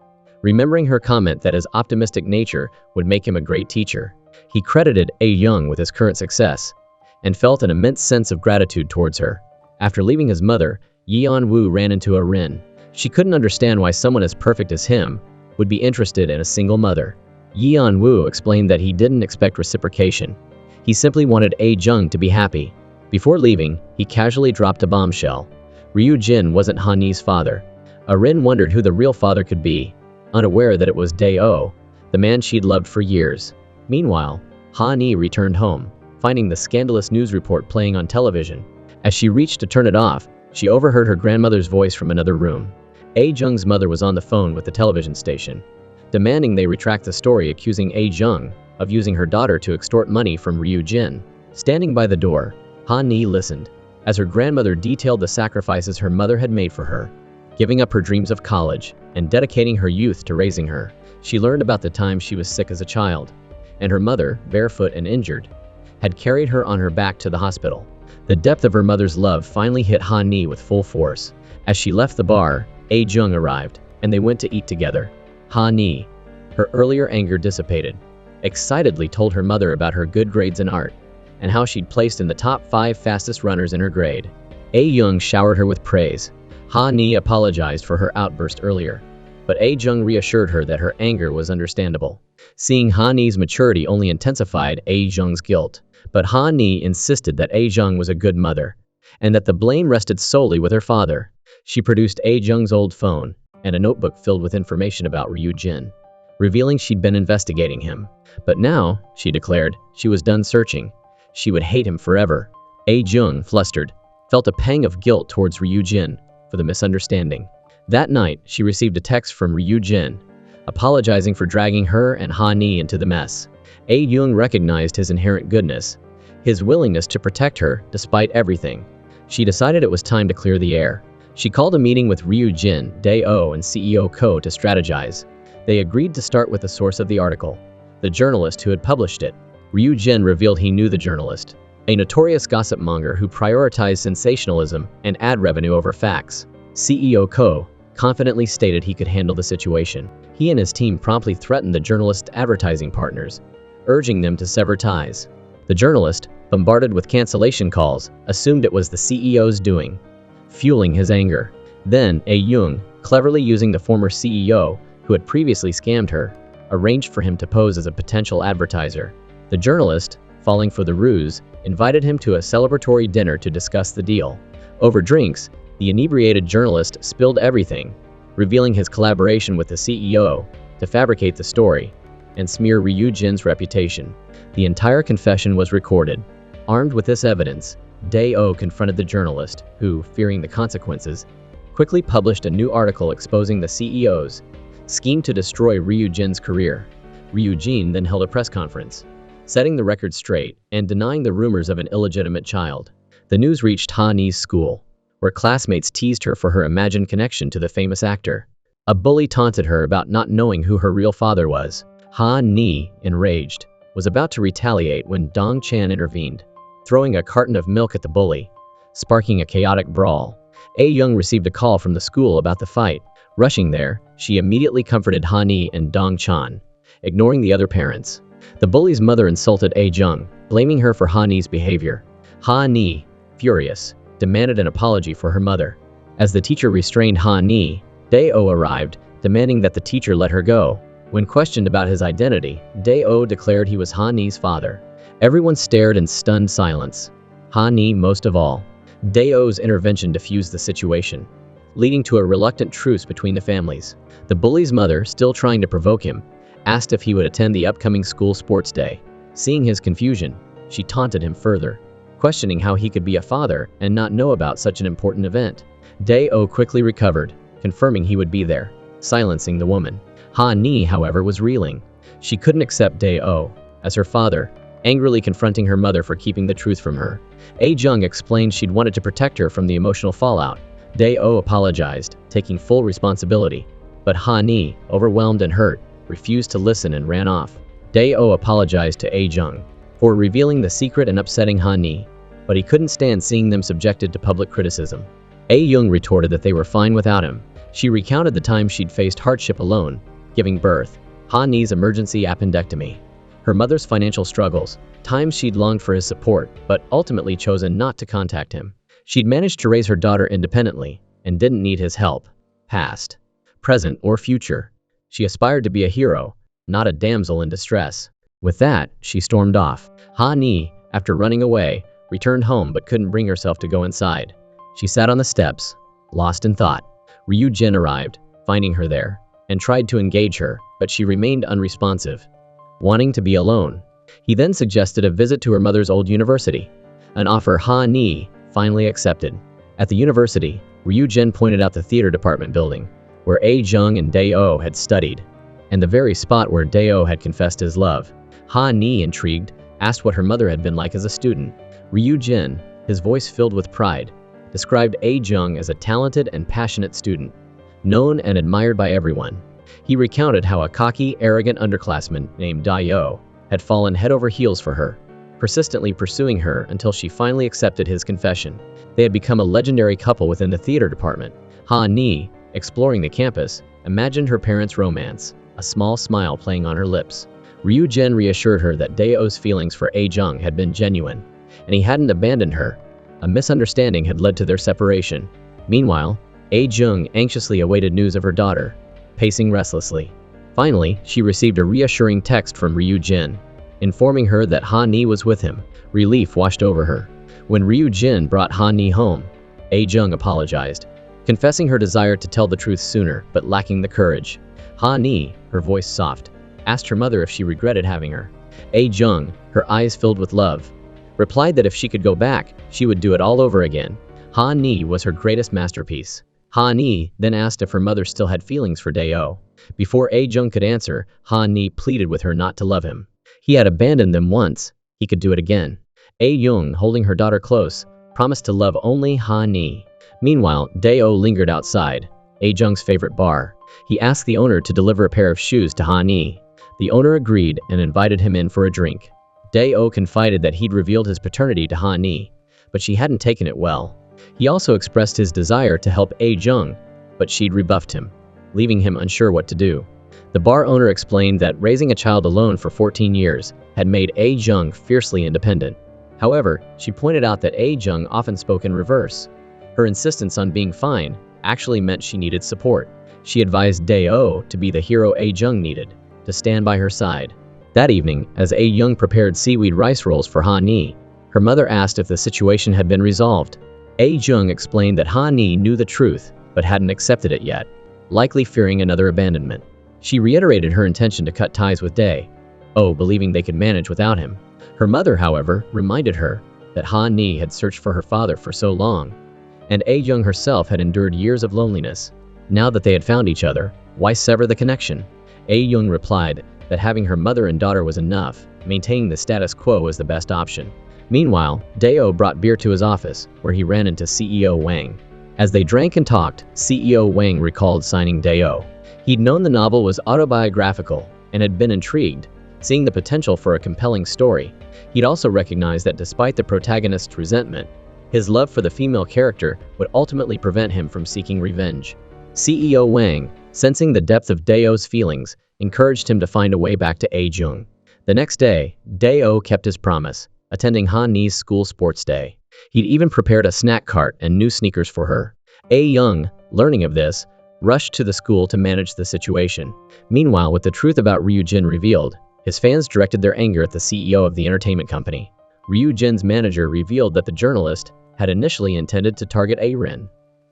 remembering her comment that his optimistic nature would make him a great teacher. He credited A-Young with his current success and felt an immense sense of gratitude towards her. After leaving his mother, Yeon-woo ran into A-rin. She couldn't understand why someone as perfect as him would be interested in a single mother. Yeon-woo explained that he didn't expect reciprocation. He simply wanted A-Jung to be happy. Before leaving, he casually dropped a bombshell. Ryu-jin wasn't Ha-nee's father. A-rin wondered who the real father could be, unaware that it was Dae-oh, the man she'd loved for years. Meanwhile, Ha-nee returned home, finding the scandalous news report playing on television. As she reached to turn it off, she overheard her grandmother's voice from another room. A-Jung's mother was on the phone with the television station, demanding they retract the story accusing A-Jung of using her daughter to extort money from Ryu-jin. Standing by the door, Ha-nee listened, as her grandmother detailed the sacrifices her mother had made for her, giving up her dreams of college and dedicating her youth to raising her. She learned about the time she was sick as a child, and her mother, barefoot and injured, had carried her on her back to the hospital. The depth of her mother's love finally hit Ha-nee with full force. As she left the bar, A-Jung arrived, and they went to eat together. Ha-nee, her earlier anger dissipated, excitedly told her mother about her good grades in art and how she'd placed in the top 5 fastest runners in her grade. A-Jung showered her with praise. Ha-nee apologized for her outburst earlier, but A-Jung reassured her that her anger was understandable. Seeing Ha-nee's maturity only intensified A-Jung's guilt, but Ha-nee insisted that A-Jung was a good mother and that the blame rested solely with her father. She produced A-Jung's old phone and a notebook filled with information about Ryu-jin, revealing she'd been investigating him. But now, she declared, she was done searching. She would hate him forever. A-Jung, flustered, felt a pang of guilt towards Ryu-jin for the misunderstanding. That night, she received a text from Ryu-jin, apologizing for dragging her and Ha-nee into the mess. A-Jung recognized his inherent goodness, his willingness to protect her despite everything. She decided it was time to clear the air. She called a meeting with Ryu-jin, Dae-oh, and CEO Ko to strategize. They agreed to start with the source of the article, the journalist who had published it. Ryu-jin revealed he knew the journalist, a notorious gossip monger who prioritized sensationalism and ad revenue over facts. CEO Ko confidently stated he could handle the situation. He and his team promptly threatened the journalist's advertising partners, urging them to sever ties. The journalist, bombarded with cancellation calls, assumed it was the CEO's doing, fueling his anger. Then, A-Jung, cleverly using the former CEO, who had previously scammed her, arranged for him to pose as a potential advertiser. The journalist, falling for the ruse, invited him to a celebratory dinner to discuss the deal. Over drinks, the inebriated journalist spilled everything, revealing his collaboration with the CEO to fabricate the story and smear Ryu-jin's reputation. The entire confession was recorded. Armed with this evidence, Dae-oh confronted the journalist, who, fearing the consequences, quickly published a new article exposing the CEO's scheme to destroy Ryu-jin's career. Ryu-jin then held a press conference, setting the record straight and denying the rumors of an illegitimate child. The news reached Ha-nee's school, where classmates teased her for her imagined connection to the famous actor. A bully taunted her about not knowing who her real father was. Ha-nee, enraged, was about to retaliate when Dong Chan intervened, throwing a carton of milk at the bully, sparking a chaotic brawl. A-Jung received a call from the school about the fight. Rushing there, she immediately comforted Ha-nee and Dong Chan, ignoring the other parents. The bully's mother insulted A-Jung, blaming her for Ha-nee's behavior. Ha-nee, furious, demanded an apology for her mother. As the teacher restrained Ha-nee, Dae-oh arrived, demanding that the teacher let her go. When questioned about his identity, Dae-oh declared he was Ha-nee's father. Everyone stared in stunned silence, Ha-nee most of all. Dae-oh's intervention diffused the situation, leading to a reluctant truce between the families. The bully's mother, still trying to provoke him, asked if he would attend the upcoming school sports day. Seeing his confusion, she taunted him further, questioning how he could be a father and not know about such an important event. Dae-oh quickly recovered, confirming he would be there, silencing the woman. Ha-nee, however, was reeling. She couldn't accept Dae-oh as her father, angrily confronting her mother for keeping the truth from her. A-Jung explained she'd wanted to protect her from the emotional fallout. Dae-oh apologized, taking full responsibility, but Ha-nee, overwhelmed and hurt, refused to listen and ran off. Dae-oh apologized to A-Jung for revealing the secret and upsetting Ha-nee, but he couldn't stand seeing them subjected to public criticism. A-Jung retorted that they were fine without him. She recounted the time she'd faced hardship alone, giving birth, Ha Ni's emergency appendectomy, her mother's financial struggles, times she'd longed for his support but ultimately chosen not to contact him. She'd managed to raise her daughter independently and didn't need his help. Past, present, or future. She aspired to be a hero, not a damsel in distress. With that, she stormed off. Ha Ni, after running away, returned home but couldn't bring herself to go inside. She sat on the steps, lost in thought. Ryu Jin arrived, finding her there, and tried to engage her, but she remained unresponsive, wanting to be alone. He then suggested a visit to her mother's old university, an offer Ha Ni finally accepted. At the university, Ryu Jin pointed out the theater department building, where A Jung and Dae-oh had studied, and the very spot where Dae-oh had confessed his love. Ha Ni, intrigued, asked what her mother had been like as a student. Ryu Jin, his voice filled with pride, described A Jung as a talented and passionate student, known and admired by everyone. He recounted how a cocky, arrogant underclassman named Dae-oh had fallen head over heels for her, persistently pursuing her until she finally accepted his confession. They had become a legendary couple within the theater department. Ha Ni, exploring the campus, imagined her parents' romance, a small smile playing on her lips. Ryu Jin reassured her that Dae-oh's feelings for A Jung had been genuine, and he hadn't abandoned her. A misunderstanding had led to their separation. Meanwhile, A Jung anxiously awaited news of her daughter, pacing restlessly. Finally, she received a reassuring text from Ryu Jin, informing her that Ha Ni was with him. Relief washed over her. When Ryu Jin brought Ha Ni home, A Jung apologized, confessing her desire to tell the truth sooner, but lacking the courage. Ha Ni, her voice soft, asked her mother if she regretted having her. A Jung, her eyes filled with love, replied that if she could go back, she would do it all over again. Ha Ni was her greatest masterpiece. Ha Ni then asked if her mother still had feelings for Dae-oh. Before A Jung could answer, Ha Ni pleaded with her not to love him. He had abandoned them once, he could do it again. A Jung, holding her daughter close, promised to love only Ha Ni. Meanwhile, Dae-oh lingered outside, A Jung's favorite bar. He asked the owner to deliver a pair of shoes to Ha Ni. The owner agreed and invited him in for a drink. Dae-oh confided that he'd revealed his paternity to Ha Ni, but she hadn't taken it well. He also expressed his desire to help A Jung, but she'd rebuffed him, leaving him unsure what to do. The bar owner explained that raising a child alone for 14 years had made A Jung fiercely independent. However, she pointed out that A Jung often spoke in reverse. Her insistence on being fine actually meant she needed support. She advised Dae-oh to be the hero A Jung needed, to stand by her side. That evening, as A Jung prepared seaweed rice rolls for Ha Ni, her mother asked if the situation had been resolved. A Jung explained that Ha Ni knew the truth, but hadn't accepted it yet, likely fearing another abandonment. She reiterated her intention to cut ties with Dae-oh, believing they could manage without him. Her mother, however, reminded her that Ha Ni had searched for her father for so long, and A Jung herself had endured years of loneliness. Now that they had found each other, why sever the connection? A Jung replied that having her mother and daughter was enough, maintaining the status quo was the best option. Meanwhile, Dae-oh brought beer to his office, where he ran into CEO Wang. As they drank and talked, CEO Wang recalled signing Dae-oh. He'd known the novel was autobiographical and had been intrigued, seeing the potential for a compelling story. He'd also recognized that despite the protagonist's resentment, his love for the female character would ultimately prevent him from seeking revenge. CEO Wang, sensing the depth of Dae-oh's feelings, encouraged him to find a way back to A Jung. The next day, Dae-oh kept his promise, attending Ha Ni's school sports day. He'd even prepared a snack cart and new sneakers for her. A Jung, learning of this, rushed to the school to manage the situation. Meanwhile, with the truth about Ryu Jin revealed, his fans directed their anger at the CEO of the entertainment company. Ryu Jin's manager revealed that the journalist had initially intended to target A-rin,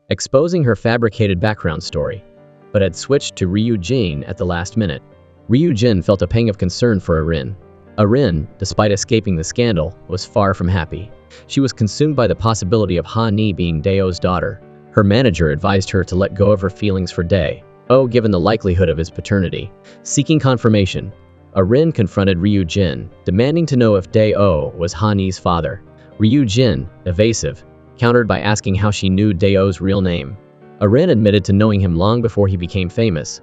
exposing her fabricated background story, but had switched to Ryu Jin at the last minute. Ryu Jin felt a pang of concern for A-rin. A-rin, despite escaping the scandal, was far from happy. She was consumed by the possibility of Ha Ni being Dae-oh's daughter. Her manager advised her to let go of her feelings for Dae-oh given the likelihood of his paternity. Seeking confirmation, A-rin confronted Ryu Jin, demanding to know if Dae-oh was Ha Ni's father. Ryu Jin, evasive, countered by asking how she knew Dae-oh's real name. A-rin admitted to knowing him long before he became famous,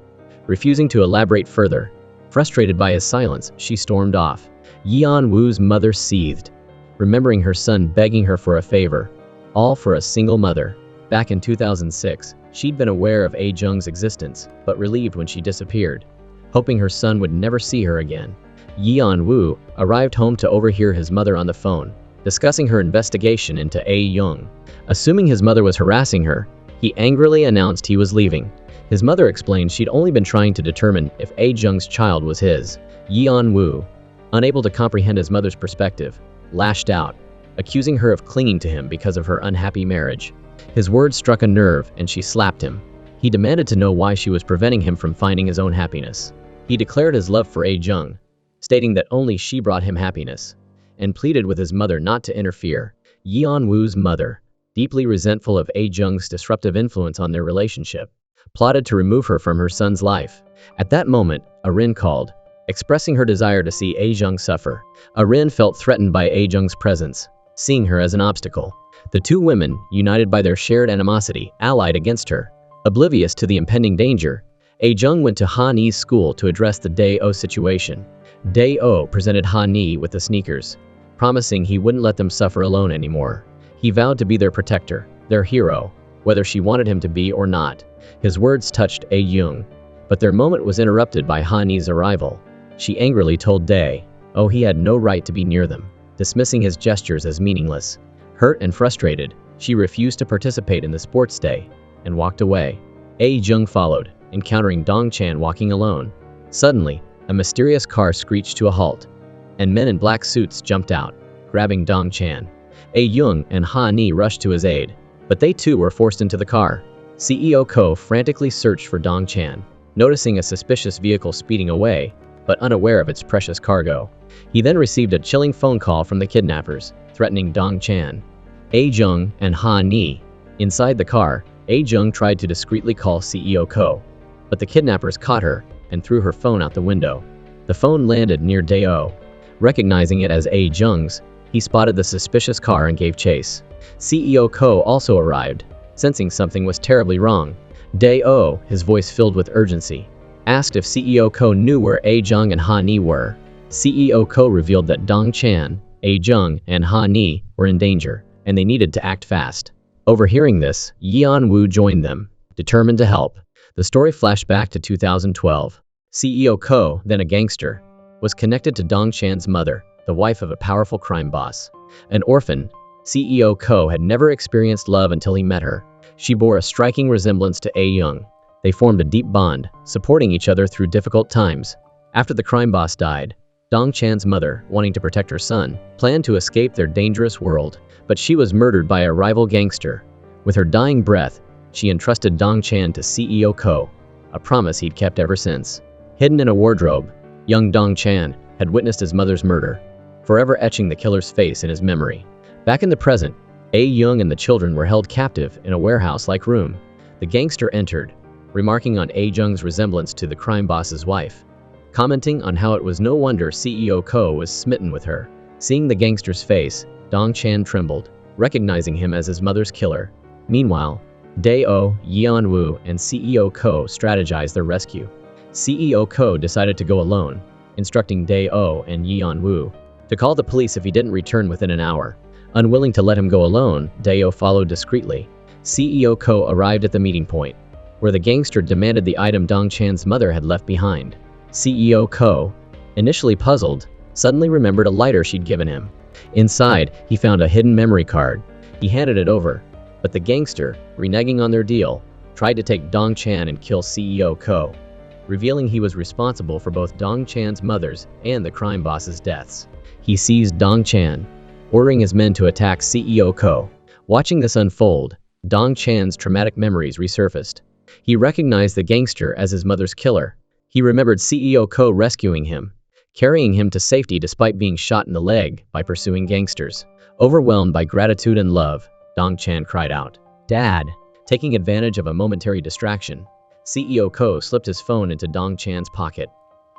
refusing to elaborate further. Frustrated by his silence, she stormed off. Yeon Woo's mother seethed, remembering her son begging her for a favor, all for a single mother. Back in 2006, she'd been aware of A Jung's existence, but relieved when she disappeared. hoping her son would never see her again. Yeon-woo arrived home to overhear his mother on the phone, discussing her investigation into A-Young. Assuming his mother was harassing her, he angrily announced he was leaving. His mother explained she'd only been trying to determine if A-Jung's child was his. Yeon-woo, unable to comprehend his mother's perspective, lashed out, accusing her of clinging to him because of her unhappy marriage. His words struck a nerve and she slapped him. He demanded to know why she was preventing him from finding his own happiness. He declared his love for A-Jung, stating that only she brought him happiness, and pleaded with his mother not to interfere. Yeon-woo's mother, deeply resentful of A-Jung's disruptive influence on their relationship, plotted to remove her from her son's life. At that moment, Arin called, expressing her desire to see A-Jung suffer. Arin felt threatened by A-Jung's presence, seeing her as an obstacle. The two women, united by their shared animosity, allied against her. Oblivious to the impending danger, A-Jung went to Ha-Nee's school to address the Dae-oh situation. Dae-oh presented Ha-Nee with the sneakers, promising he wouldn't let them suffer alone anymore. He vowed to be their protector, their hero, whether she wanted him to be or not. His words touched A-Young, but their moment was interrupted by Ha-Nee's arrival. She angrily told Dae-oh he had no right to be near them, dismissing his gestures as meaningless. Hurt and frustrated, she refused to participate in the sports day and walked away. A-Jung followed, encountering Dong-chan walking alone. Suddenly, a mysterious car screeched to a halt, and men in black suits jumped out, grabbing Dong-chan. A-Young and Ha-Nee rushed to his aid, but they too were forced into the car. CEO Ko frantically searched for Dong-chan, noticing a suspicious vehicle speeding away, but unaware of its precious cargo. He then received a chilling phone call from the kidnappers, threatening Dong-chan. A-Jung and Ha-Nee. Inside the car, A-Jung tried to discreetly call CEO Ko, but the kidnappers caught her and threw her phone out the window. The phone landed near Dae-oh. Recognizing it as A-Jung's, he spotted the suspicious car and gave chase. CEO Ko also arrived, sensing something was terribly wrong. Dae-oh, his voice filled with urgency, asked if CEO Ko knew where A-Jung and Ha-Nee were. CEO Ko revealed that Dong-chan, A-Jung, and Ha-Nee were in danger, and they needed to act fast. Overhearing this, Yeon-woo joined them, determined to help. The story flashed back to 2012. CEO Ko, then a gangster, was connected to Dong-chan's mother, the wife of a powerful crime boss. An orphan, CEO Ko had never experienced love until he met her. She bore a striking resemblance to A-Young. They formed a deep bond, supporting each other through difficult times. After the crime boss died, Dong-chan's mother, wanting to protect her son, planned to escape their dangerous world, but she was murdered by a rival gangster. With her dying breath, she entrusted Dong-chan to CEO Ko, a promise he'd kept ever since. Hidden in a wardrobe, young Dong-chan had witnessed his mother's murder, forever etching the killer's face in his memory. Back in the present, A-Young and the children were held captive in a warehouse-like room. The gangster entered, remarking on A-Jung's resemblance to the crime boss's wife, commenting on how it was no wonder CEO Ko was smitten with her. Seeing the gangster's face, Dong-chan trembled, recognizing him as his mother's killer. Meanwhile, Dae-oh, Yeon-woo, and CEO Ko strategized their rescue. CEO Ko decided to go alone, instructing Dae-oh and Yeon-woo to call the police if he didn't return within an hour. Unwilling to let him go alone, Dae-oh followed discreetly. CEO Ko arrived at the meeting point, where the gangster demanded the item Dong-chan's mother had left behind. CEO Ko, initially puzzled, suddenly remembered a lighter she'd given him. Inside, he found a hidden memory card. He handed it over, but the gangster, reneging on their deal, tried to take Dong-chan and kill CEO Ko, revealing he was responsible for both Dong-chan's mother's and the crime boss's deaths. He seized Dong-chan, ordering his men to attack CEO Ko. Watching this unfold, Dong-chan's traumatic memories resurfaced. He recognized the gangster as his mother's killer. He remembered CEO Ko rescuing him, carrying him to safety despite being shot in the leg by pursuing gangsters. Overwhelmed by gratitude and love, Dong-chan cried out, "Dad!" Taking advantage of a momentary distraction, CEO Ko slipped his phone into Dong-chan's pocket,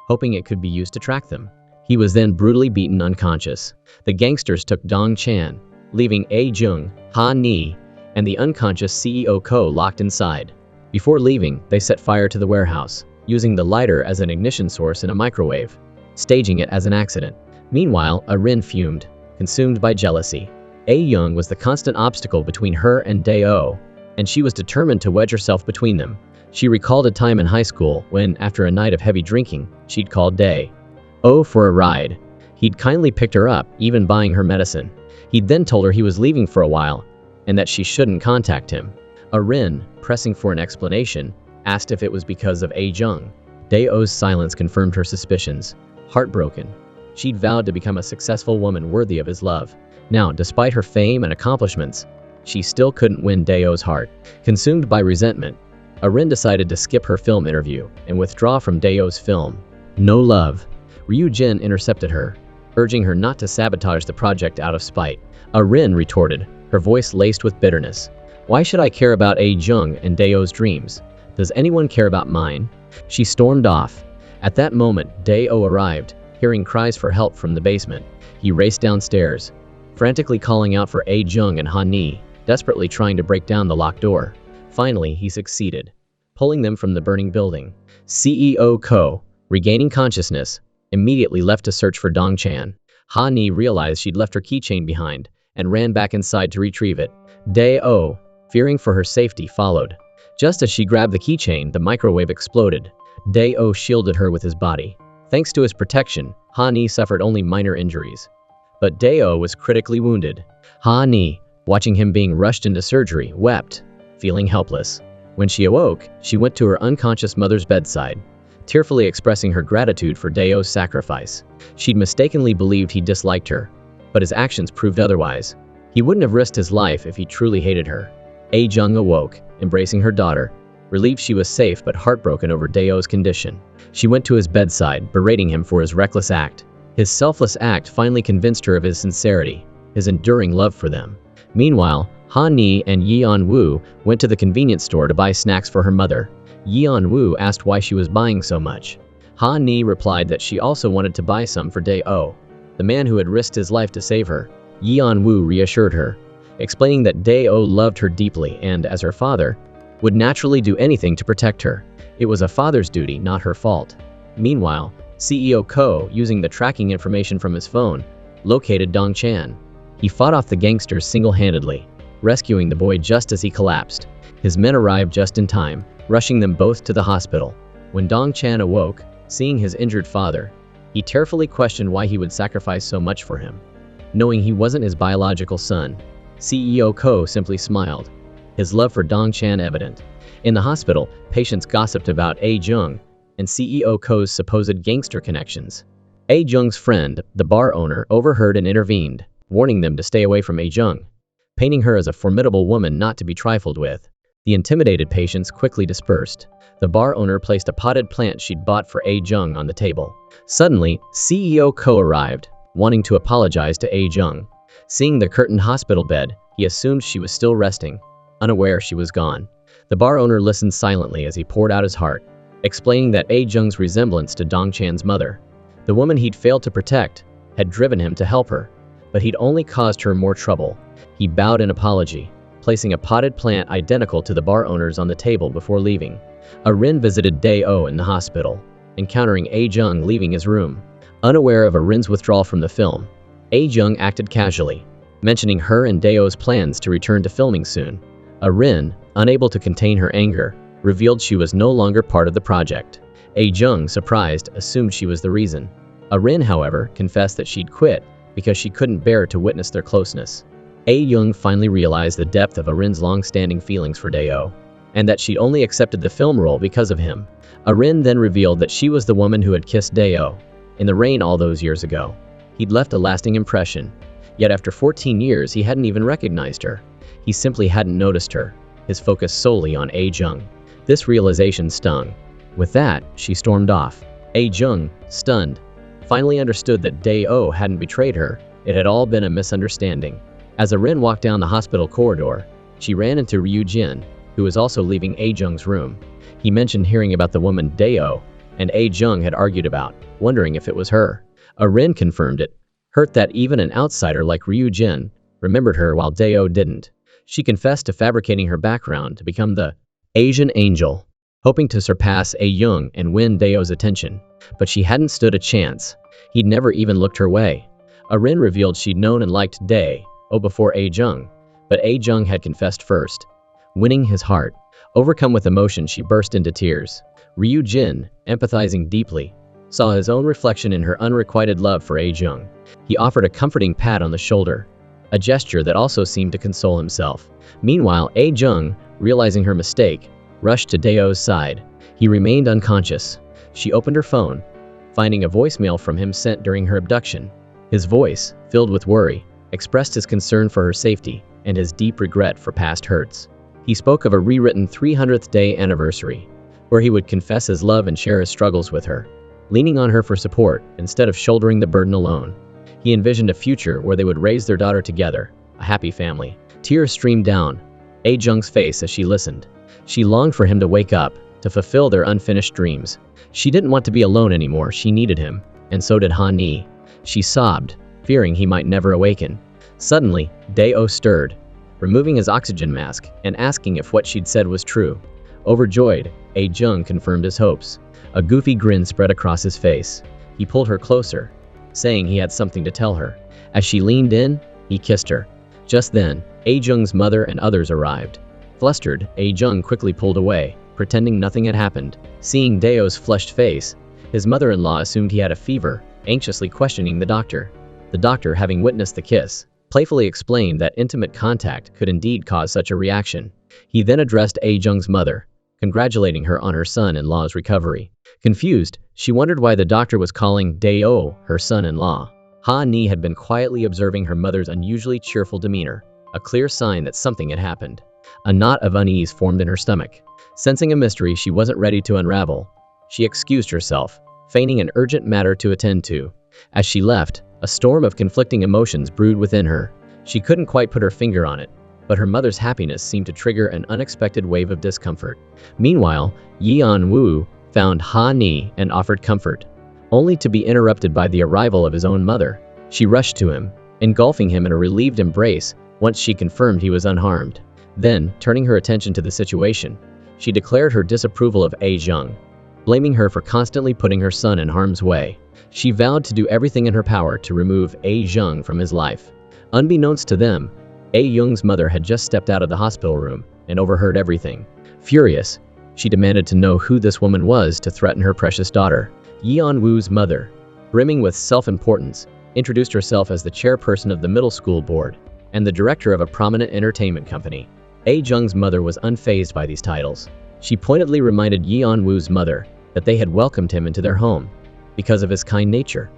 hoping it could be used to track them. He was then brutally beaten unconscious. The gangsters took Dong-chan, leaving A-Jung, Ha-Nee, and the unconscious CEO Ko locked inside. Before leaving, they set fire to the warehouse, using the lighter as an ignition source in a microwave, staging it as an accident. Meanwhile, Arin fumed, consumed by jealousy. A-Young was the constant obstacle between her and Dae-oh, and she was determined to wedge herself between them. She recalled a time in high school when, after a night of heavy drinking, she'd called Dae-oh for a ride. He'd kindly picked her up, even buying her medicine. He'd then told her he was leaving for a while and that she shouldn't contact him. Rin, pressing for an explanation, asked if it was because of Jung. Dae-oh's silence confirmed her suspicions. Heartbroken, she'd vowed to become a successful woman worthy of his love. Now, despite her fame and accomplishments, she still couldn't win Dae-oh's heart. Consumed by resentment, Rin decided to skip her film interview and withdraw from Dae-oh's film. No love. Ryu-jin intercepted her, urging her not to sabotage the project out of spite. Rin retorted, her voice laced with bitterness. Why should I care about Jung and Dae-oh's dreams? Does anyone care about mine? She stormed off. At that moment, Dae-oh arrived, hearing cries for help from the basement. He raced downstairs, frantically calling out for Jung and Ha-ni, desperately trying to break down the locked door. Finally, he succeeded, pulling them from the burning building. CEO Ko, regaining consciousness, immediately left to search for Dong-chan. Ha-ni realized she'd left her keychain behind and ran back inside to retrieve it. Dae-oh, fearing for her safety, followed. Just as she grabbed the keychain, the microwave exploded. Dae-oh shielded her with his body. Thanks to his protection, Ha-ni suffered only minor injuries. But Dae-oh was critically wounded. Ha-ni, watching him being rushed into surgery, wept, feeling helpless. When she awoke, she went to her unconscious mother's bedside, tearfully expressing her gratitude for Dae-oh's sacrifice. She'd mistakenly believed he disliked her, but his actions proved otherwise. He wouldn't have risked his life if he truly hated her. Jung awoke, embracing her daughter, relieved she was safe but heartbroken over Dae-oh's condition. She went to his bedside, berating him for his reckless act. His selfless act finally convinced her of his sincerity, his enduring love for them. Meanwhile, Ha-ni and Yeon-woo went to the convenience store to buy snacks for her mother. Yeon-woo asked why she was buying so much. Ha-ni replied that she also wanted to buy some for Dae-oh, the man who had risked his life to save her. Yeon-woo reassured her, explaining that Dae-oh loved her deeply and, as her father, would naturally do anything to protect her. It was a father's duty, not her fault. Meanwhile, CEO Ko, using the tracking information from his phone, located Dong-chan. He fought off the gangsters single-handedly, rescuing the boy just as he collapsed. His men arrived just in time, rushing them both to the hospital. When Dong-chan awoke, seeing his injured father, he tearfully questioned why he would sacrifice so much for him. Knowing he wasn't his biological son, CEO Ko simply smiled, his love for Dong-chan evident. In the hospital, patients gossiped about Jung and CEO Ko's supposed gangster connections. Jung's friend, the bar owner, overheard and intervened, warning them to stay away from Jung, painting her as a formidable woman not to be trifled with. The intimidated patients quickly dispersed. The bar owner placed a potted plant she'd bought for Jung on the table. Suddenly, CEO Ko arrived, wanting to apologize to Jung. Seeing the curtained hospital bed, he assumed she was still resting, unaware she was gone. The bar owner listened silently as he poured out his heart, explaining that Jung's resemblance to Dong-chan's mother, the woman he'd failed to protect, had driven him to help her, but he'd only caused her more trouble. He bowed in apology, placing a potted plant identical to the bar owner's on the table before leaving. Rin visited Dae-oh in the hospital, encountering Jung leaving his room. Unaware of Rin's withdrawal from the film, Jung acted casually, mentioning her and Dae-oh's plans to return to filming soon. Rin, unable to contain her anger, revealed she was no longer part of the project. Jung, surprised, assumed she was the reason. Rin, however, confessed that she'd quit because she couldn't bear to witness their closeness. Jung finally realized the depth of Rin's long-standing feelings for Dae-oh, and that she'd only accepted the film role because of him. Rin then revealed that she was the woman who had kissed Dae-oh in the rain all those years ago. He'd left a lasting impression, yet after 14 years he hadn't even recognized her. He simply hadn't noticed her, his focus solely on Jung. This realization stung. With that, she stormed off. Jung, stunned, finally understood that Dae-oh hadn't betrayed her. It had all been a misunderstanding. As Rin walked down the hospital corridor, she ran into Ryu-jin, who was also leaving Jung's room. He mentioned hearing about the woman Dae-oh and Jung had argued about, wondering if it was her. Rin confirmed it, hurt that even an outsider like Ryu-jin remembered her while Dae-oh didn't. She confessed to fabricating her background to become the Asian Angel, hoping to surpass Jung and win Dae-oh's attention. But she hadn't stood a chance. He'd never even looked her way. Rin revealed she'd known and liked Dae-oh before Jung, but Jung had confessed first, winning his heart. Overcome with emotion, she burst into tears. Ryu Jin, empathizing deeply, saw his own reflection in her unrequited love for A-jung. He offered a comforting pat on the shoulder, a gesture that also seemed to console himself. Meanwhile, A-jung, realizing her mistake, rushed to Daeo's side. He remained unconscious. She opened her phone, finding a voicemail from him sent during her abduction. His voice, filled with worry, expressed his concern for her safety and his deep regret for past hurts. He spoke of a rewritten 300th day anniversary, where he would confess his love and share his struggles with her, leaning on her for support instead of shouldering the burden alone. He envisioned a future where they would raise their daughter together, a happy family. Tears streamed down A-jung's face as she listened. She longed for him to wake up, to fulfill their unfinished dreams. She didn't want to be alone anymore. She needed him, and so did Ha-ni. She sobbed, fearing he might never awaken. Suddenly, Daeo stirred, removing his oxygen mask and asking if what she'd said was true. Overjoyed, A-jung confirmed his hopes. A goofy grin spread across his face. He pulled her closer, saying he had something to tell her. As she leaned in, he kissed her. Just then, A-jung's mother and others arrived. Flustered, A-jung quickly pulled away, pretending nothing had happened. Seeing Daeo's flushed face, his mother-in-law assumed he had a fever, anxiously questioning the doctor. The doctor, having witnessed the kiss, playfully explained that intimate contact could indeed cause such a reaction. He then addressed A-jung's mother, congratulating her on her son-in-law's recovery. Confused, she wondered why the doctor was calling Daeo her son-in-law. Ha-ni had been quietly observing her mother's unusually cheerful demeanor, a clear sign that something had happened. A knot of unease formed in her stomach. Sensing a mystery she wasn't ready to unravel, she excused herself, feigning an urgent matter to attend to. As she left, a storm of conflicting emotions brewed within her. She couldn't quite put her finger on it, but her mother's happiness seemed to trigger an unexpected wave of discomfort. Meanwhile, Yeon-woo found Ha-ni and offered comfort, only to be interrupted by the arrival of his own mother. She rushed to him, engulfing him in a relieved embrace once she confirmed he was unharmed. Then, turning her attention to the situation, she declared her disapproval of A-jung, blaming her for constantly putting her son in harm's way. She vowed to do everything in her power to remove A-jung from his life. Unbeknownst to them, A-jung's mother had just stepped out of the hospital room and overheard everything. Furious, she demanded to know who this woman was to threaten her precious daughter. Yeon-woo's mother, brimming with self-importance, introduced herself as the chairperson of the middle school board and the director of a prominent entertainment company. A-jung's mother was unfazed by these titles. She pointedly reminded Yeon-woo's mother that they had welcomed him into their home because of his kind nature,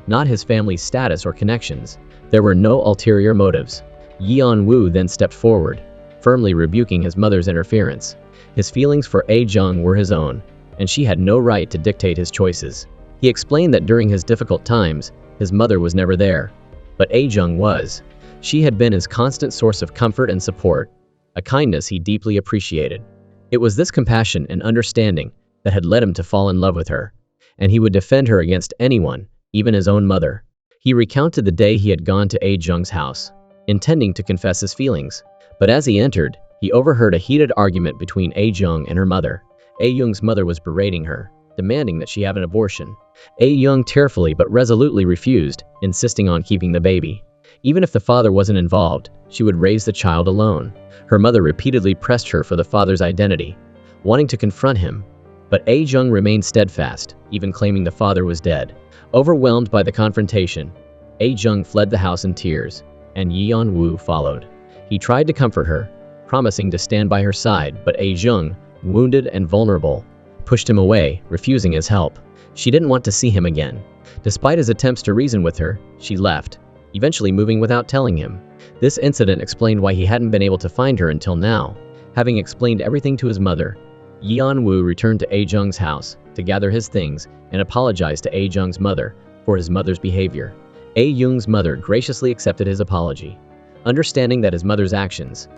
not his family's status or connections. There were no ulterior motives. Yeon-woo then stepped forward, firmly rebuking his mother's interference. His feelings for A-jung were his own, and she had no right to dictate his choices. He explained that during his difficult times, his mother was never there, but A-jung was. She had been his constant source of comfort and support, a kindness he deeply appreciated. It was this compassion and understanding that had led him to fall in love with her, and he would defend her against anyone, even his own mother. He recounted the day he had gone to A-jung's house, intending to confess his feelings, but as he entered, he overheard a heated argument between A-jung and her mother. A-jung's mother was berating her, demanding that she have an abortion. A-jung tearfully but resolutely refused, insisting on keeping the baby. Even if the father wasn't involved, she would raise the child alone. Her mother repeatedly pressed her for the father's identity, wanting to confront him, but A-jung remained steadfast, even claiming the father was dead. Overwhelmed by the confrontation, A-jung fled the house in tears, and Yeon-woo followed. He tried to comfort her, promising to stand by her side, but A-jung, wounded and vulnerable, pushed him away, refusing his help. She didn't want to see him again. Despite his attempts to reason with her, she left, eventually moving without telling him. This incident explained why he hadn't been able to find her until now. Having explained everything to his mother, Yeon-woo returned to A-jung's house to gather his things and apologized to A-jung's mother for his mother's behavior. A-jung's mother graciously accepted his apology, understanding that his mother's actions,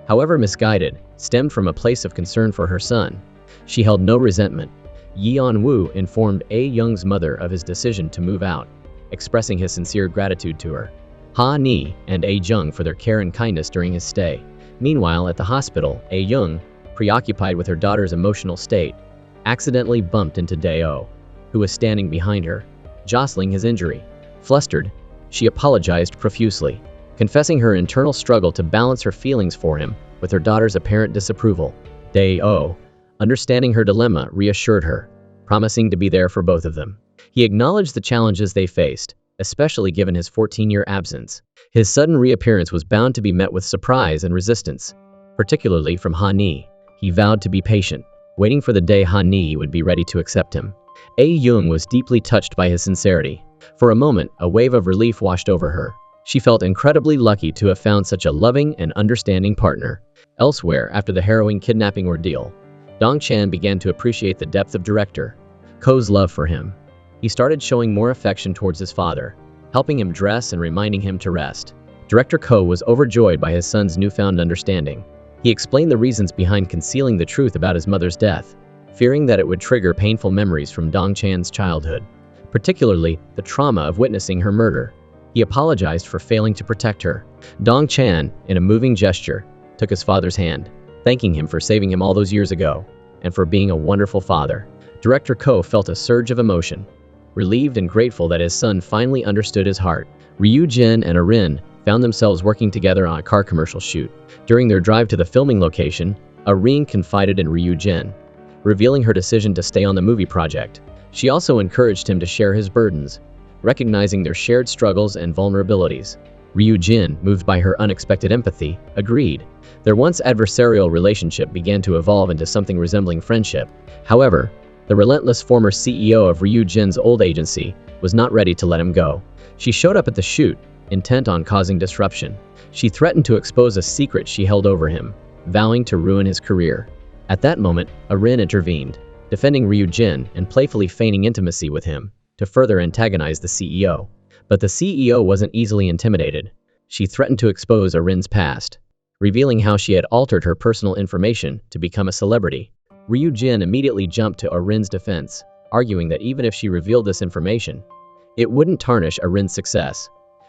however misguided, stemmed from a place of concern for her son. She held no resentment. Yeon-woo informed A-jung's mother of his decision to move out, expressing his sincere gratitude to her, Ha-ni, and A-jung for their care and kindness during his stay. Meanwhile, at the hospital, A-jung, preoccupied with her daughter's emotional state, accidentally bumped into Daeo, who was standing behind her, jostling his injury. Flustered, she apologized profusely, confessing her internal struggle to balance her feelings for him with her daughter's apparent disapproval. Dae-oh, understanding her dilemma, reassured her, promising to be there for both of them. He acknowledged the challenges they faced, especially given his 14-year absence. His sudden reappearance was bound to be met with surprise and resistance, particularly from Ha-ni. He vowed to be patient, waiting for the day Ha-ni would be ready to accept him. A-young was deeply touched by his sincerity. For a moment, a wave of relief washed over her. She felt incredibly lucky to have found such a loving and understanding partner. Elsewhere, after the harrowing kidnapping ordeal, Dong-chan began to appreciate the depth of Director Ko's love for him. He started showing more affection towards his father, helping him dress and reminding him to rest. Director Ko was overjoyed by his son's newfound understanding. He explained the reasons behind concealing the truth about his mother's death, fearing that it would trigger painful memories from Dong-chan's childhood, particularly the trauma of witnessing her murder. He apologized for failing to protect her. Dong-chan, in a moving gesture, took his father's hand, thanking him for saving him all those years ago, and for being a wonderful father. Director Ko felt a surge of emotion, relieved and grateful that his son finally understood his heart. Ryu Jin and Arin found themselves working together on a car commercial shoot. During their drive to the filming location, Arin confided in Ryu Jin, revealing her decision to stay on the movie project. She also encouraged him to share his burdens, recognizing their shared struggles and vulnerabilities. Ryu Jin, moved by her unexpected empathy, agreed. Their once adversarial relationship began to evolve into something resembling friendship. However, the relentless former CEO of Ryu Jin's old agency was not ready to let him go. She showed up at the shoot, intent on causing disruption. She threatened to expose a secret she held over him, vowing to ruin his career. At that moment, Arin intervened, defending Ryu Jin and playfully feigning intimacy with him to further antagonize the CEO. But the CEO wasn't easily intimidated. She threatened to expose Arin's past, revealing how she had altered her personal information to become a celebrity. Ryu Jin immediately jumped to Arin's defense, arguing that even if she revealed this information, it wouldn't tarnish Arin's success,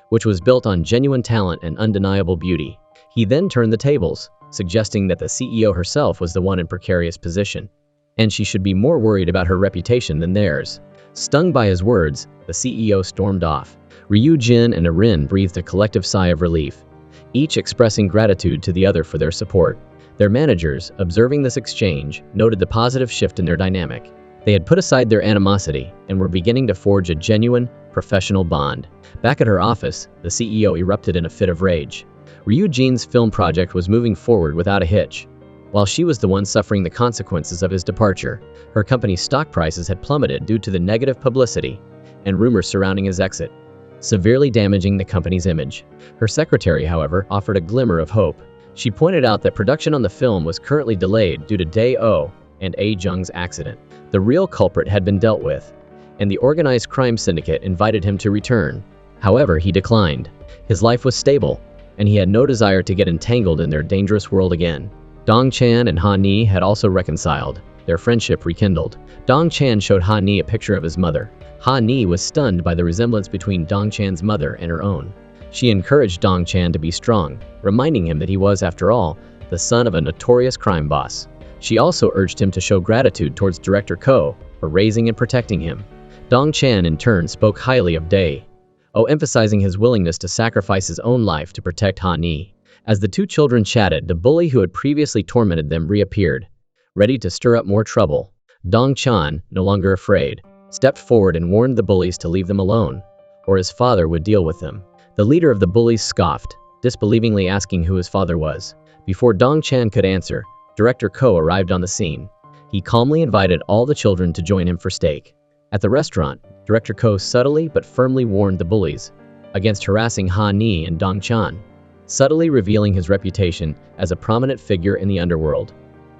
which was built on genuine talent and undeniable beauty. He then turned the tables, suggesting that the CEO herself was the one in precarious position, and she should be more worried about her reputation than theirs. Stung by his words, the CEO stormed off. Ryu Jin and Arin breathed a collective sigh of relief, each expressing gratitude to the other for their support. Their managers, observing this exchange, noted the positive shift in their dynamic. They had put aside their animosity and were beginning to forge a genuine, professional bond. Back at her office, the CEO erupted in a fit of rage. Ryu Jin's film project was moving forward without a hitch, while she was the one suffering the consequences of his departure. Her company's stock prices had plummeted due to the negative publicity and rumors surrounding his exit, severely damaging the company's image. Her secretary, however, offered a glimmer of hope. She pointed out that production on the film was currently delayed due to Dae-oh and A-jung's accident. The real culprit had been dealt with, and the organized crime syndicate invited him to return. However, he declined. His life was stable, and he had no desire to get entangled in their dangerous world again. Dong-chan and Ha-ni had also reconciled, their friendship rekindled. Dong-chan showed Ha-ni a picture of his mother. Ha-ni was stunned by the resemblance between Dong-chan's mother and her own. She encouraged Dong-chan to be strong, reminding him that he was, after all, the son of a notorious crime boss. She also urged him to show gratitude towards Director Ko for raising and protecting him. Dong-chan in turn spoke highly of Dae-oh, emphasizing his willingness to sacrifice his own life to protect Ha-ni. As the two children chatted, the bully who had previously tormented them reappeared, ready to stir up more trouble. Dong-chan, no longer afraid, stepped forward and warned the bullies to leave them alone, or his father would deal with them. The leader of the bullies scoffed, disbelievingly asking who his father was. Before Dong-chan could answer, Director Ko arrived on the scene. He calmly invited all the children to join him for steak. At the restaurant, Director Ko subtly but firmly warned the bullies against harassing Ha-ni and Dong-chan, subtly revealing his reputation as a prominent figure in the underworld,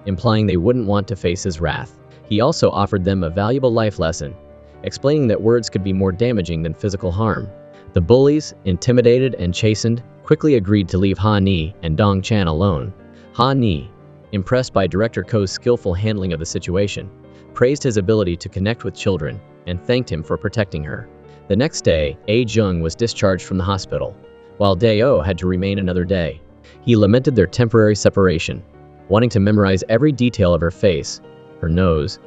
implying they wouldn't want to face his wrath. He also offered them a valuable life lesson, explaining that words could be more damaging than physical harm. The bullies, intimidated and chastened, quickly agreed to leave Ha-ni and Dong-chan alone. Ha-ni, impressed by Director Ko's skillful handling of the situation, praised his ability to connect with children and thanked him for protecting her. The next day, A-jung was discharged from the hospital, while Dae-oh had to remain another day. He lamented their temporary separation, wanting to memorize every detail of her face, her nose,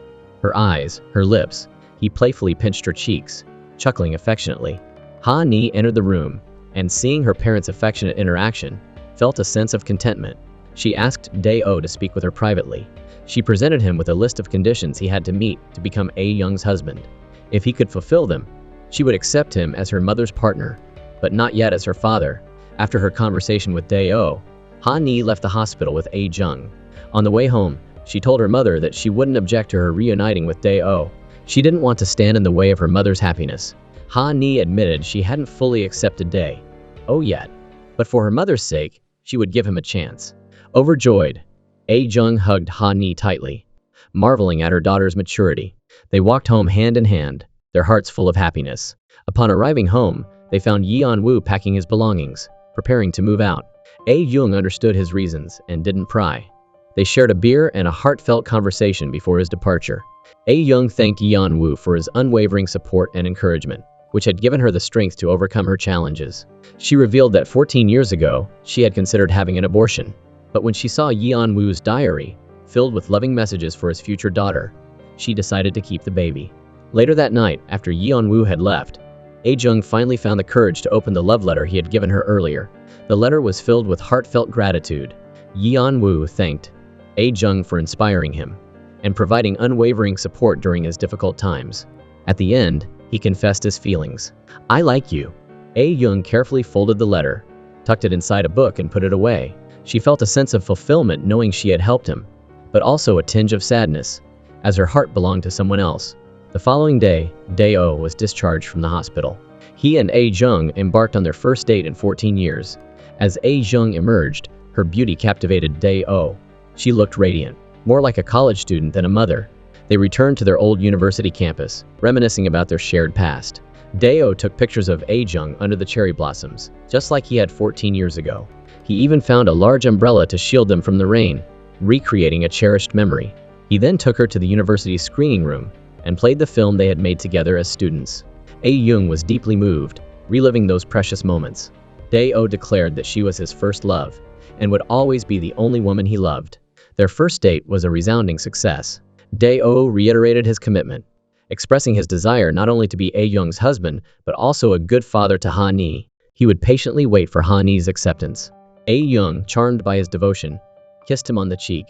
her eyes, her lips. He playfully pinched her cheeks, chuckling affectionately. Ha-ni entered the room, and seeing her parents' affectionate interaction, felt a sense of contentment. She asked Dae-oh to speak with her privately. She presented him with a list of conditions he had to meet to become A Young's husband. If he could fulfill them, she would accept him as her mother's partner, but not yet as her father. After her conversation with Dae-oh, Ha-ni left the hospital with A Jung. On the way home, she told her mother that she wouldn't object to her reuniting with Dae-oh. She didn't want to stand in the way of her mother's happiness. Ha-ni admitted she hadn't fully accepted Dae-oh yet, but for her mother's sake, she would give him a chance. Overjoyed, A Jung hugged Ha-ni tightly, marveling at her daughter's maturity. They walked home hand in hand, their hearts full of happiness. Upon arriving home, they found Yeon-woo packing his belongings, preparing to move out. A Young understood his reasons and didn't pry. They shared a beer and a heartfelt conversation before his departure. A Young thanked Yeon-woo for his unwavering support and encouragement, which had given her the strength to overcome her challenges. She revealed that 14 years ago, she had considered having an abortion. But when she saw Yeon-woo's diary, filled with loving messages for his future daughter, she decided to keep the baby. Later that night, after Yeon-woo had left, A Jung finally found the courage to open the love letter he had given her earlier. The letter was filled with heartfelt gratitude. Yeon-woo thanked A Jung for inspiring him and providing unwavering support during his difficult times. At the end, he confessed his feelings. "I like you." A Young carefully folded the letter, tucked it inside a book and put it away. She felt a sense of fulfillment knowing she had helped him, but also a tinge of sadness, as her heart belonged to someone else. The following day, Dae-oh was discharged from the hospital. He and A Jung embarked on their first date in 14 years. As A Jung emerged, her beauty captivated Dae-oh. She looked radiant, more like a college student than a mother. They returned to their old university campus, reminiscing about their shared past. Dae-oh took pictures of A Jung under the cherry blossoms, just like he had 14 years ago. He even found a large umbrella to shield them from the rain, recreating a cherished memory. He then took her to the university's screening room and played the film they had made together as students. A Young was deeply moved, reliving those precious moments. Dae-oh declared that she was his first love and would always be the only woman he loved. Their first date was a resounding success. Dae-oh reiterated his commitment, expressing his desire not only to be A Young's husband, but also a good father to Ha-ni. He would patiently wait for Ha-ni's acceptance. A Young, charmed by his devotion, kissed him on the cheek,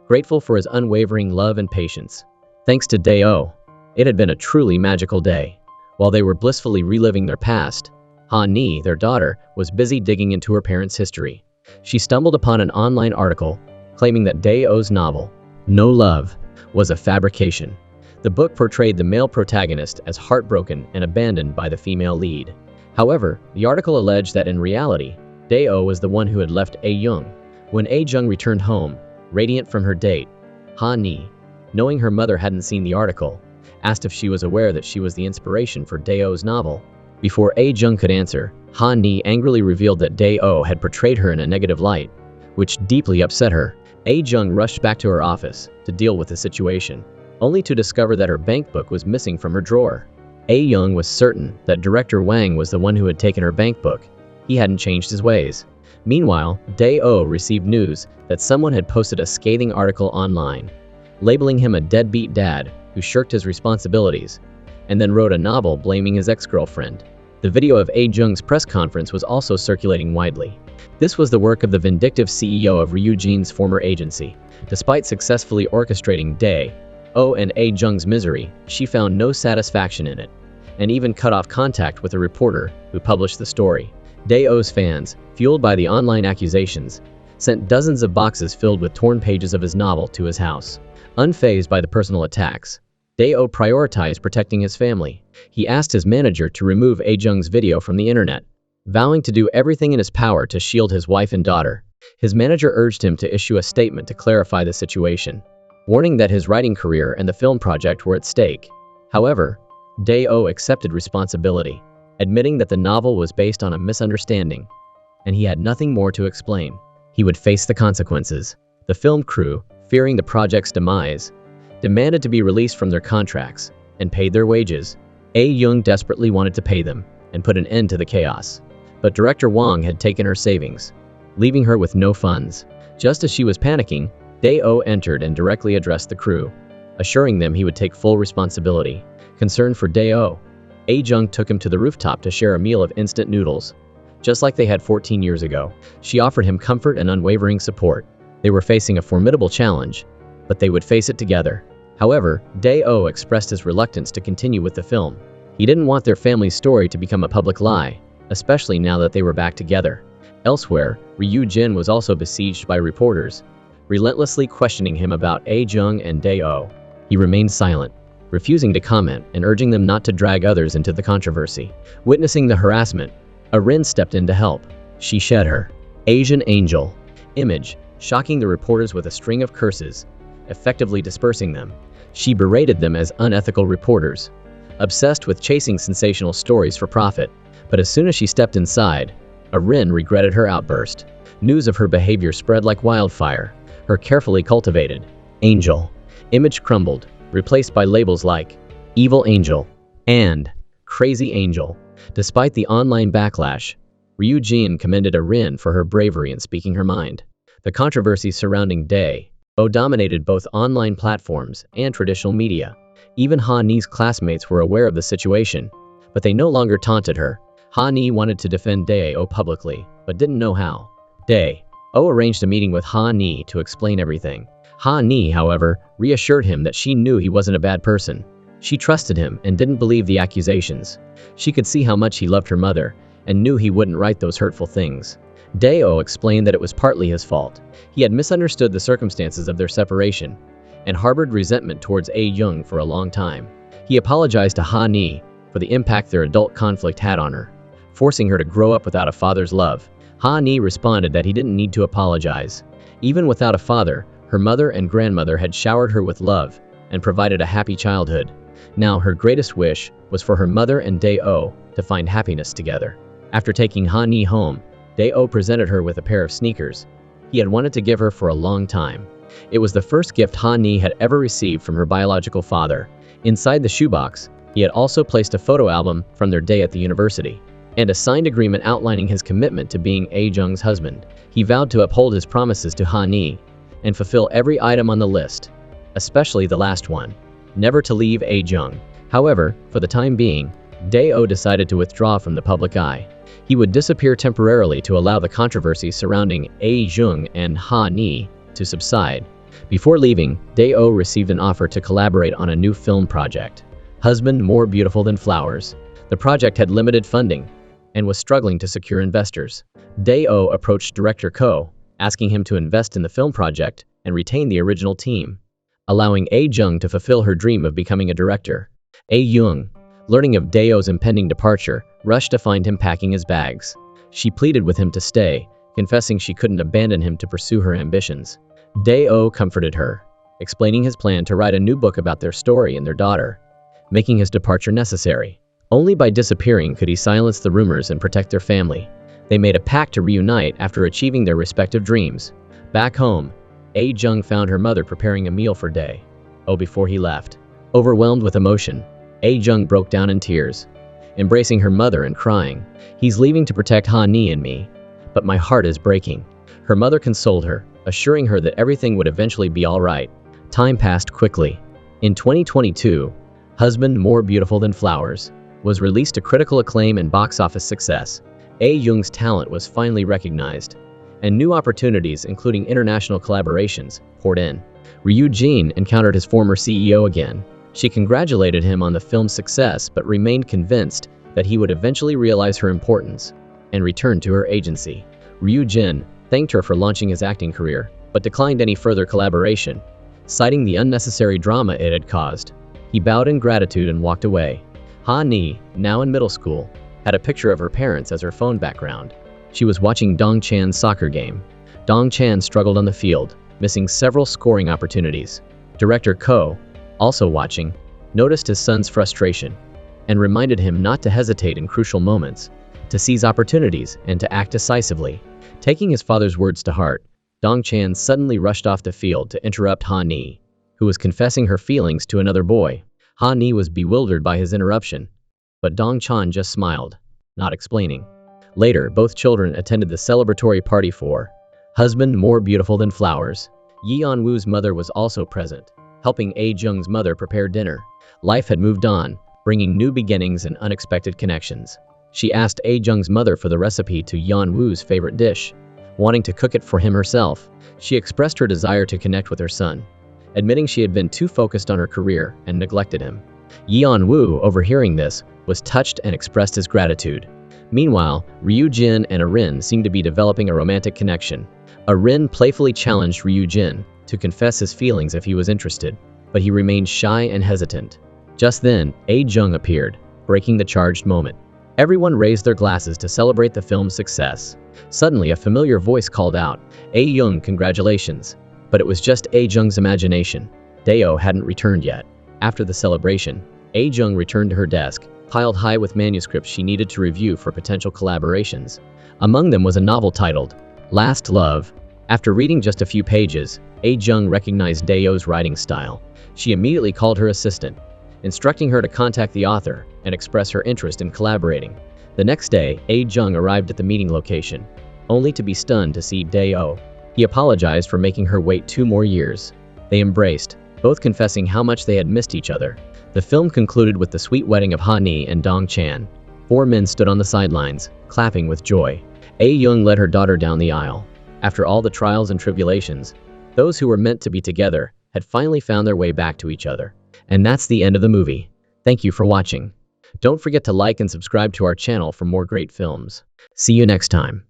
grateful for his unwavering love and patience. Thanks to Dae-oh, it had been a truly magical day. While they were blissfully reliving their past, Ha-ni, their daughter, was busy digging into her parents' history. She stumbled upon an online article claiming that Dae-oh's novel, No Love, was a fabrication. The book portrayed the male protagonist as heartbroken and abandoned by the female lead. However, the article alleged that in reality, Dae-oh was the one who had left A Young. When A Jung returned home, radiant from her date, Ha-ni, knowing her mother hadn't seen the article, asked if she was aware that she was the inspiration for Dae-oh's novel. Before A Jung could answer, Ha-ni angrily revealed that Dae-oh had portrayed her in a negative light, which deeply upset her. A Jung rushed back to her office to deal with the situation, only to discover that her bank book was missing from her drawer. A Young was certain that director Wang was the one who had taken her bank book. He hadn't changed his ways. Meanwhile, Dae-oh received news that someone had posted a scathing article online, labeling him a deadbeat dad who shirked his responsibilities, and then wrote a novel blaming his ex-girlfriend. The video of A Jung's press conference was also circulating widely. This was the work of the vindictive CEO of Ryu Jin's former agency. Despite successfully orchestrating Dae-oh and A Jung's misery, she found no satisfaction in it, and even cut off contact with a reporter who published the story. Dae-oh's fans, fueled by the online accusations, sent dozens of boxes filled with torn pages of his novel to his house. Unfazed by the personal attacks, Dae-oh prioritized protecting his family. He asked his manager to remove A Jung's video from the internet, vowing to do everything in his power to shield his wife and daughter. His manager urged him to issue a statement to clarify the situation, warning that his writing career and the film project were at stake. However, Dae-oh accepted responsibility, admitting that the novel was based on a misunderstanding, and he had nothing more to explain. He would face the consequences. The film crew, fearing the project's demise, demanded to be released from their contracts and paid their wages. A Young desperately wanted to pay them and put an end to the chaos. But director Wang had taken her savings, leaving her with no funds. Just as she was panicking, Dae-oh entered and directly addressed the crew, assuring them he would take full responsibility. Concerned for Dae-oh, A Jung took him to the rooftop to share a meal of instant noodles. Just like they had 14 years ago, she offered him comfort and unwavering support. They were facing a formidable challenge, but they would face it together. However, Dae-oh expressed his reluctance to continue with the film. He didn't want their family's story to become a public lie, especially now that they were back together. Elsewhere, Ryu Jin was also besieged by reporters, relentlessly questioning him about A-jung and Dae-oh. He remained silent, refusing to comment and urging them not to drag others into the controversy. Witnessing the harassment, Arin stepped in to help. She shed her Asian angel image, shocking the reporters with a string of curses, effectively dispersing them. She berated them as unethical reporters, obsessed with chasing sensational stories for profit. But as soon as she stepped inside, Arin regretted her outburst. News of her behavior spread like wildfire. Her carefully cultivated angel image crumbled, replaced by labels like evil angel and crazy angel. Despite the online backlash, Ryu Jin commended Arin for her bravery in speaking her mind. The controversy surrounding Dae-oh dominated both online platforms and traditional media. Even Ha Ni's classmates were aware of the situation, but they no longer taunted her. Ha Ni wanted to defend Dae-oh publicly, but didn't know how. Dae-oh arranged a meeting with Ha Ni to explain everything. Ha Ni, however, reassured him that she knew he wasn't a bad person. She trusted him and didn't believe the accusations. She could see how much he loved her mother and knew he wouldn't write those hurtful things. Dae-oh explained that it was partly his fault. He had misunderstood the circumstances of their separation and harbored resentment towards A-jung for a long time. He apologized to Ha Ni for the impact their adult conflict had on her, forcing her to grow up without a father's love. Ha Ni responded that he didn't need to apologize. Even without a father, her mother and grandmother had showered her with love and provided a happy childhood. Now her greatest wish was for her mother and Dae-oh to find happiness together. After taking Ha Ni home, Dae-oh presented her with a pair of sneakers he had wanted to give her for a long time. It was the first gift Ha Ni had ever received from her biological father. Inside the shoebox, he had also placed a photo album from their day at the university and a signed agreement outlining his commitment to being A-jung's husband. He vowed to uphold his promises to Ha Ni and fulfill every item on the list, especially the last one, never to leave A-jung. However, for the time being, Dae-oh decided to withdraw from the public eye. He would disappear temporarily to allow the controversy surrounding A-jung and Ha Ni to subside. Before leaving, Dae-oh received an offer to collaborate on a new film project, Husband More Beautiful Than Flowers. The project had limited funding and was struggling to secure investors. Dae-oh approached director Ko, asking him to invest in the film project and retain the original team, allowing A-jung to fulfill her dream of becoming a director. A-jung, learning of Dae-oh's impending departure, rushed to find him packing his bags. She pleaded with him to stay, confessing she couldn't abandon him to pursue her ambitions. Dae-oh comforted her, explaining his plan to write a new book about their story and their daughter, making his departure necessary. Only by disappearing could he silence the rumors and protect their family. They made a pact to reunite after achieving their respective dreams. Back home, A-jung found her mother preparing a meal for Dae-oh before he left. Overwhelmed with emotion, A-jung broke down in tears, embracing her mother and crying, "He's leaving to protect Ha Ni and me, but my heart is breaking." Her mother consoled her, assuring her that everything would eventually be all right. Time passed quickly. In 2022, Husband More Beautiful Than Flowers was released to critical acclaim and box office success. A-jung's talent was finally recognized, and new opportunities, including international collaborations, poured in. Ryu Jin encountered his former CEO again. She congratulated him on the film's success but remained convinced that he would eventually realize her importance and return to her agency. Ryu Jin thanked her for launching his acting career, but declined any further collaboration, citing the unnecessary drama it had caused. He bowed in gratitude and walked away. Ha Ni, now in middle school, had a picture of her parents as her phone background. She was watching Dong Chan's soccer game. Dong Chan struggled on the field, missing several scoring opportunities. Director Ko, also watching, noticed his son's frustration and reminded him not to hesitate in crucial moments, to seize opportunities and to act decisively. Taking his father's words to heart, Dong Chan suddenly rushed off the field to interrupt Ha Ni, who was confessing her feelings to another boy. Ha Ni was bewildered by his interruption, but Dong Chan just smiled, not explaining. Later, both children attended the celebratory party for Husband More Beautiful Than Flowers. Yi On-woo's mother was also present, helping A-jung's mother prepare dinner. Life had moved on, bringing new beginnings and unexpected connections. She asked A-jung's mother for the recipe to Yeon-woo's favorite dish, wanting to cook it for him herself. She expressed her desire to connect with her son, admitting she had been too focused on her career and neglected him. Yeon Woo, overhearing this, was touched and expressed his gratitude. Meanwhile, Ryu Jin and Arin seemed to be developing a romantic connection. Arin playfully challenged Ryu Jin to confess his feelings if he was interested, but he remained shy and hesitant. Just then, A Jung appeared, breaking the charged moment. Everyone raised their glasses to celebrate the film's success. Suddenly, a familiar voice called out, "A Jung, congratulations." But it was just A Jung's imagination. Dayo hadn't returned yet. After the celebration, A Jung returned to her desk, piled high with manuscripts she needed to review for potential collaborations. Among them was a novel titled Last Love. After reading just a few pages, A Jung recognized Dayo's writing style. She immediately called her assistant, instructing her to contact the author and express her interest in collaborating. The next day, A Jung arrived at the meeting location, only to be stunned to see Dayo. He apologized for making her wait 2 more years. They embraced, both confessing how much they had missed each other. The film concluded with the sweet wedding of Ha Ni and Dong Chan. 4 men stood on the sidelines, clapping with joy. A Jung led her daughter down the aisle. After all the trials and tribulations, those who were meant to be together had finally found their way back to each other. And that's the end of the movie. Thank you for watching. Don't forget to like and subscribe to our channel for more great films. See you next time.